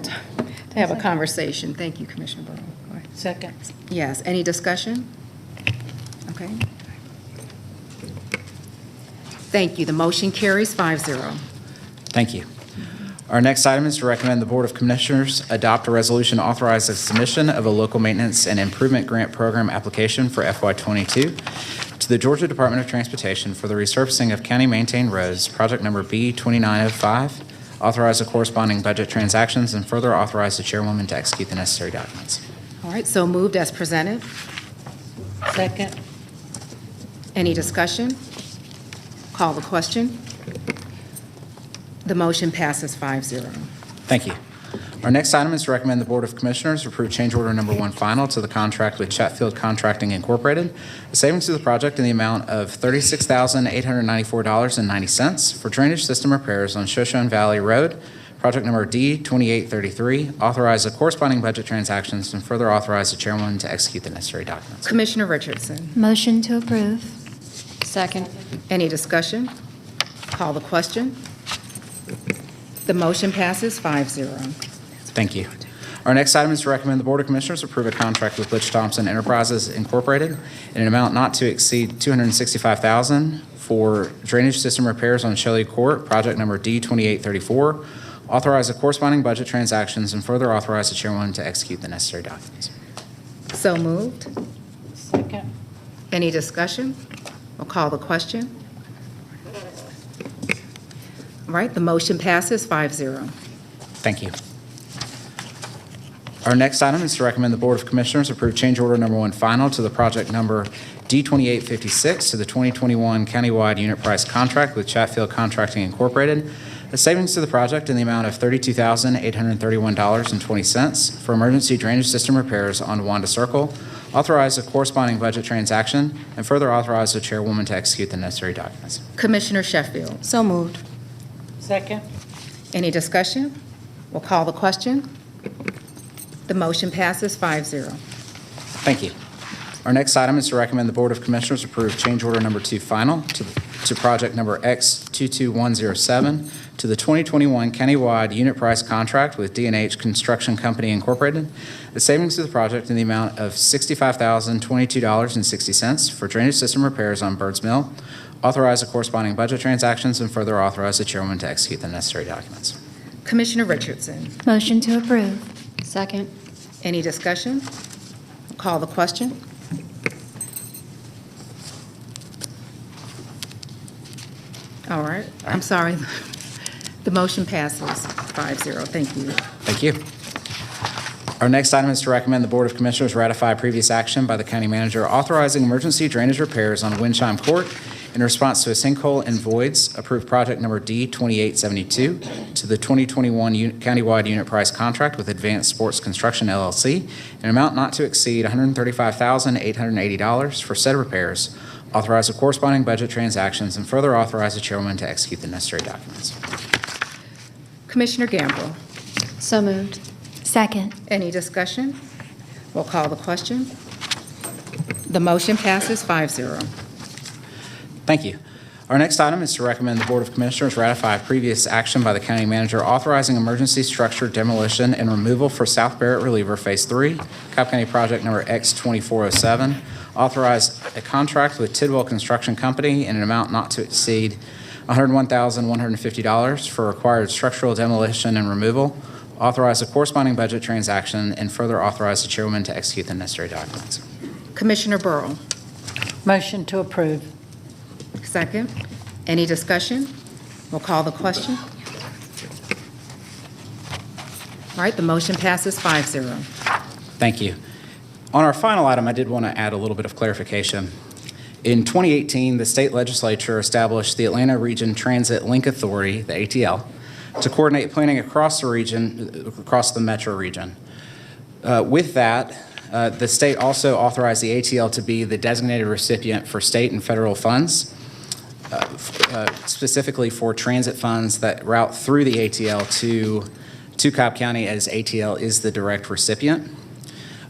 have a conversation. Thank you, Commissioner Burrow. Go ahead. Second. Yes. Any discussion? Okay. Thank you. The motion carries 5-0. Thank you. Our next item is to recommend the Board of Commissioners adopt a resolution authorizing the submission of a local maintenance and improvement grant program application for FY22 to the Georgia Department of Transportation for the resurfacing of county-maintained roads, project number B2905. Authorize the corresponding budget transactions and further authorize the chairwoman to execute the necessary documents. All right, so moved as presented. Second. Any discussion? Call the question. The motion passes 5-0. Thank you. Our next item is to recommend the Board of Commissioners approve change order number 1 final to the contract with Chatfield Contracting Incorporated, a savings to the project in the amount of $36,894.90 for drainage system repairs on Shoshone Valley Road, project number D2833. Authorize the corresponding budget transactions and further authorize the chairwoman to execute the necessary documents. Commissioner Richardson. Motion to approve. Second. Any discussion? Call the question. The motion passes 5-0. Thank you. Our next item is to recommend the Board of Commissioners approve a contract with Butch Thompson Enterprises Incorporated in an amount not to exceed $265,000 for drainage system repairs on Shelley Court, project number D2834. Authorize the corresponding budget transactions and further authorize the chairwoman to execute the necessary documents. So moved. Second. Any discussion? We'll call the question. All right, the motion passes 5-0. Thank you. Our next item is to recommend the Board of Commissioners approve change order number 1 final to the project number D2856 to the 2021 countywide unit price contract with Chatfield Contracting Incorporated, a savings to the project in the amount of $32,831.20 for emergency drainage system repairs on Wanda Circle. Authorize a corresponding budget transaction and further authorize the chairwoman to execute the necessary documents. Commissioner Sheffield. So moved. Second. Any discussion? We'll call the question. The motion passes 5-0. Thank you. Our next item is to recommend the Board of Commissioners approve change order number 2 final to project number X22107 to the 2021 countywide unit price contract with D&H Construction Company Incorporated. The savings to the project in the amount of $65,022.60 for drainage system repairs on Birds Mill. Authorize the corresponding budget transactions and further authorize the chairwoman to execute the necessary documents. Commissioner Richardson. Motion to approve. Second. Any discussion? Call the question. All right, I'm sorry. The motion passes 5-0. Thank you. Thank you. Our next item is to recommend the Board of Commissioners ratify previous action by the county manager authorizing emergency drainage repairs on Windchime Court in response to a sinkhole and voids. Approved project number D2872 to the 2021 countywide unit price contract with Advanced Sports Construction LLC, an amount not to exceed $135,880 for said repairs. Authorize the corresponding budget transactions and further authorize the chairwoman to execute the necessary documents. Commissioner Gamble. So moved. Second. Any discussion? We'll call the question. The motion passes 5-0. Thank you. Our next item is to recommend the Board of Commissioners ratify previous action by the county manager authorizing emergency structure demolition and removal for South Barrett Reliever Phase 3, Cobb County project number X2407. Authorize a contract with Tidwell Construction Company in an amount not to exceed $101,150 for required structural demolition and removal. Authorize a corresponding budget transaction and further authorize the chairwoman to execute the necessary documents. Commissioner Burrow. Motion to approve. Second. Any discussion? We'll call the question. All right, the motion passes 5-0. Thank you. On our final item, I did want to add a little bit of clarification. In 2018, the state legislature established the Atlanta Region Transit Link Authority, the ATL, to coordinate planning across the region, across the metro region. With that, the state also authorized the ATL to be the designated recipient for state and federal funds, specifically for transit funds that route through the ATL to Cobb County, as ATL is the direct recipient.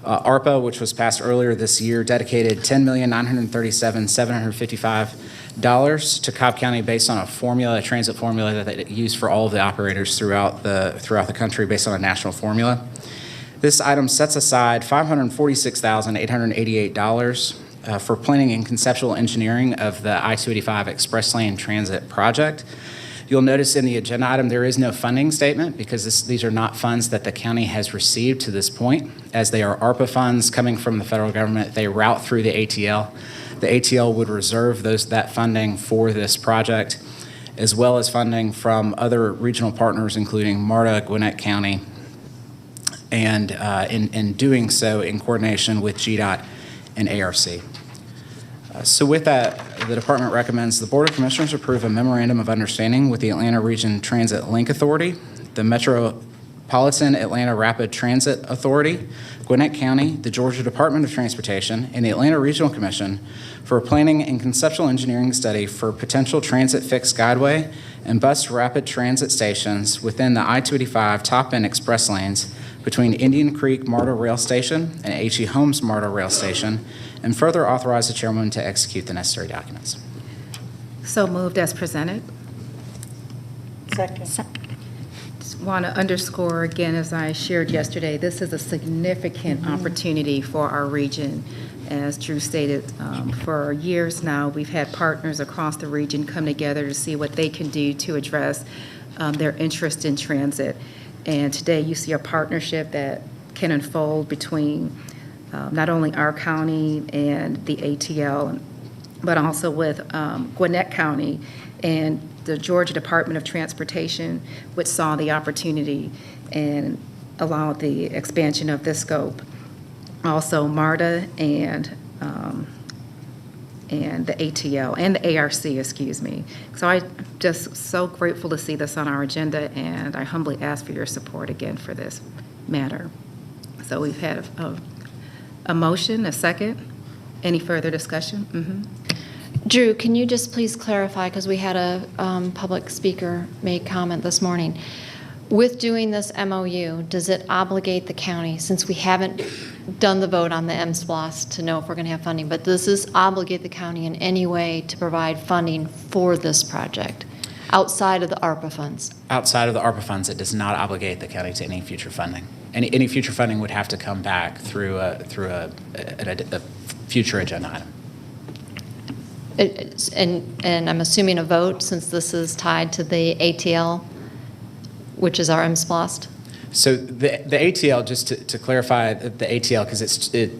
ARPA, which was passed earlier this year, dedicated $10,937,755 to Cobb County based on a formula, a transit formula that they use for all of the operators throughout the country based on a national formula. This item sets aside $546,888 for planning and conceptual engineering of the I-285 Express Lane Transit Project. You'll notice in the agenda item there is no funding statement because these are not funds that the county has received to this point. As they are ARPA funds coming from the federal government, they route through the ATL. The ATL would reserve that funding for this project, as well as funding from other regional partners, including MARTA, Gwinnett County, and in doing so in coordination with GDOT and ARC. So with that, the department recommends the Board of Commissioners approve a memorandum of understanding with the Atlanta Region Transit Link Authority, the Metropolitan Atlanta Rapid Transit Authority, Gwinnett County, the Georgia Department of Transportation, and the Atlanta Regional Commission for a planning and conceptual engineering study for potential transit fixed guideway and bus rapid transit stations within the I-285 top-end express lanes between Indian Creek MARTA Rail Station and H.E. Holmes MARTA Rail Station, and further authorize the chairwoman to execute the necessary documents. So moved as presented. Second. Just want to underscore again, as I shared yesterday, this is a significant opportunity for our region. As Drew stated, for years now, we've had partners across the region come together to see what they can do to address their interest in transit. And today you see a partnership that can unfold between not only our county and the ATL, but also with Gwinnett County and the Georgia Department of Transportation, which saw the opportunity and allowed the expansion of this scope. Also MARTA and the ATL and the ARC, excuse me. So I'm just so grateful to see this on our agenda, and I humbly ask for your support again for this matter. So we've had a motion, a second. Any further discussion? Drew, can you just please clarify, because we had a public speaker make comment this morning. With doing this MOU, does it obligate the county, since we haven't done the vote on the MSPLOST to know if we're going to have funding, but does this obligate the county in any way to provide funding for this project outside of the ARPA funds? Outside of the ARPA funds, it does not obligate the county to any future funding. Any future funding would have to come back through a future agenda item. And I'm assuming a vote, since this is tied to the ATL, which is our MSPLOST? So the ATL, just to clarify the ATL, because it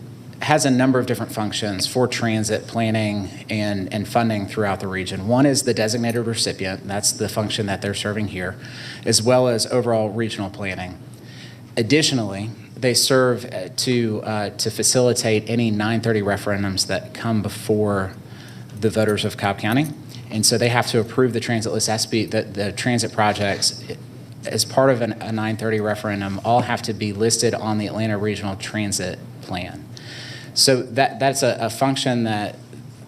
has a number of different functions for transit planning and funding throughout the region. One is the designated recipient, that's the function that they're serving here, as well as overall regional planning. Additionally, they serve to facilitate any 930 referendums that come before the voters of Cobb County. And so they have to approve the transit list. The transit projects, as part of a 930 referendum, all have to be listed on the Atlanta Regional Transit Plan. So that's a function that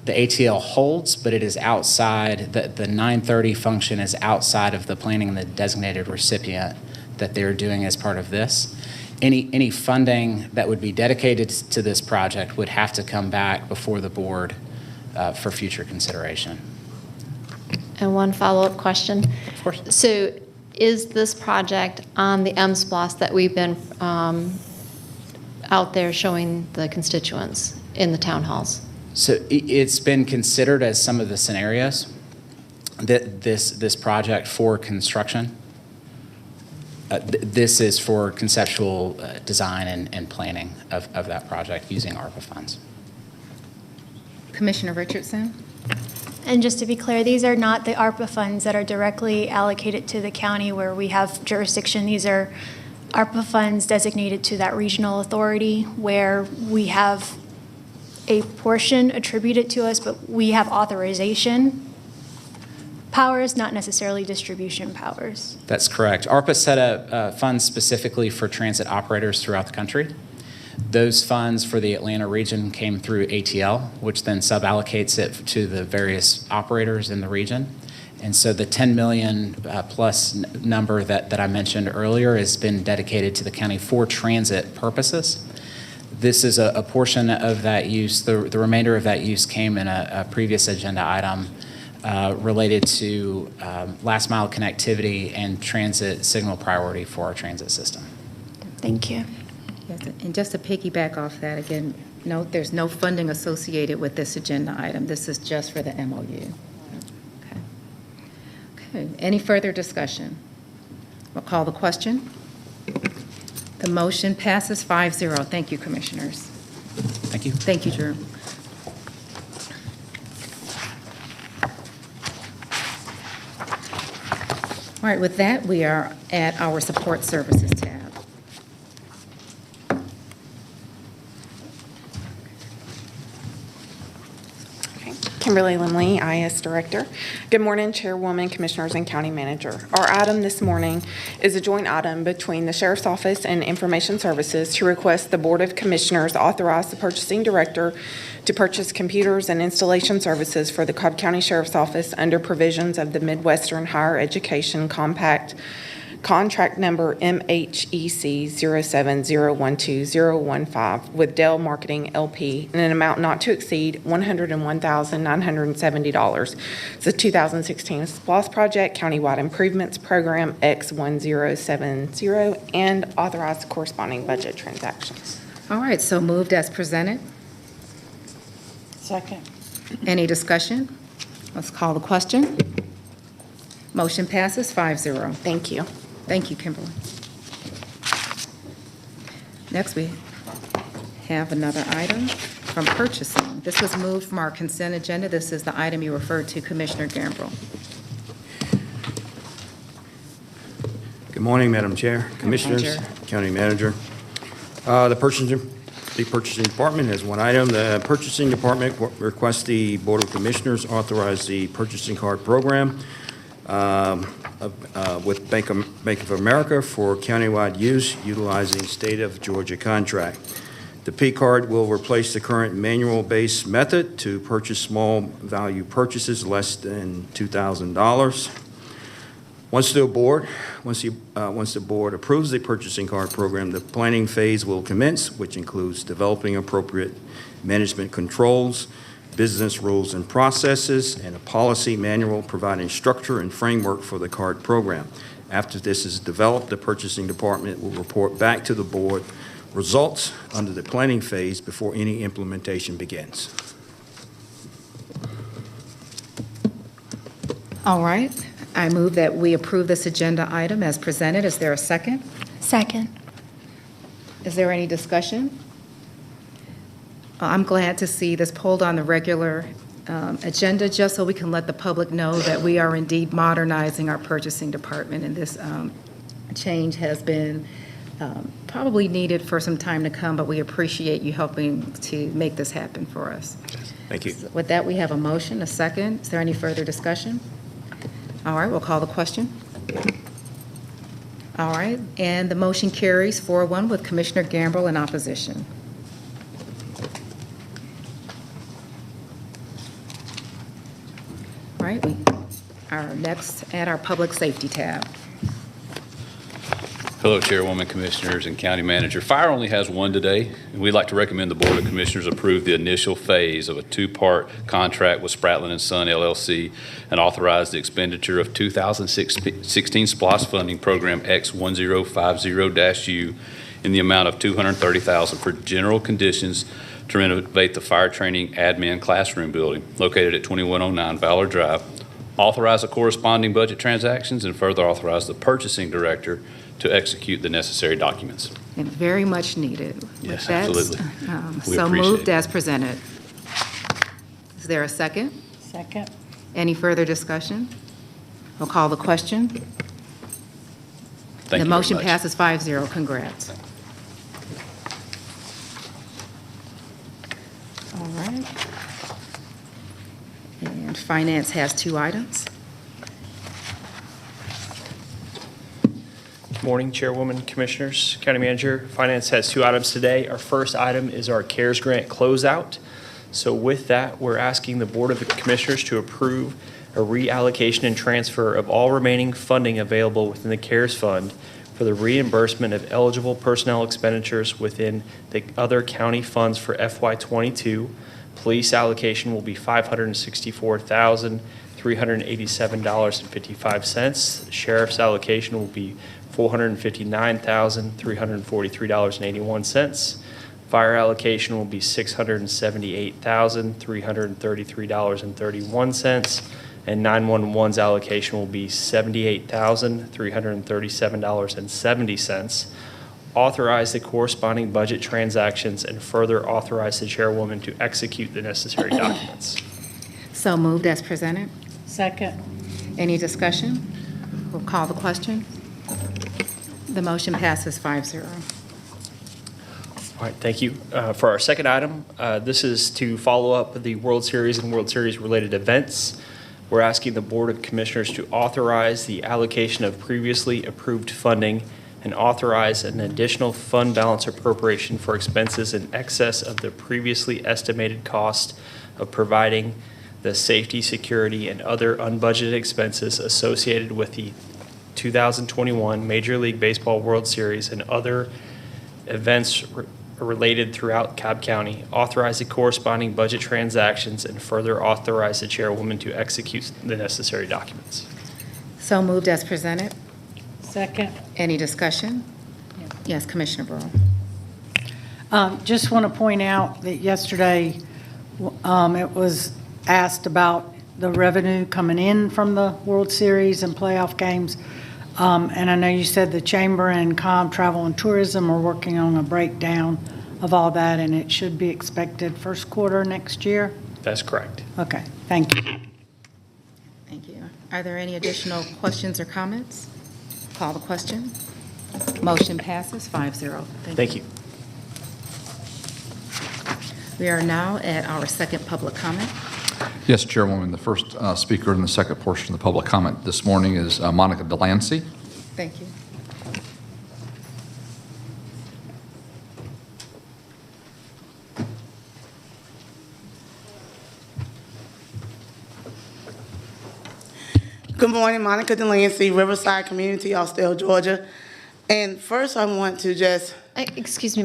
the ATL holds, but it is outside, the 930 function is outside of the planning and the designated recipient that they're doing as part of this. Any funding that would be dedicated to this project would have to come back before the board for future consideration. And one follow-up question. Of course. So is this project on the MSPLOST that we've been out there showing the constituents in the town halls? So it's been considered as some of the scenarios that this project for construction. This is for conceptual design and planning of that project using ARPA funds. Commissioner Richardson? And just to be clear, these are not the ARPA funds that are directly allocated to the county where we have jurisdiction. These are ARPA funds designated to that regional authority where we have a portion attributed to us, but we have authorization powers, not necessarily distribution powers. That's correct. ARPA set up funds specifically for transit operators throughout the country. Those funds for the Atlanta region came through ATL, which then suballocates it to the various operators in the region. And so the 10 million plus number that I mentioned earlier has been dedicated to the county for transit purposes. This is a portion of that use. The remainder of that use came in a previous agenda item related to last mile connectivity and transit signal priority for our transit system. Thank you. Yes, and just to piggyback off that again, Note, there's no funding associated with this agenda item. This is just for the MOU. Okay. Okay, any further discussion? We'll call the question. The motion passes 5-0. Thank you, Commissioners. Thank you. Thank you, Drew. All right, with that, we are at our support services tab. Kimberly Limley, IS Director. Good morning, Chairwoman, Commissioners, and County Manager. Our item this morning is a joint item between the Sheriff's Office and Information Services to request the Board of Commissioners authorize the Purchasing Director to purchase computers and installation services for the Cobb County Sheriff's Office under provisions of the Midwestern Higher Education Compact Contract number MHEC 07012-015 with Dell Marketing LP in an amount not to exceed $101,970. It's a 2016 SPLOST project, Countywide Improvements Program X1070, and authorize corresponding budget transactions. All right, so moved as presented. Second. Any discussion? Let's call the question. Motion passes 5-0. Thank you. Thank you, Kimberly. Next, we have another item from purchasing. This was moved from our consent agenda. This is the item you referred to, Commissioner Gambrill. Good morning, Madam Chair, Commissioners, County Manager. The purchasing department has one item. The purchasing department requests the Board of Commissioners authorize the purchasing card program with Bank of America for countywide use utilizing state of Georgia contract. The P card will replace the current manual-based method to purchase small value purchases less than $2,000. Once the board approves the purchasing card program, the planning phase will commence, which includes developing appropriate management controls, business rules and processes, and a policy manual providing structure and framework for the card program. After this is developed, the purchasing department will report back to the board results under the planning phase before any implementation begins. All right, I move that we approve this agenda item as presented. Is there a second? Second. Is there any discussion? I'm glad to see this pulled on the regular agenda, just so we can let the public know that we are indeed modernizing our purchasing department, and this change has been probably needed for some time to come, but we appreciate you helping to make this happen for us. Thank you. With that, we have a motion, a second. Is there any further discussion? All right, we'll call the question. All right, and the motion carries 4-1 with Commissioner Gambrill in opposition. All right, we are next at our Public Safety tab. Hello, Chairwoman, Commissioners, and County Manager. Fire only has one today, and we'd like to recommend the Board of Commissioners approve the initial phase of a two-part contract with Spratlin & Son, LLC, and authorize the expenditure of 2016 SPLOST funding program X1050-U in the amount of $230,000 for general conditions to renovate the fire training admin classroom building located at 2109 Valor Drive, authorize the corresponding budget transactions, and further authorize the purchasing director to execute the necessary documents. And very much needed. Yes, With that, absolutely. We So appreciate moved it. as presented. Is there a second? Second. Any further discussion? We'll call the question. Thank The you very motion much. passes 5-0. Congrats. All right. And Finance has two items. Morning, Chairwoman, Commissioners, County Manager. Finance has two items today. Our first item is our CARES grant closeout. So with that, we're asking the Board of Commissioners to approve a reallocation and transfer of all remaining funding available within the CARES Fund for the reimbursement of eligible personnel expenditures within the other county funds for FY22. Police allocation will be $564,387.55. Sheriff's allocation will be $459,343.81. Fire allocation will be $678,333.31, and 911's allocation will be $78,337.70. Authorize the corresponding budget transactions and further authorize the chairwoman to execute the necessary documents. So moved as presented. Second. Any discussion? We'll call the question. The motion passes 5-0. All right, thank you. For our second item, this is to follow up the World Series and World Series related events. We're asking the Board of Commissioners to authorize the allocation of previously approved funding and authorize an additional fund balance appropriation for expenses in excess of the previously estimated cost of providing the safety, security, and other unbudgeted expenses associated with the 2021 Major League Baseball World Series and other events related throughout Cobb County, authorize the corresponding budget transactions, and further authorize the chairwoman to execute the necessary documents. So moved as presented. Second. Any discussion? Yes, Commissioner Burrow. Just want to point out that yesterday, it was asked about the revenue coming in from the World Series and playoff games. And I know you said the Chamber and Cobb Travel and Tourism are working on a breakdown of all that, and it should be expected first quarter next year? That's correct. Okay, thank you. Thank you. Are there any additional questions or comments? Call the question. Motion passes 5-0. Thank you. We are now at our second public comment. Yes, Chairwoman, the first speaker in the second portion of the public comment this morning is Monica Delancey. Thank you. Good morning, Monica Delancey, Riverside Community, Austell, Georgia. And first I want to just... Excuse me,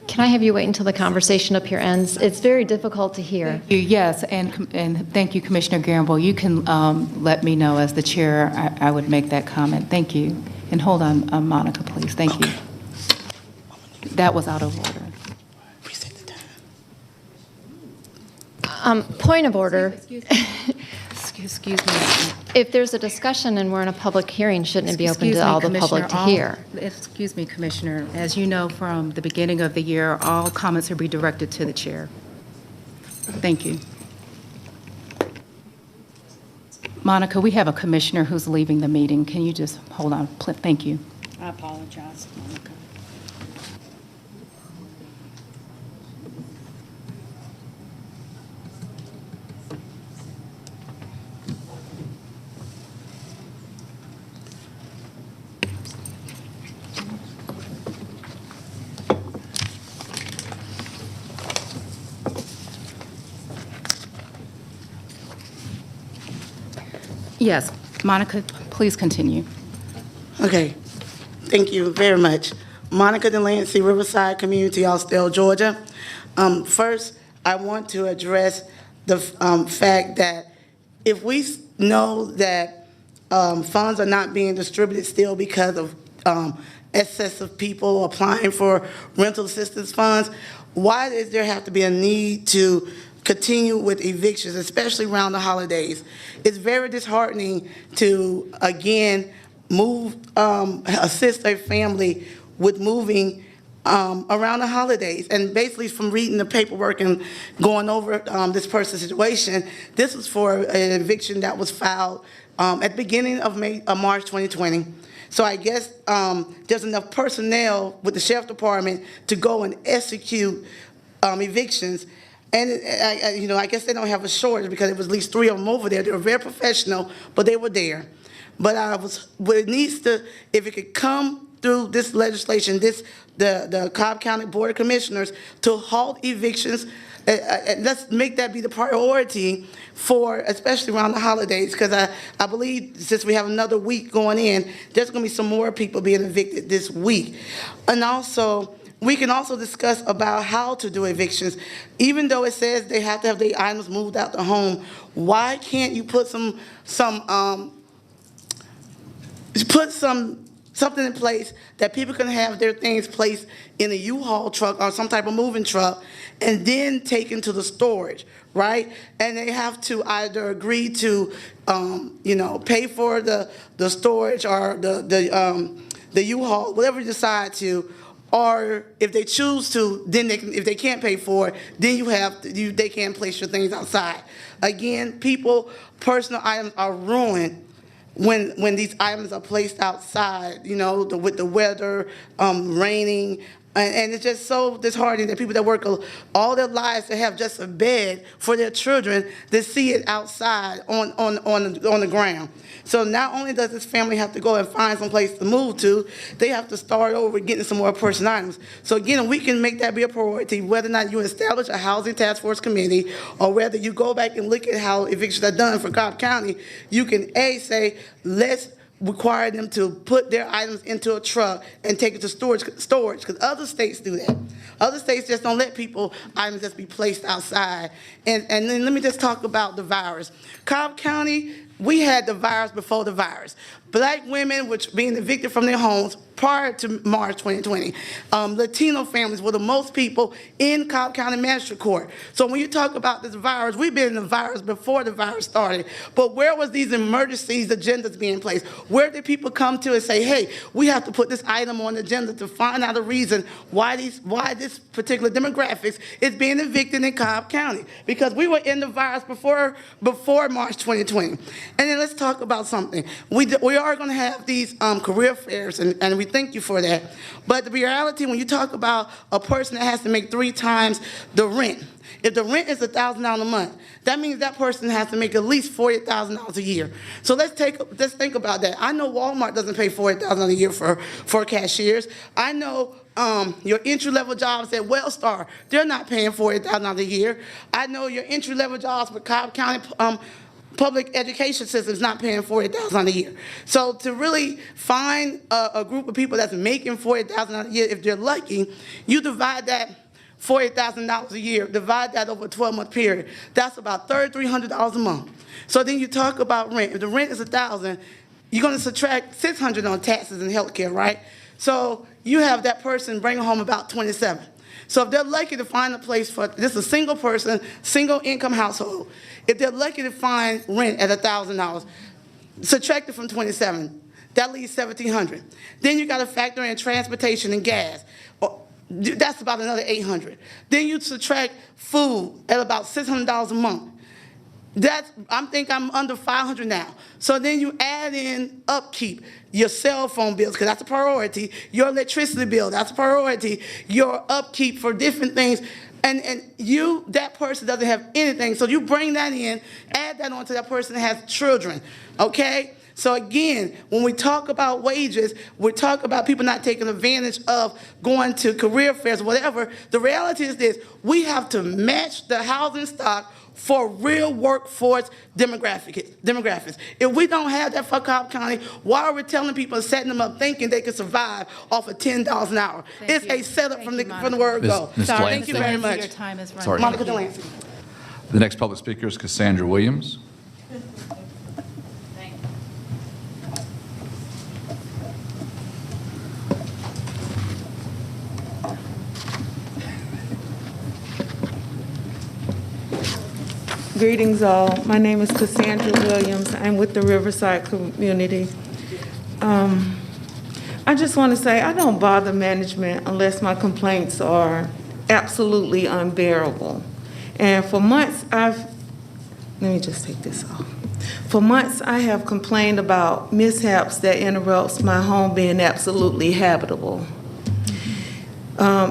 can I have you wait until the conversation up here ends? It's very difficult to hear. Yes, and thank you, Commissioner Gamble. You can let me know as the chair. I would make that comment. Thank you. And hold on, Monica, please. Thank you. That was out of order. Point of order. Excuse me. If there's a discussion and we're in a public hearing, shouldn't it be open Excuse to me, all the public to Commissioner, hear? Excuse me, Commissioner. As you know, from the beginning of the year, all comments will be directed to the chair. Thank you. Monica, we have a commissioner who's leaving the meeting. Can you just hold on? Thank you. I apologize, Monica. Yes, Monica, please continue. Okay, thank you very much. Monica Delancey, Riverside Community, Austell, Georgia. First, I want to address the fact that if we know that funds are not being distributed still because of excessive people applying for rental assistance funds, why does there have to be a need to continue with evictions, especially around the holidays? It's very disheartening to, again, assist a family with moving around the holidays. And basically from reading the paperwork and going over this person's situation, this was for an eviction that was filed at the beginning of March 2020. So I guess there's enough personnel with the Sheriff Department to go and execute evictions. And I guess they don't have a shortage because there was at least 3 of them over there. They were very professional, but they were there. But it needs to, if it could come through this legislation, the Cobb County Board of Commissioners to halt evictions. Let's make that be the priority for, especially around the holidays, because I believe since we have another week going in, there's going to be some more people being evicted this week. And also, we can also discuss about how to do evictions. Even though it says they have to have their items moved out the home, why can't you put some something in place that people can have their things placed in a U-Haul truck or some type of moving truck and then taken to the storage, right? And they have to either agree to, pay for the storage or the U-Haul, whatever you decide to, or if they choose to, then if they can't pay for it, then they can't place your things outside. Again, personal items are ruined when these items are placed outside, with the weather, raining, and it's just so disheartening that people that work all their lives to have just a bed for their children to see it outside on the ground. So not only does this family have to go and find some place to move to, they have to start over getting some more personal items. So again, we can make that be a priority, whether or not you establish a housing task force committee or whether you go back and look at how evictions are done for Cobb County. You can say, let's require them to put their items into a truck and take it to storage, because other states do that. Other states just don't let items just be placed outside. And then let me just talk about the virus. Cobb County, we had the virus before the virus. Black women, which being evicted from their homes prior to March 2020. Latino families were the most people in Cobb County Magistrate Court. So when you talk about this virus, we've been in the virus before the virus started. But where was these emergencies agendas being placed? Where did people come to and say, hey, we have to put this item on the agenda to find out a reason why this particular demographics is being evicted in Cobb County? Because we were in the virus before March 2020. And then let's talk about something. We are going to have these career fairs, and we thank you for that. But the reality, when you talk about a person that has to make 3 times the rent, if the rent is $1,000 a month, that means that person has to make at least $40,000 a year. So let's think about that. I know Walmart doesn't pay $40,000 a year for cashiers. I know your entry-level jobs at Wellstar, they're not paying $40,000 a year. I know your entry-level jobs with Cobb County public education system is not paying $40,000 a year. So to really find a group of people that's making $40,000 a year, if they're lucky, you divide that $40,000 a year, divide that over a 12-month period. That's about $3,300 a month. So then you talk about rent. If the rent is $1,000, you're going to subtract $600 on taxes and health care, right? So you have that person bringing home about $27. So if they're lucky to find a place for this, a single person, single income household, if they're lucky to find rent at $1,000, subtract it from 27, that leaves $1,700. Then you got to factor in transportation and gas. That's about another $800. Then you subtract food at about $600 a month. I'm under $500 now. So then you add in upkeep, your cell phone bills, because that's a priority, your electricity bill, that's a priority, your upkeep for different things, and that person doesn't have anything. So you bring that in, add that on to that person that has children, okay? So again, when we talk about wages, we talk about people not taking advantage of going to career fairs or whatever. The reality is this: we have to match the housing stock for real workforce demographics. If we don't have that for Cobb County, why are we telling people and setting them up thinking they can survive off of $10 an hour? It's a setup from the word go. Thank you very much. Your time is running. Sorry. Monica Delancey. The next public speaker is Cassandra Williams. Greetings all. My name is Cassandra Williams. I'm with the Riverside community. I just want to say I don't bother management unless my complaints are absolutely unbearable. And for months let me just take this off. For months I have complained about mishaps that interrupts my home being absolutely habitable.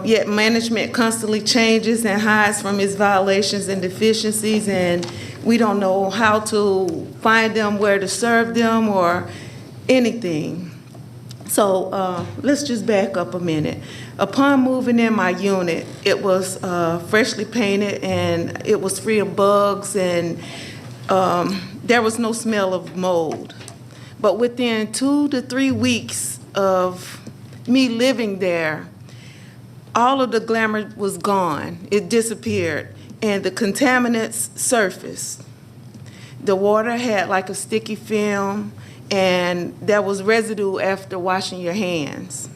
Yet management constantly changes and hides from its violations and deficiencies, and we don't know how to find them, where to serve them, or anything. So let's just back up a minute. Upon moving in my unit, it was freshly painted and it was free of bugs, and there was no smell of mold. But within 2 to 3 weeks of me living there, all of the glamour was gone. It disappeared, and the contaminants surfaced. The water had like a sticky film. and there was residue after washing your hands.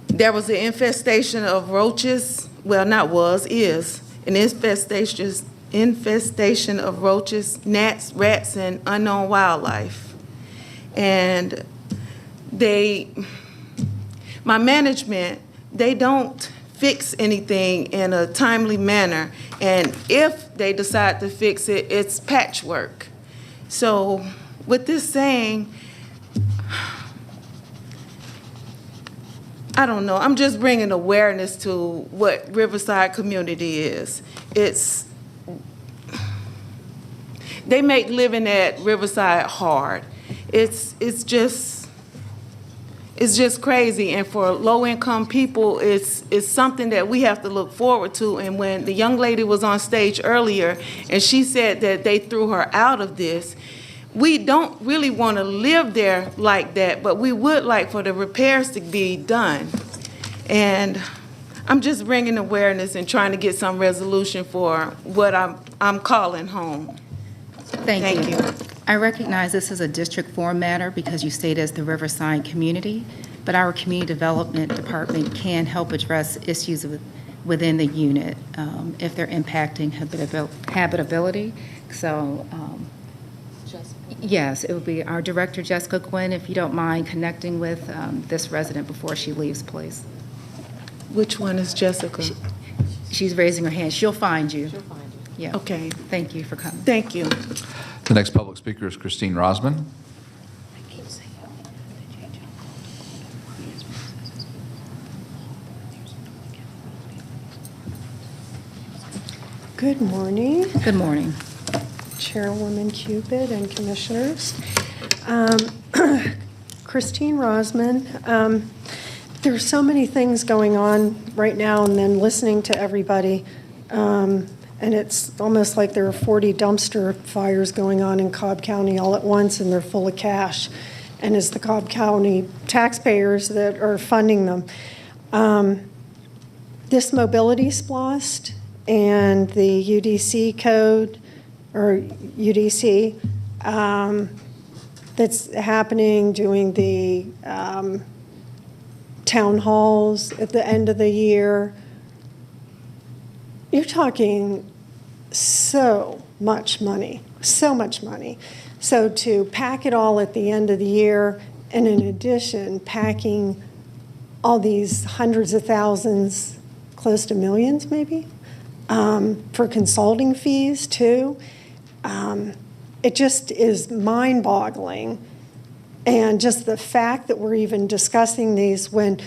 There was an infestation of roaches, well, not was, is, an infestation of roaches, gnats, rats, and unknown wildlife. And my management, they don't fix anything in a timely manner. And if they decide to fix it, it's patchwork. So with this saying, I don't know, I'm just bringing awareness to what Riverside community is. They make living at Riverside hard. It's just crazy, and for low-income people, it's something that we have to look forward to. And when the young lady was on stage earlier, and she said that they threw her out of this, we don't really want to live there like that, but we would like for the repairs to be done. And I'm just bringing awareness and trying to get some resolution for what I'm calling home. Thank you. I recognize this is a District 4 matter because you state as the Riverside community, but our Community Development Department can help address issues within the unit if they're impacting habitability. So, yes, it would be our Director, Jessica Gwynn, if you don't mind connecting with this resident before she leaves, please. Which one is Jessica? She's raising her hand. She'll find you. Yeah. Okay. Thank you for coming. Thank you. The next public speaker is Christine Rosman. Good morning. Good morning. Chairwoman Cupid and commissioners. Christine Rosman. There's so many things going on right now, and then listening to everybody, and it's almost like there are 40 dumpster fires going on in Cobb County all at once, and they're full of cash. And it's the Cobb County taxpayers that are funding them. This mobility splost and the UDC code, or UDC, that's happening, doing the town halls at the end of the year. You're talking so much money, so much money. So to pack it all at the end of the year, and in addition, packing all these hundreds of thousands, close to millions maybe, for consulting fees too, it just is mind-boggling. And just the fact that we're even discussing these when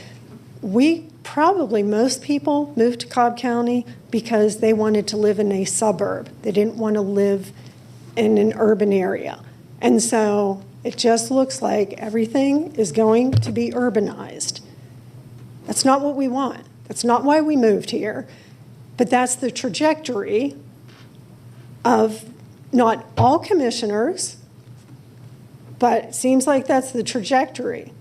most people moved to Cobb County because they wanted to live in a suburb. They didn't want to live in an urban area. And so it just looks like everything is going to be urbanized. That's not what we want. That's not why we moved here. But that's the trajectory of not all commissioners, but it seems like that's the trajectory.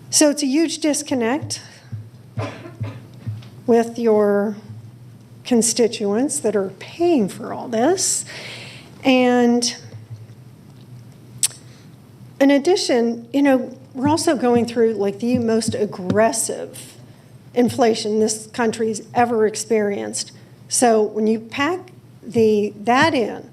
So it's a huge disconnect with your constituents that are paying for all this. And in addition, we're also going through like the most aggressive inflation this country's ever experienced. So when you pack that in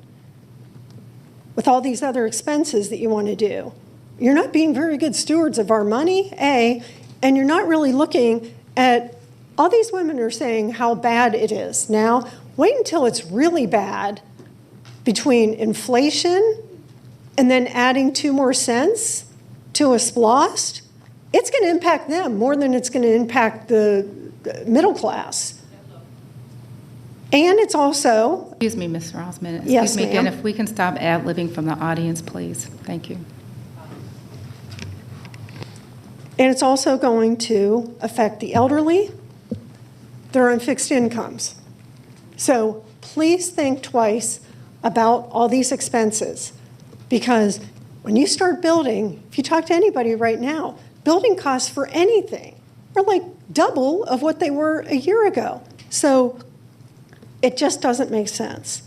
with all these other expenses that you want to do, you're not being very good stewards of our money, and you're not really looking at, all these women are saying how bad it is. Now, wait until it's really bad between inflation and then adding 2 more cents to a splost. It's going to impact them more than it's going to impact the middle class. And it's also... Excuse me, Ms. Rosman. Yes, Excuse me again, ma'am. if we can stop ad-libbing from the audience, please. Thank you. And it's also going to affect the elderly. They're on fixed incomes. So please think twice about all these expenses, because when you start building, if you talk to anybody right now, building costs for anything are like double of what they were a year ago. So it just doesn't make sense.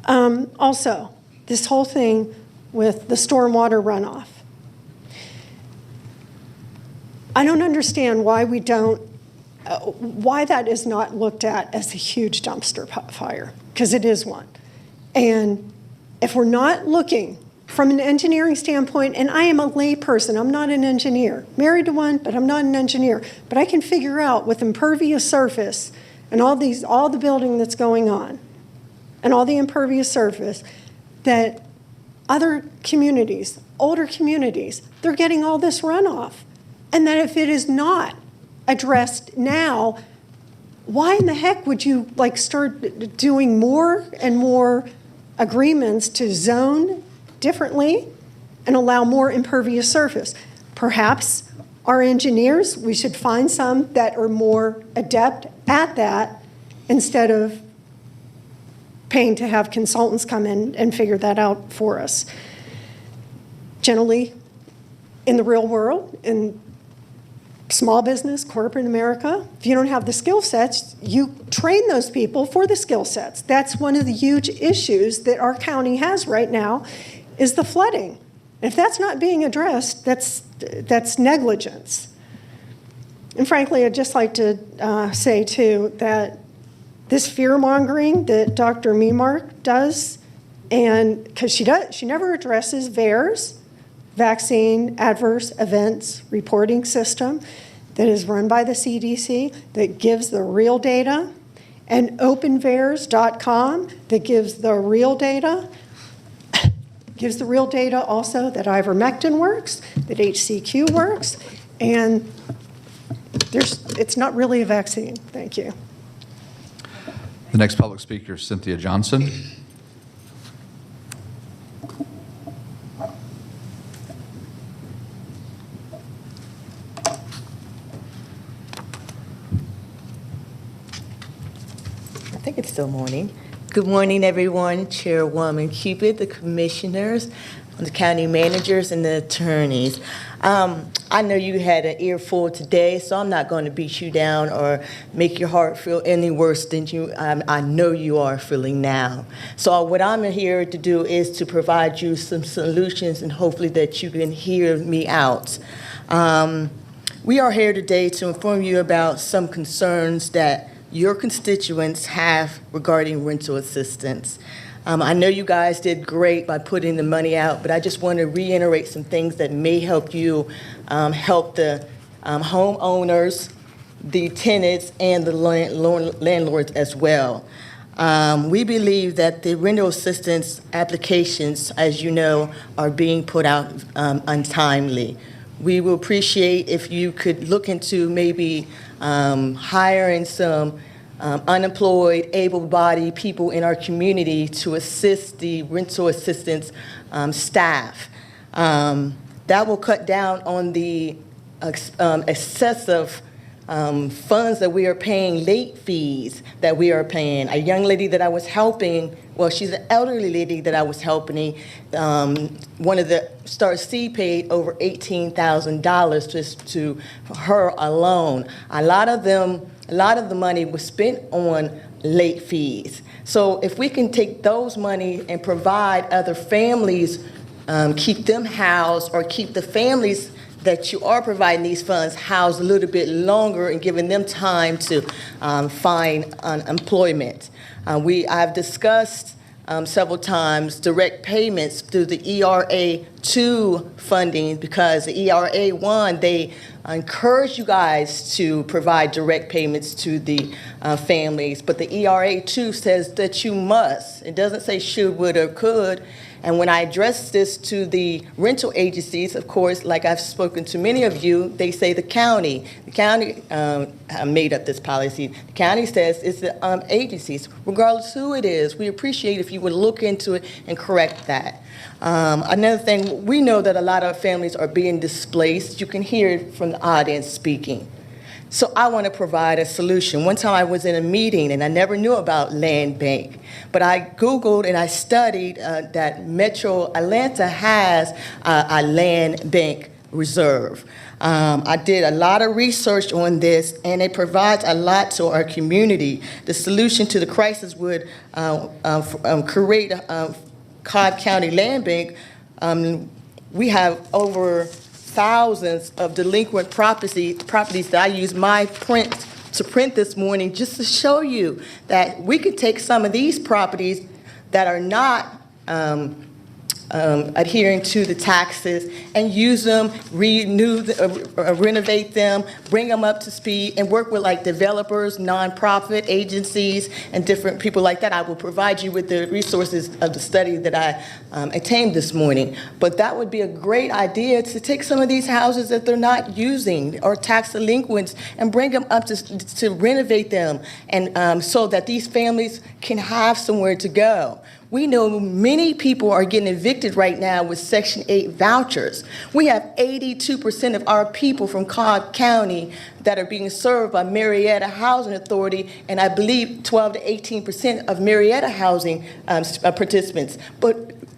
Also, this whole thing with the stormwater runoff. I don't understand why we don't, why that is not looked at as a huge dumpster fire, because it is one. And if we're not looking from an engineering standpoint, and I am a lay person, I'm not an engineer, married to one, but I'm not an engineer, but I can figure out with impervious surface and all the building that's going on, and all the impervious surface, that other communities, older communities, they're getting all this runoff. And that if it is not addressed now, why in the heck would you start doing more and more agreements to zone differently and allow more impervious surface? Perhaps our engineers, we should find some that are more adept at that instead of paying to have consultants come in and figure that out for us. Generally, in the real world, in small business, corporate America, if you don't have the skill sets, you train those people for the skill sets. That's one of the huge issues that our county has right now is the flooding. If that's not being addressed, that's negligence. And frankly, I'd just like to say too that this fear-mongering that Dr. Memark does, and because she never addresses VAERS, Vaccine Adverse Events Reporting System, that is run by the CDC, that gives the real data, and openvaers.com that gives the real data, gives the real data also that ivermectin works, that HCQ works, and it's not really a vaccine. Thank you. The next public speaker is Cynthia Johnson. I think it's still morning. Good morning, everyone. Chairwoman Cupid, the commissioners, the county managers, and the attorneys. I know you had an earful today, so I'm not going to beat you down or make your heart feel any worse than I know you are feeling now. So what I'm here to do is to provide you some solutions and hopefully that you can hear me out. We are here today to inform you about some concerns that your constituents have regarding rental assistance. I know you guys did great by putting the money out, but I just want to reiterate some things that may help you help the homeowners, the tenants, and the landlords as well. We believe that the rental assistance applications, as you know, are being put out untimely. We will appreciate if you could look into maybe hiring some unemployed, able-bodied people in our community to assist the rental assistance staff. That will cut down on the excessive funds that we are paying, late fees that we are paying. A young lady that I was helping, well, she's an elderly lady that I was helping. One of the Star C paid over $18,000 just to her alone. A lot of the money was spent on late fees. So if we can take those money and provide other families, keep them housed, or keep the families that you are providing these funds housed a little bit longer and giving them time to find employment. I've discussed several times direct payments through the ERA2 funding, because the ERA1, they encourage you guys to provide direct payments to the families, but the ERA2 says that you must. It doesn't say should, would, or could. And when I address this to the rental agencies, of course, like I've spoken to many of you, they say the county made up this policy. The county says it's the agencies. Regardless who it is, we appreciate if you would look into it and correct that. Another thing, we know that a lot of families are being displaced. You can hear it from the audience speaking. So I want to provide a solution. One time I was in a meeting and I never knew about land bank, but I Googled and I studied that Metro Atlanta has a land bank reserve. I did a lot of research on this, and it provides a lot to our community. The solution to the crisis would create a Cobb County Land Bank. We have over thousands of delinquent properties that I use my print to print this morning just to show you that we could take some of these properties that are not adhering to the taxes and use them, renovate them, bring them up to speed, and work with like developers, nonprofit agencies, and different people like that. I will provide you with the resources of the study that I attained this morning. But that would be a great idea to take some of these houses that they're not using or tax delinquents and bring them up to renovate them, and so that these families can have somewhere to go. We know many people are getting evicted right now with Section 8 vouchers. We have 82% of our people from Cobb County that are being served by Marietta Housing Authority, and I believe 12 to 18% of Marietta housing participants.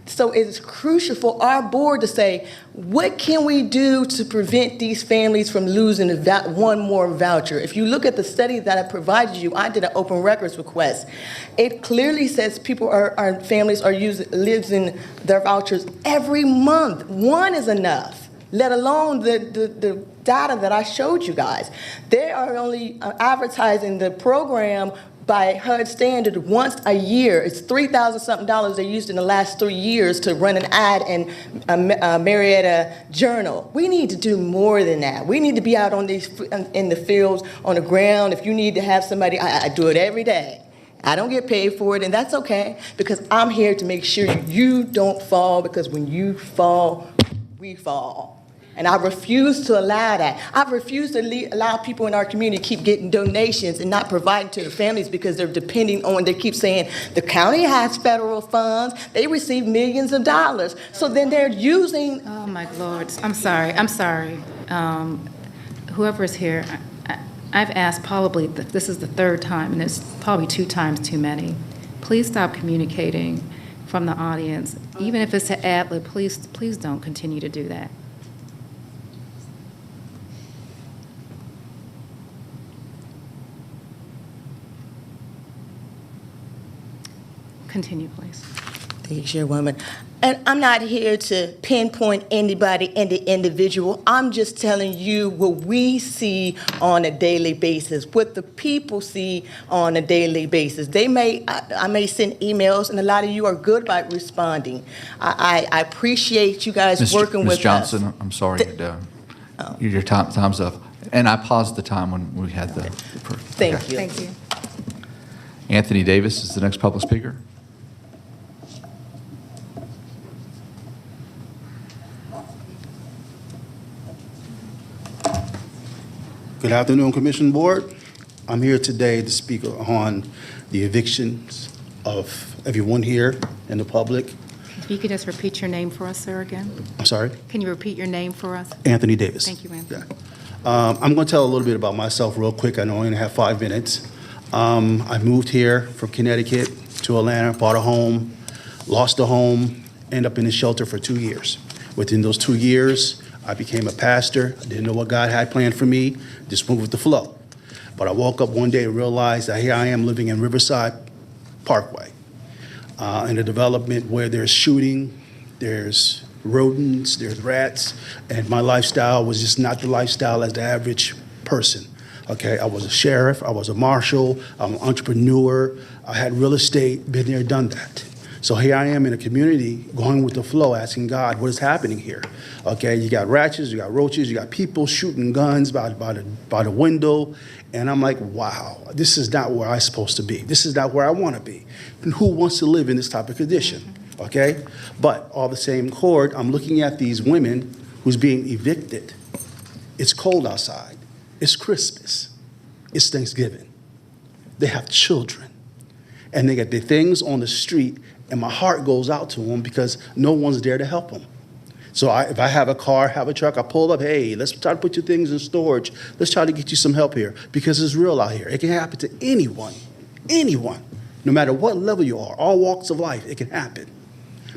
So it is crucial for our board to say, what can we do to prevent these families from losing one more voucher? If you look at the study that I provided you, I did an open records request. It clearly says our families are losing their vouchers every month. One is enough, let alone the data that I showed you guys. They are only advertising the program by HUD standard once a year. It's $3,000-something they used in the last 3 years to run an ad in Marietta Journal. We need to do more than that. We need to be out in the fields, on the ground. If you need to have somebody, I do it every day. I don't get paid for it, and that's okay, because I'm here to make sure you don't fall, because when you fall, we fall. And I refuse to allow that. I refuse to allow people in our community to keep getting donations and not providing to the families because they're depending on, they keep saying, the county has federal funds, they receive millions of dollars. So then they're using. Oh, my Lord, I'm sorry. Whoever is here, I've asked probably, this is the third time, and it's probably 2 times too many. Please stop communicating from the audience. Even if it's an ad-lib, please don't continue to do that. Continue, please. Thank you, Chairwoman. And I'm not here to pinpoint anybody and the individual. I'm just telling you what we see on a daily basis, what the people see on a daily basis. I may send emails, and a lot of you are good about responding. I appreciate you guys working with us. Ms. Johnson, I'm sorry, your time's up. And I paused the time when we had the. Thank you. Thank you. Anthony Davis is the next public speaker. Good afternoon, Commission Board. I'm here today to speak on the evictions of everyone here in the public. If you could just repeat your name for us, sir, again. I'm sorry? Can you repeat your name for us? Anthony Davis. Thank you, Anthony. Yeah. I'm going to tell a little bit about myself real quick. I know I only have 5 minutes. I moved here from Connecticut to Atlanta, bought a home, lost a home, ended up in a shelter for 2 years. Within those 2 years, I became a pastor. I didn't know what God had planned for me, just moved with the flow. But I woke up one day and realized that here I am living in Riverside Parkway, in a development where there's shooting, there's rodents, there's rats, and my lifestyle was just not the lifestyle as the average person. Okay, I was a sheriff, I was a marshal, I'm an entrepreneur, I had real estate, been there, done that. So here I am in a community going with the flow, asking God, what is happening here? Okay, you got ratchets, you got roaches, you got people shooting guns by the window, and I'm like, wow, this is not where I'm supposed to be. This is not where I want to be. And who wants to live in this type of condition? Okay, but all the same chord, I'm looking at these women who's being evicted. It's cold outside. It's Christmas. It's Thanksgiving. They have children, and they got their things on the street. And my heart goes out to them because no one's there to help them. So if I have a car, have a truck, I pull up, hey, let's try to put your things in storage. Let's try to get you some help here because it's real out here. It can happen to anyone, no matter what level you are, all walks of life, it can happen.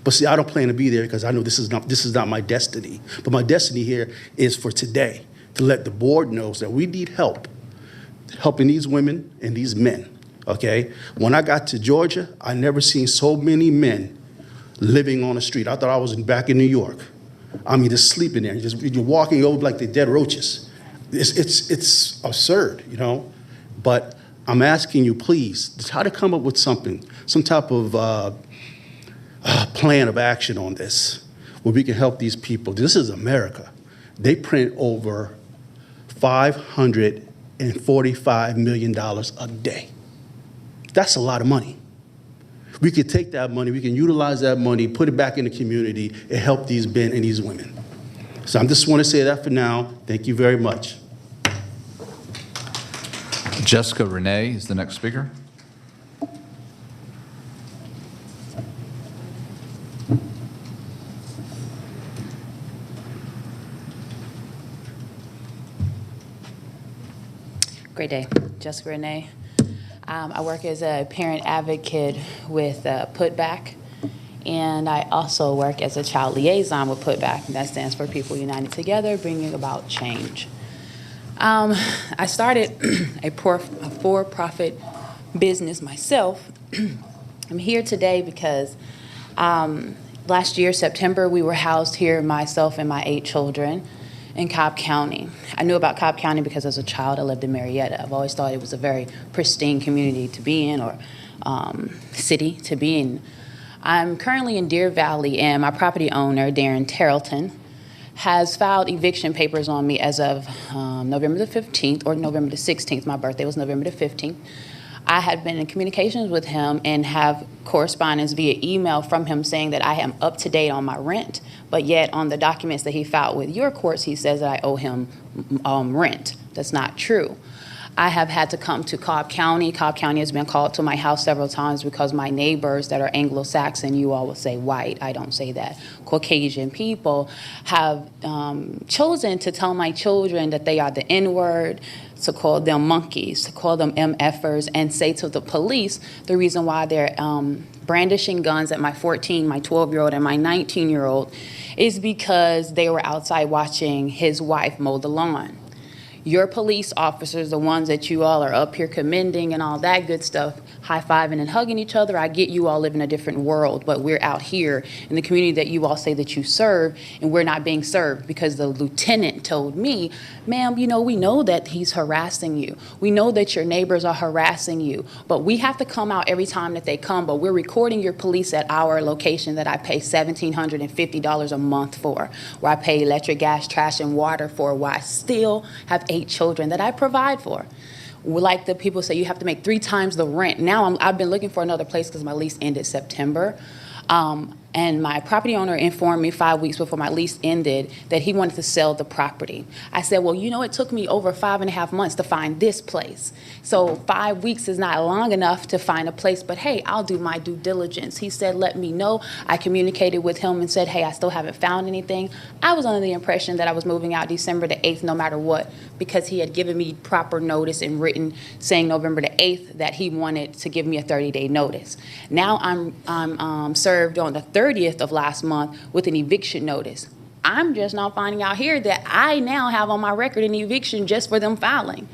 But see, I don't plan to be there because I know this is not my destiny. But my destiny here is for today. to let the board know that we need help, helping these women and these men, okay? When I got to Georgia, I never seen so many men living on the street. I thought I was back in New York. I mean, just sleeping there. You're walking over like they're dead roaches. It's absurd, you know? But I'm asking you, please, try to come up with something, some type of plan of action on this, where we can help these people. This is America. They print over $545 million a day. That's a lot of money. We could take that money, we can utilize that money, put it back in the community, and help these men and these women. So I just want to say that for now. Thank you very much. Jessica Renee is the next speaker. Great day. Jessica Renee. I work as a parent advocate with Putback, and I also work as a child liaison with Putback, and that stands for People United Together, Bringing About Change. I started a for-profit business myself. I'm here today because last year, September, we were housed here, myself and my 8 children, in Cobb County. I knew about Cobb County because as a child I lived in Marietta. I've always thought it was a very pristine community to be in, or city to be in. I'm currently in Deer Valley, and my property owner, Darren Tarleton, has filed eviction papers on me as of November the 15th or November the 16th. My birthday was November the 15th. I had been in communications with him and have correspondence via email from him saying that I am up to date on my rent, but yet on the documents that he filed with your courts, he says that I owe him rent. That's not true. I have had to come to Cobb County. Cobb County has been called to my house several times because my neighbors that are Anglo-Saxon, you all will say white, I don't say that, Caucasian people, have chosen to tell my children that they are the N-word, to call them monkeys, to call them MFers, and say to the police the reason why they're brandishing guns at my 14, my 12-year-old, and my 19-year-old is because they were outside watching his wife mow the lawn. Your police officers, the ones that you all are up here commending and all that good stuff, high-fiving and hugging each other, I get you all live in a different world, but we're out here in the community that you all say that you serve, and we're not being served because the lieutenant told me, ma'am, you know, we know that he's harassing you. We know that your neighbors are harassing you, but we have to come out every time that they come, but we're recording your police at our location that I pay $1,750 a month for, where I pay electric, gas, trash, and water for, where I still have 8 children that I provide for. Like the people say, you have to make 3 times the rent. Now I've been looking for another place because my lease ended September. And my property owner informed me 5 weeks before my lease ended that he wanted to sell the property. I said, well, you know, it took me over 5.5 months to find this place. So 5 weeks is not long enough to find a place, but hey, I'll do my due diligence. He said, let me know. I communicated with him and said, hey, I still haven't found anything. I was under the impression that I was moving out December the 8th no matter what, because he had given me proper notice and written saying November the 8th that he wanted to give me a 30-day notice. Now I'm served on the 30th of last month with an eviction notice. I'm just now finding out here that I now have on my record an eviction just for them filing.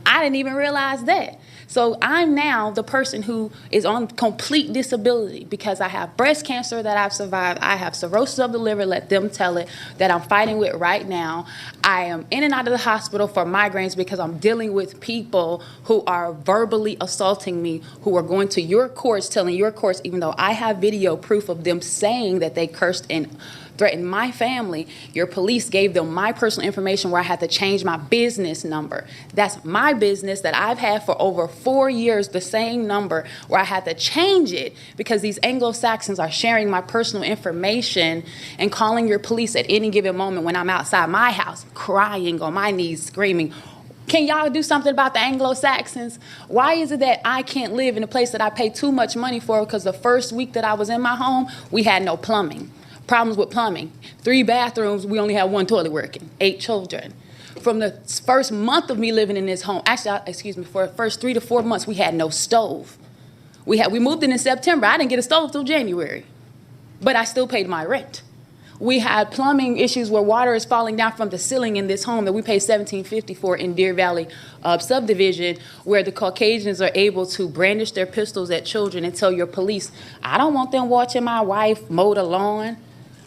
I didn't even realize that. So I'm now the person who is on complete disability because I have breast cancer that I've survived. I have cirrhosis of the liver, let them tell it, that I'm fighting with right now. I am in and out of the hospital for migraines because I'm dealing with people who are verbally assaulting me, who are going to your courts, telling your courts, even though I have video proof of them saying that they cursed and threatened my family, your police gave them my personal information where I had to change my business number. That's my business that I've had for over 4 years, the same number, where I had to change it because these Anglo-Saxons are sharing my personal information and calling your police at any given moment when I'm outside my house, crying on my knees, screaming, can y'all do something about the Anglo-Saxons? Why is it that I can't live in a place that I pay too much money for? Because the first week that I was in my home, we had no plumbing. Problems with plumbing. 3 bathrooms, we only had 1 toilet working. 8 children. From the first month of me living in this home, actually, for the first 3 to 4 months, we had no stove. We moved in September. I didn't get a stove till January, but I still paid my rent. We had plumbing issues where water is falling down from the ceiling in this home that we pay $17.50 for in Deer Valley subdivision, where the Caucasians are able to brandish their pistols at children and tell your police, I don't want them watching my wife mow the lawn.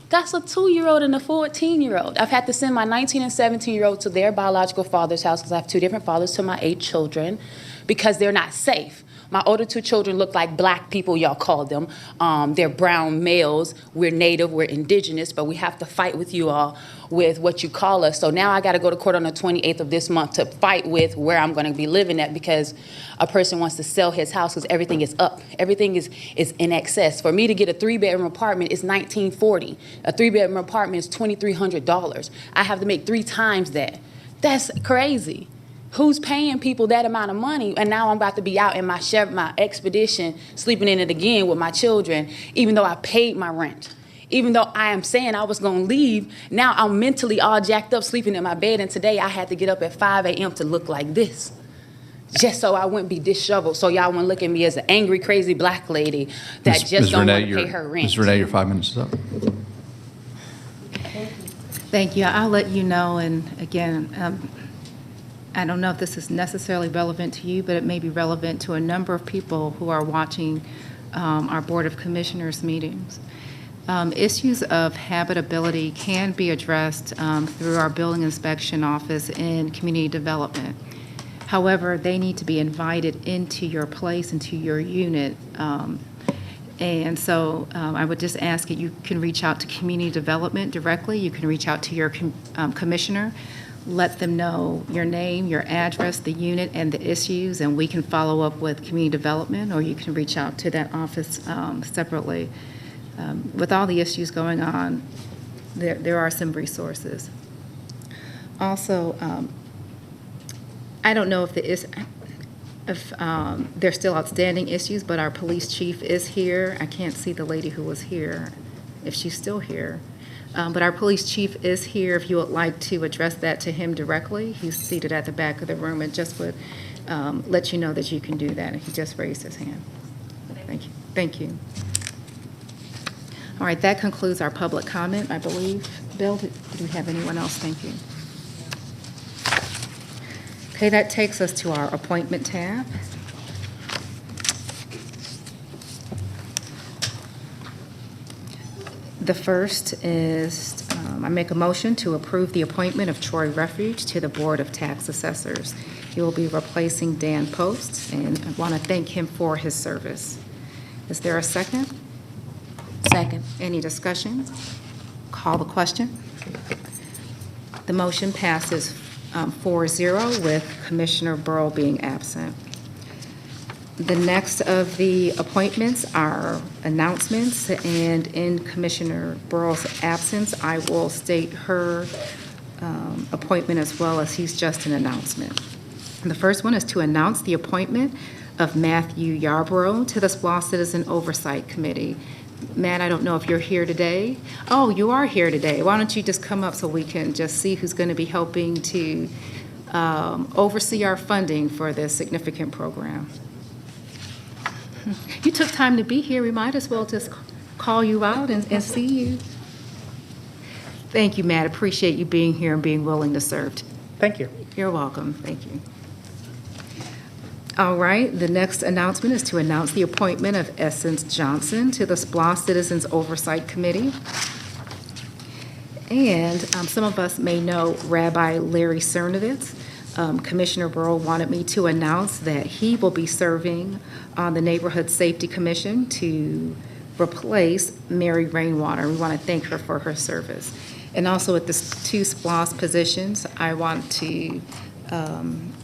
That's a 2-year-old and a 14-year-old. I've had to send my 19 and 17-year-old to their biological father's house because I have 2 different fathers to my 8 children because they're not safe. My older 2 children look like black people, y'all call them. They're brown males. We're native, we're indigenous, but we have to fight with you all with what you call us. So now I got to go to court on the 28th of this month to fight with where I'm going to be living at because a person wants to sell his house because everything is up. Everything is in excess. For me to get a 3-bedroom apartment is $19.40. A 3-bedroom apartment is $2,300. I have to make 3 times that. That's crazy. Who's paying people that amount of money? And now I'm about to be out in my expedition, sleeping in it again with my children, even though I paid my rent. Even though I am saying I was going to leave, now I'm mentally all jacked up sleeping in my bed. And today I had to get up at 5 a.m. to look like this, just so I wouldn't be disheveled. So y'all wouldn't look at me as an angry, crazy black lady that just don't want to pay her rent. Ms. Renee, your 5 minutes is up. Thank you. I'll let you know, and again, I don't know if this is necessarily relevant to you, but it may be relevant to a number of people who are watching our Board of Commissioners meetings. Issues of habitability can be addressed through our building inspection office and community development. However, they need to be invited into your place, into your unit. And so I would just ask that you can reach out to community development directly. You can reach out to your commissioner. Let them know your name, your address, the unit, and the issues, and we can follow up with community development, or you can reach out to that office separately. With all the issues going on, there are some resources. Also, I don't know if there's still outstanding issues, but our police chief is here. I can't see the lady who was here, if she's still here. But our police chief is here if you would like to address that to him directly. He's seated at the back of the room and just would let you know that you can do that. And he just raised his hand. Thank you. Thank you. All right, that concludes our public comment, I believe. Bill, do we have anyone else? Thank you. Okay, that takes us to our appointment tab. The first is, I make a motion to approve the appointment of Troy Refuge to the Board of Tax Assessors. He will be replacing Dan Post, and I want to thank him for his service. Is there a second? Second. Any discussion? Call the question. The motion passes 4-0 with Commissioner Burrow being absent. The next of the appointments are announcements, and in Commissioner Burrow's absence, I will state her appointment as well, as he's just an announcement. And the first one is to announce the appointment of Matthew Yarborough to the SPLOST Citizen Oversight Committee. Matt, I don't know if you're here today. Oh, you are here today. Why don't you just come up so we can just see who's going to be helping to oversee our funding for this significant program. You took time to be here. We might as well just call you out and see you. Thank you, Matt. Appreciate you being here and being willing to serve. Thank you. You're welcome. Thank you. All right. The next announcement is to announce the appointment of Essence Johnson to the SPLOST Citizens Oversight Committee. And some of us may know Rabbi Larry Cernovitz. Commissioner Burrow wanted me to announce that he will be serving on the Neighborhood Safety Commission to replace Mary Rainwater. We want to thank her for her service. And also at the 2 SPLOST positions, I want to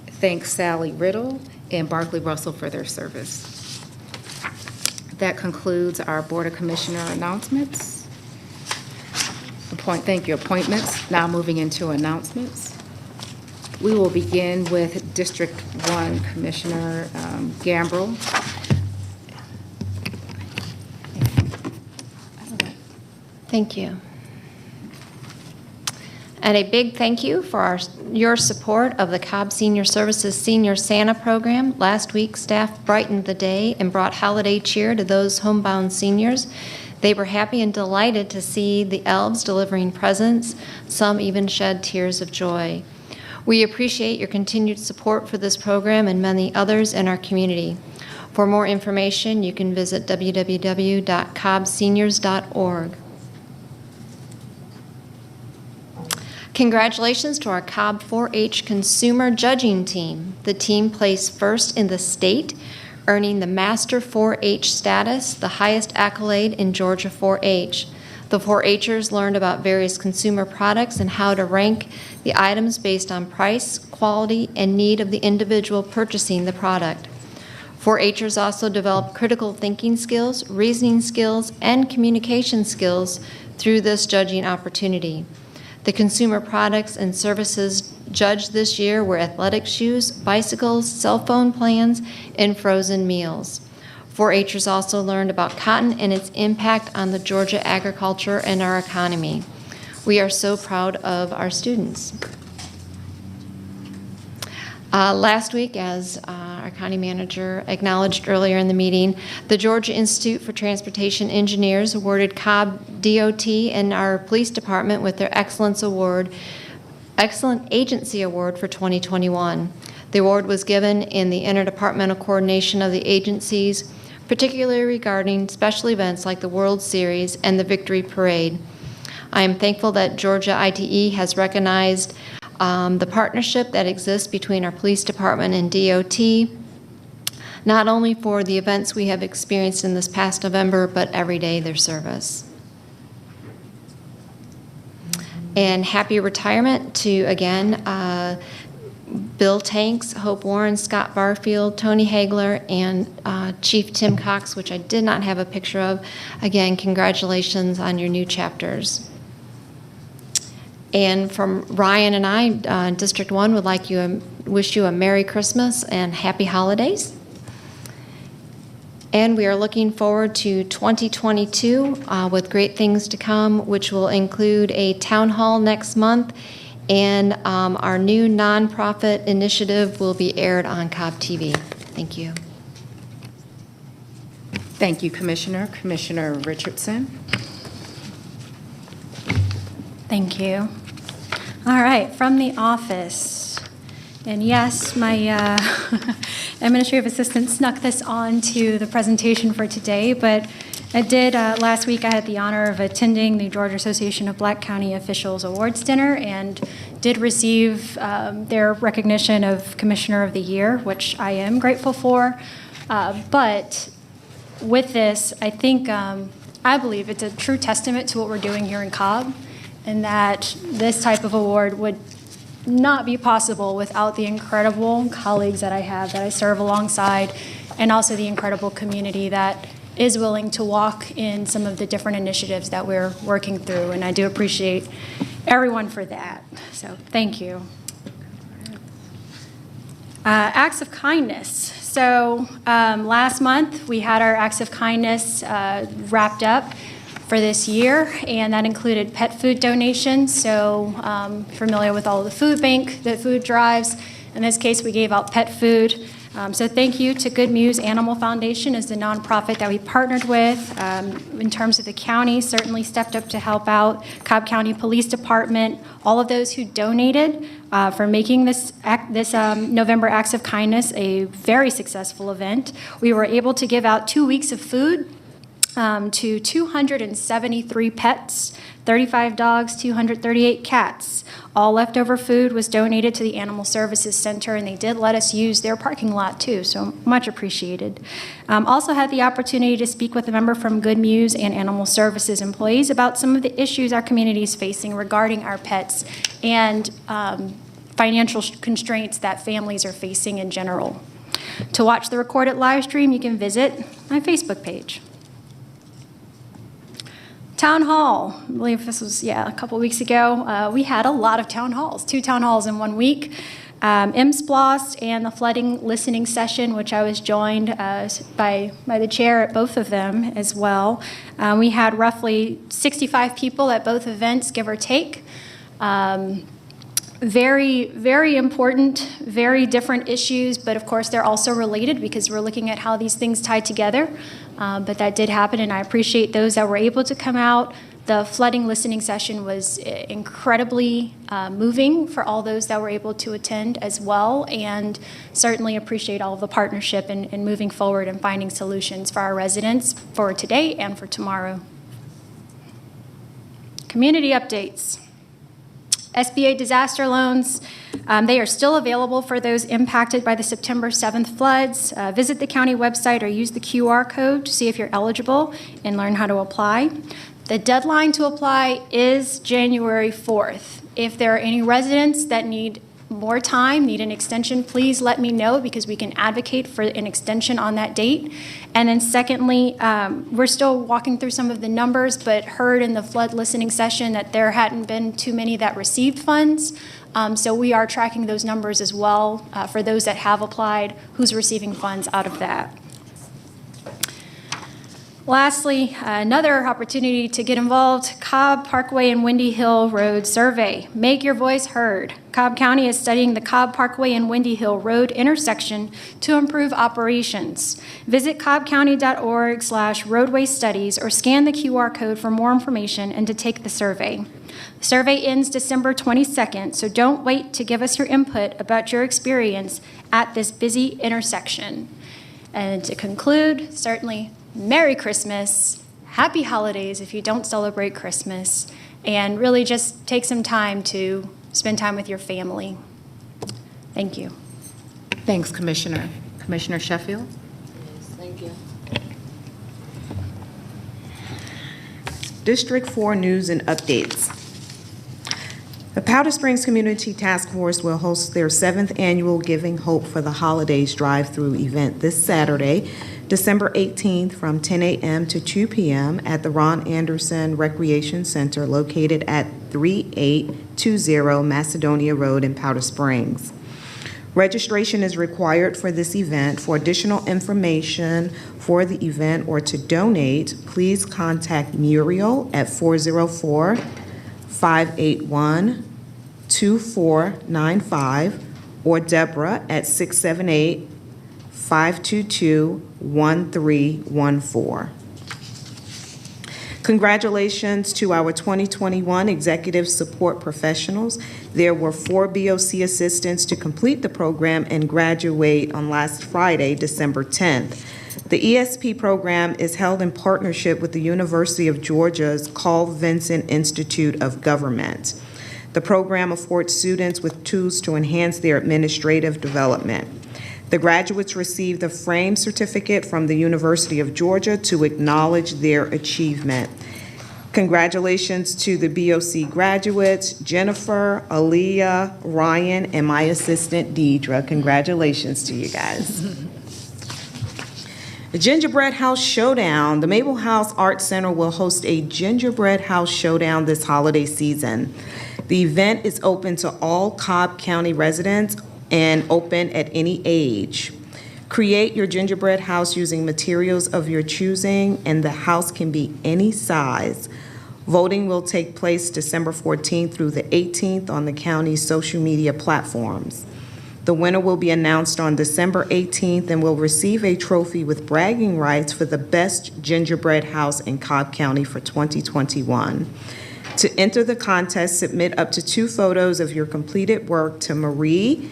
thank Sally Riddle and Barkley Russell for their service. That concludes our Board of Commissioner announcements. Thank you, appointments. Now moving into announcements. We will begin with District 1 Commissioner Gambrell. Thank you. And a big thank you for your support of the Cobb Senior Services Senior Santa Program. Last week, staff brightened the day and brought holiday cheer to those homebound seniors. They were happy and delighted to see the elves delivering presents. Some even shed tears of joy. We appreciate your continued support for this program and many others in our community. For more information, you can visit www.cobbseniors.org. Congratulations to our Cobb 4-H consumer judging team. The team placed first in the state, earning the Master 4-H status, the highest accolade in Georgia 4-H. The 4-Hers learned about various consumer products and how to rank the items based on price, quality, and need of the individual purchasing the product. 4-Hers also developed critical thinking skills, reasoning skills, and communication skills through this judging opportunity. The consumer products and services judged this year were athletic shoes, bicycles, cell phone plans, and frozen meals. 4-Hers also learned about cotton and its impact on the Georgia agriculture and our economy. We are so proud of our students. Last week, as our county manager acknowledged earlier in the meeting, the Georgia Institute for Transportation Engineers awarded Cobb DOT and our police department with their Excellence Agency Award for 2021. The award was given in the interdepartmental coordination of the agencies, particularly regarding special events like the World Series and the Victory Parade. I am thankful that Georgia ITE has recognized the partnership that exists between our police department and DOT, not only for the events we have experienced in this past November, but every day their service. And happy retirement to, again, Bill Tanks, Hope Warren, Scott Barfield, Tony Hagler, and Chief Tim Cox, which I did not have a picture of. Again, congratulations on your new chapters. And from Ryan and I, District 1 would like to wish you a Merry Christmas and Happy Holidays. And we are looking forward to 2022 with great things to come, which will include a town hall next month, and our new nonprofit initiative will be aired on Cobb TV. Thank you. Thank you, Commissioner. Commissioner Richardson. Thank you. All right, from the office. And yes, my administrative assistant snuck this on to the presentation for today, but I did, last week I had the honor of attending the Georgia Association of Black County Officials Awards Dinner and did receive their recognition of Commissioner of the Year, which I am grateful for. But with this, I think, I believe it's a true testament to what we're doing here in Cobb, and that this type of award would not be possible without the incredible colleagues that I have, that I serve alongside, and also the incredible community that is willing to walk in some of the different initiatives that we're working through. And I do appreciate everyone for that. So thank you. Acts of kindness. So last month we had our Acts of Kindness wrapped up for this year, and that included pet food donations. So familiar with all of the food bank, the food drives. In this case, we gave out pet food. So thank you to Good Muse Animal Foundation as the nonprofit that we partnered with. In terms of the county, certainly stepped up to help out. Cobb County Police Department, all of those who donated for making this November Acts of Kindness a very successful event. We were able to give out 2 weeks of food to 273 pets, 35 dogs, 238 cats. All leftover food was donated to the Animal Services Center, and they did let us use their parking lot too, so much appreciated. Also had the opportunity to speak with a member from Good Muse and Animal Services employees about some of the issues our community is facing regarding our pets and financial constraints that families are facing in general. To watch the recorded live stream, you can visit my Facebook page. Town hall, I believe this was, a couple weeks ago. We had a lot of town halls, 2 town halls in 1 week. MSPLOS and the flooding listening session, which I was joined by the chair at both of them as well. We had roughly 65 people at both events, give or take. very, very important, very different issues, but of course they're also related because we're looking at how these things tie together. But that did happen, and I appreciate those that were able to come out. The flooding listening session was incredibly moving for all those that were able to attend as well, and certainly appreciate all of the partnership in moving forward and finding solutions for our residents for today and for tomorrow. Community updates. SBA disaster loans, they are still available for those impacted by the September 7th floods. Visit the county website or use the QR code to see if you're eligible and learn how to apply. The deadline to apply is January 4th. If there are any residents that need more time, need an extension, please let me know because we can advocate for an extension on that date. And then secondly, we're still walking through some of the numbers, but heard in the flood listening session that there hadn't been too many that received funds. So we are tracking those numbers as well for those that have applied, who's receiving funds out of that. Lastly, another opportunity to get involved, Cobb Parkway and Windy Hill Road Survey. Make your voice heard. Cobb County is studying the Cobb Parkway and Windy Hill Road intersection to improve operations. Visit cobbcounty.org/roadway studies or scan the QR code for more information and to take the survey. The survey ends December 22nd, so don't wait to give us your input about your experience at this busy intersection. And to conclude, certainly, Merry Christmas, Happy Holidays if you don't celebrate Christmas, and really just take some time to spend time with your family. Thank you. Thanks, Commissioner. Commissioner Sheffield? Thank you. District 4 news and updates. The Powder Springs Community Task Force will host their 7th annual Giving Hope for the Holidays drive-through event this Saturday, December 18th from 10 a.m. to 2 p.m. at the Ron Anderson Recreation Center located at 3820 Macedonia Road in Powder Springs. Registration is required for this event. For additional information for the event or to donate, please contact Muriel at 404-581-2495 or Deborah at 678-522-1314. Congratulations to our 2021 Executive Support Professionals. There were 4 BOC assistants to complete the program and graduate on last Friday, December 10th. The ESP program is held in partnership with the University of Georgia's Carl Vinson Institute of Government. The program affords students with tools to enhance their administrative development. The graduates received a framed certificate from the University of Georgia to acknowledge their achievement. Congratulations to the BOC graduates, Jennifer, Aaliyah, Ryan, and my assistant, Deidre. Congratulations to you guys. The Gingerbread House Showdown. The Maple House Art Center will host a Gingerbread House Showdown this holiday season. The event is open to all Cobb County residents and open at any age. Create your gingerbread house using materials of your choosing, and the house can be any size. Voting will take place December 14th through the 18th on the county's social media platforms. The winner will be announced on December 18th and will receive a trophy with bragging rights for the best gingerbread house in Cobb County for 2021. To enter the contest, submit up to 2 photos of your completed work to Marie,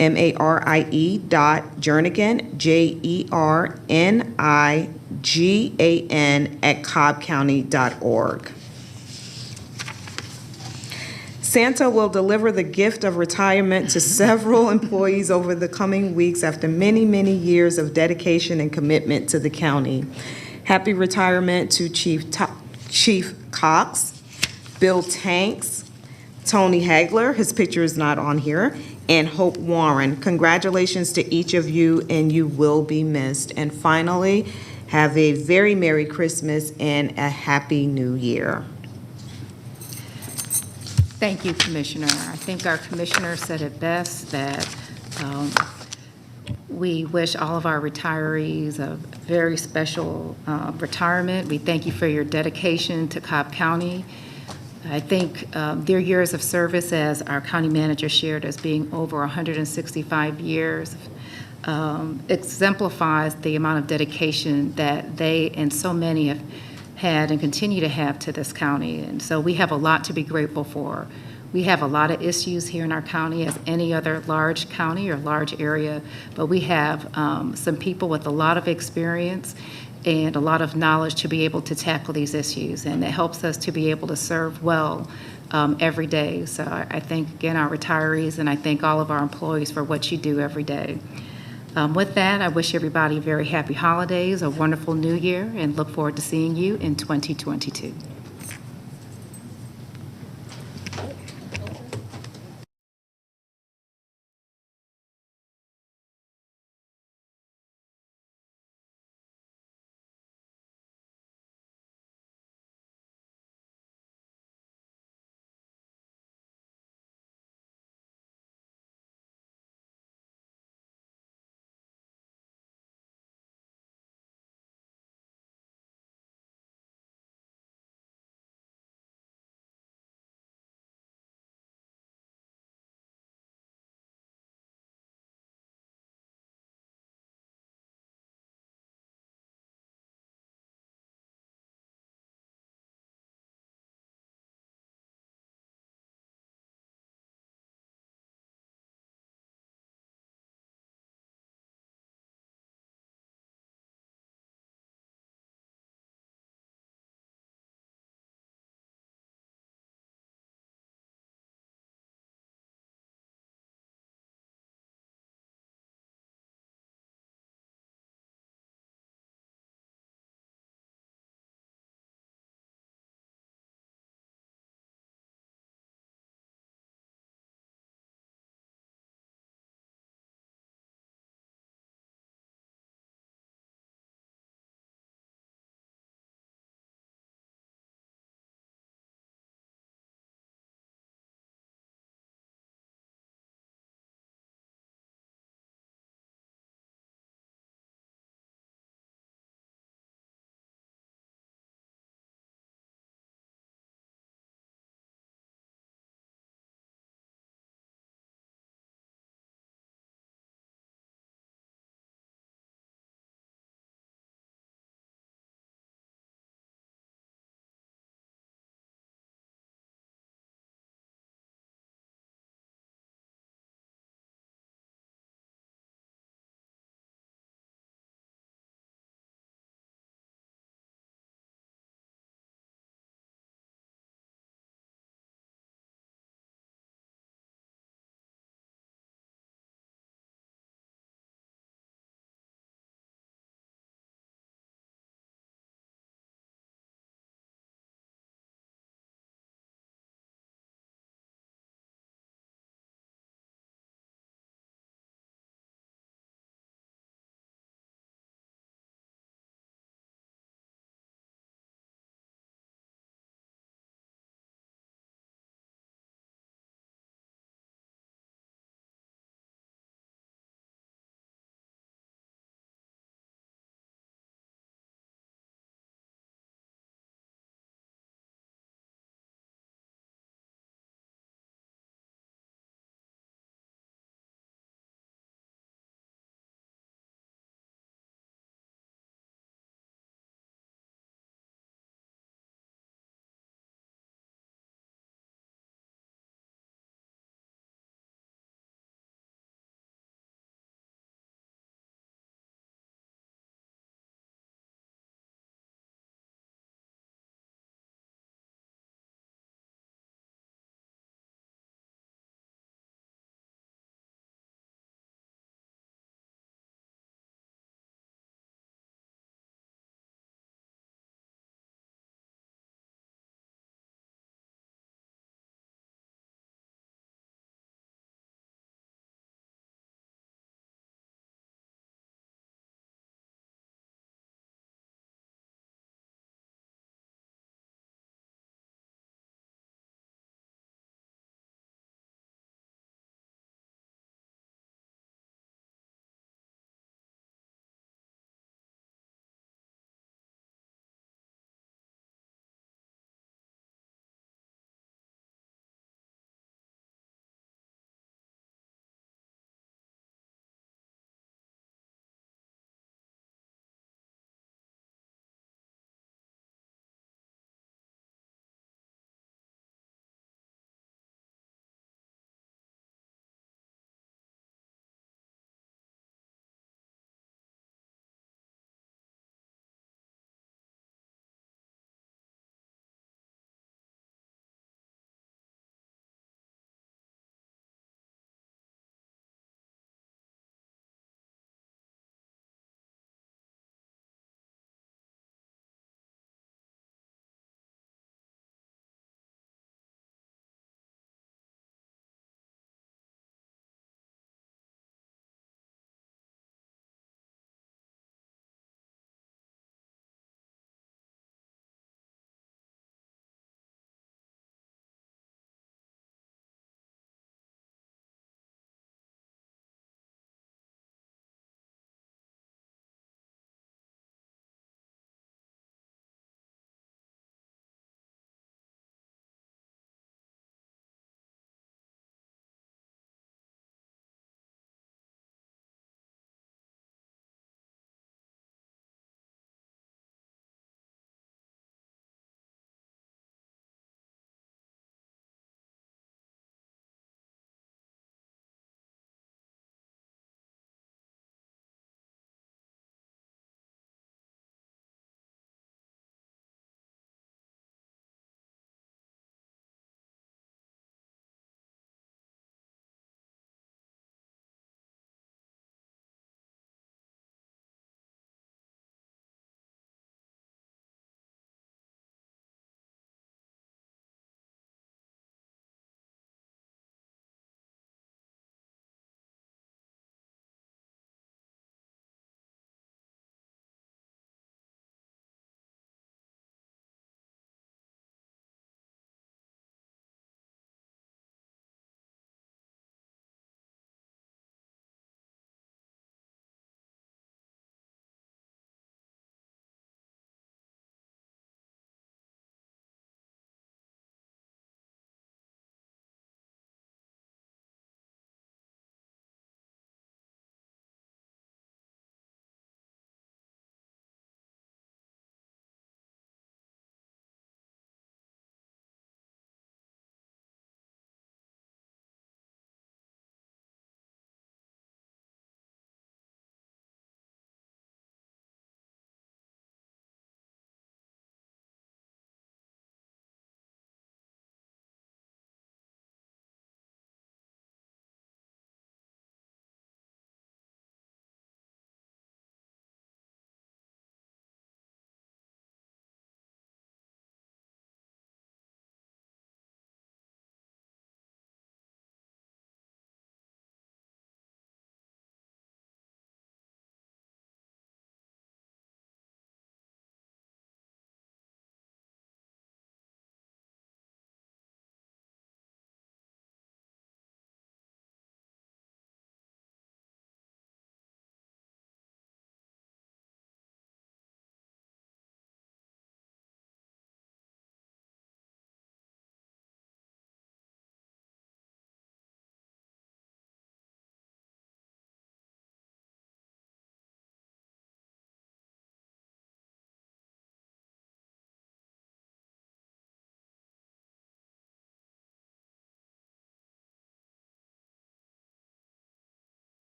Marie.Jernigan, JERNIGAN @cobbcounty.org. Santa will deliver the gift of retirement to several employees over the coming weeks after many, many years of dedication and commitment to the county. Happy retirement to Chief Cox, Bill Tanks, Tony Hagler, his picture is not on here, and Hope Warren. Congratulations to each of you, and you will be missed. And finally, have a very Merry Christmas and a Happy New Year. Thank you, Commissioner. I think our commissioner said it best, that we wish all of our retirees a very special retirement. We thank you for your dedication to Cobb County. I think their years of service, as our county manager shared, as being over 165 years, exemplifies the amount of dedication that they and so many have had and continue to have to this county. And so we have a lot to be grateful for. We have a lot of issues here in our county, as any other large county or large area, but we have some people with a lot of experience and a lot of knowledge to be able to tackle these issues, and it helps us to be able to serve well every day. So I thank, again, our retirees, and I thank all of our employees for what you do every day. With that, I wish everybody very happy holidays, a wonderful new year, and look forward to seeing you in 2022.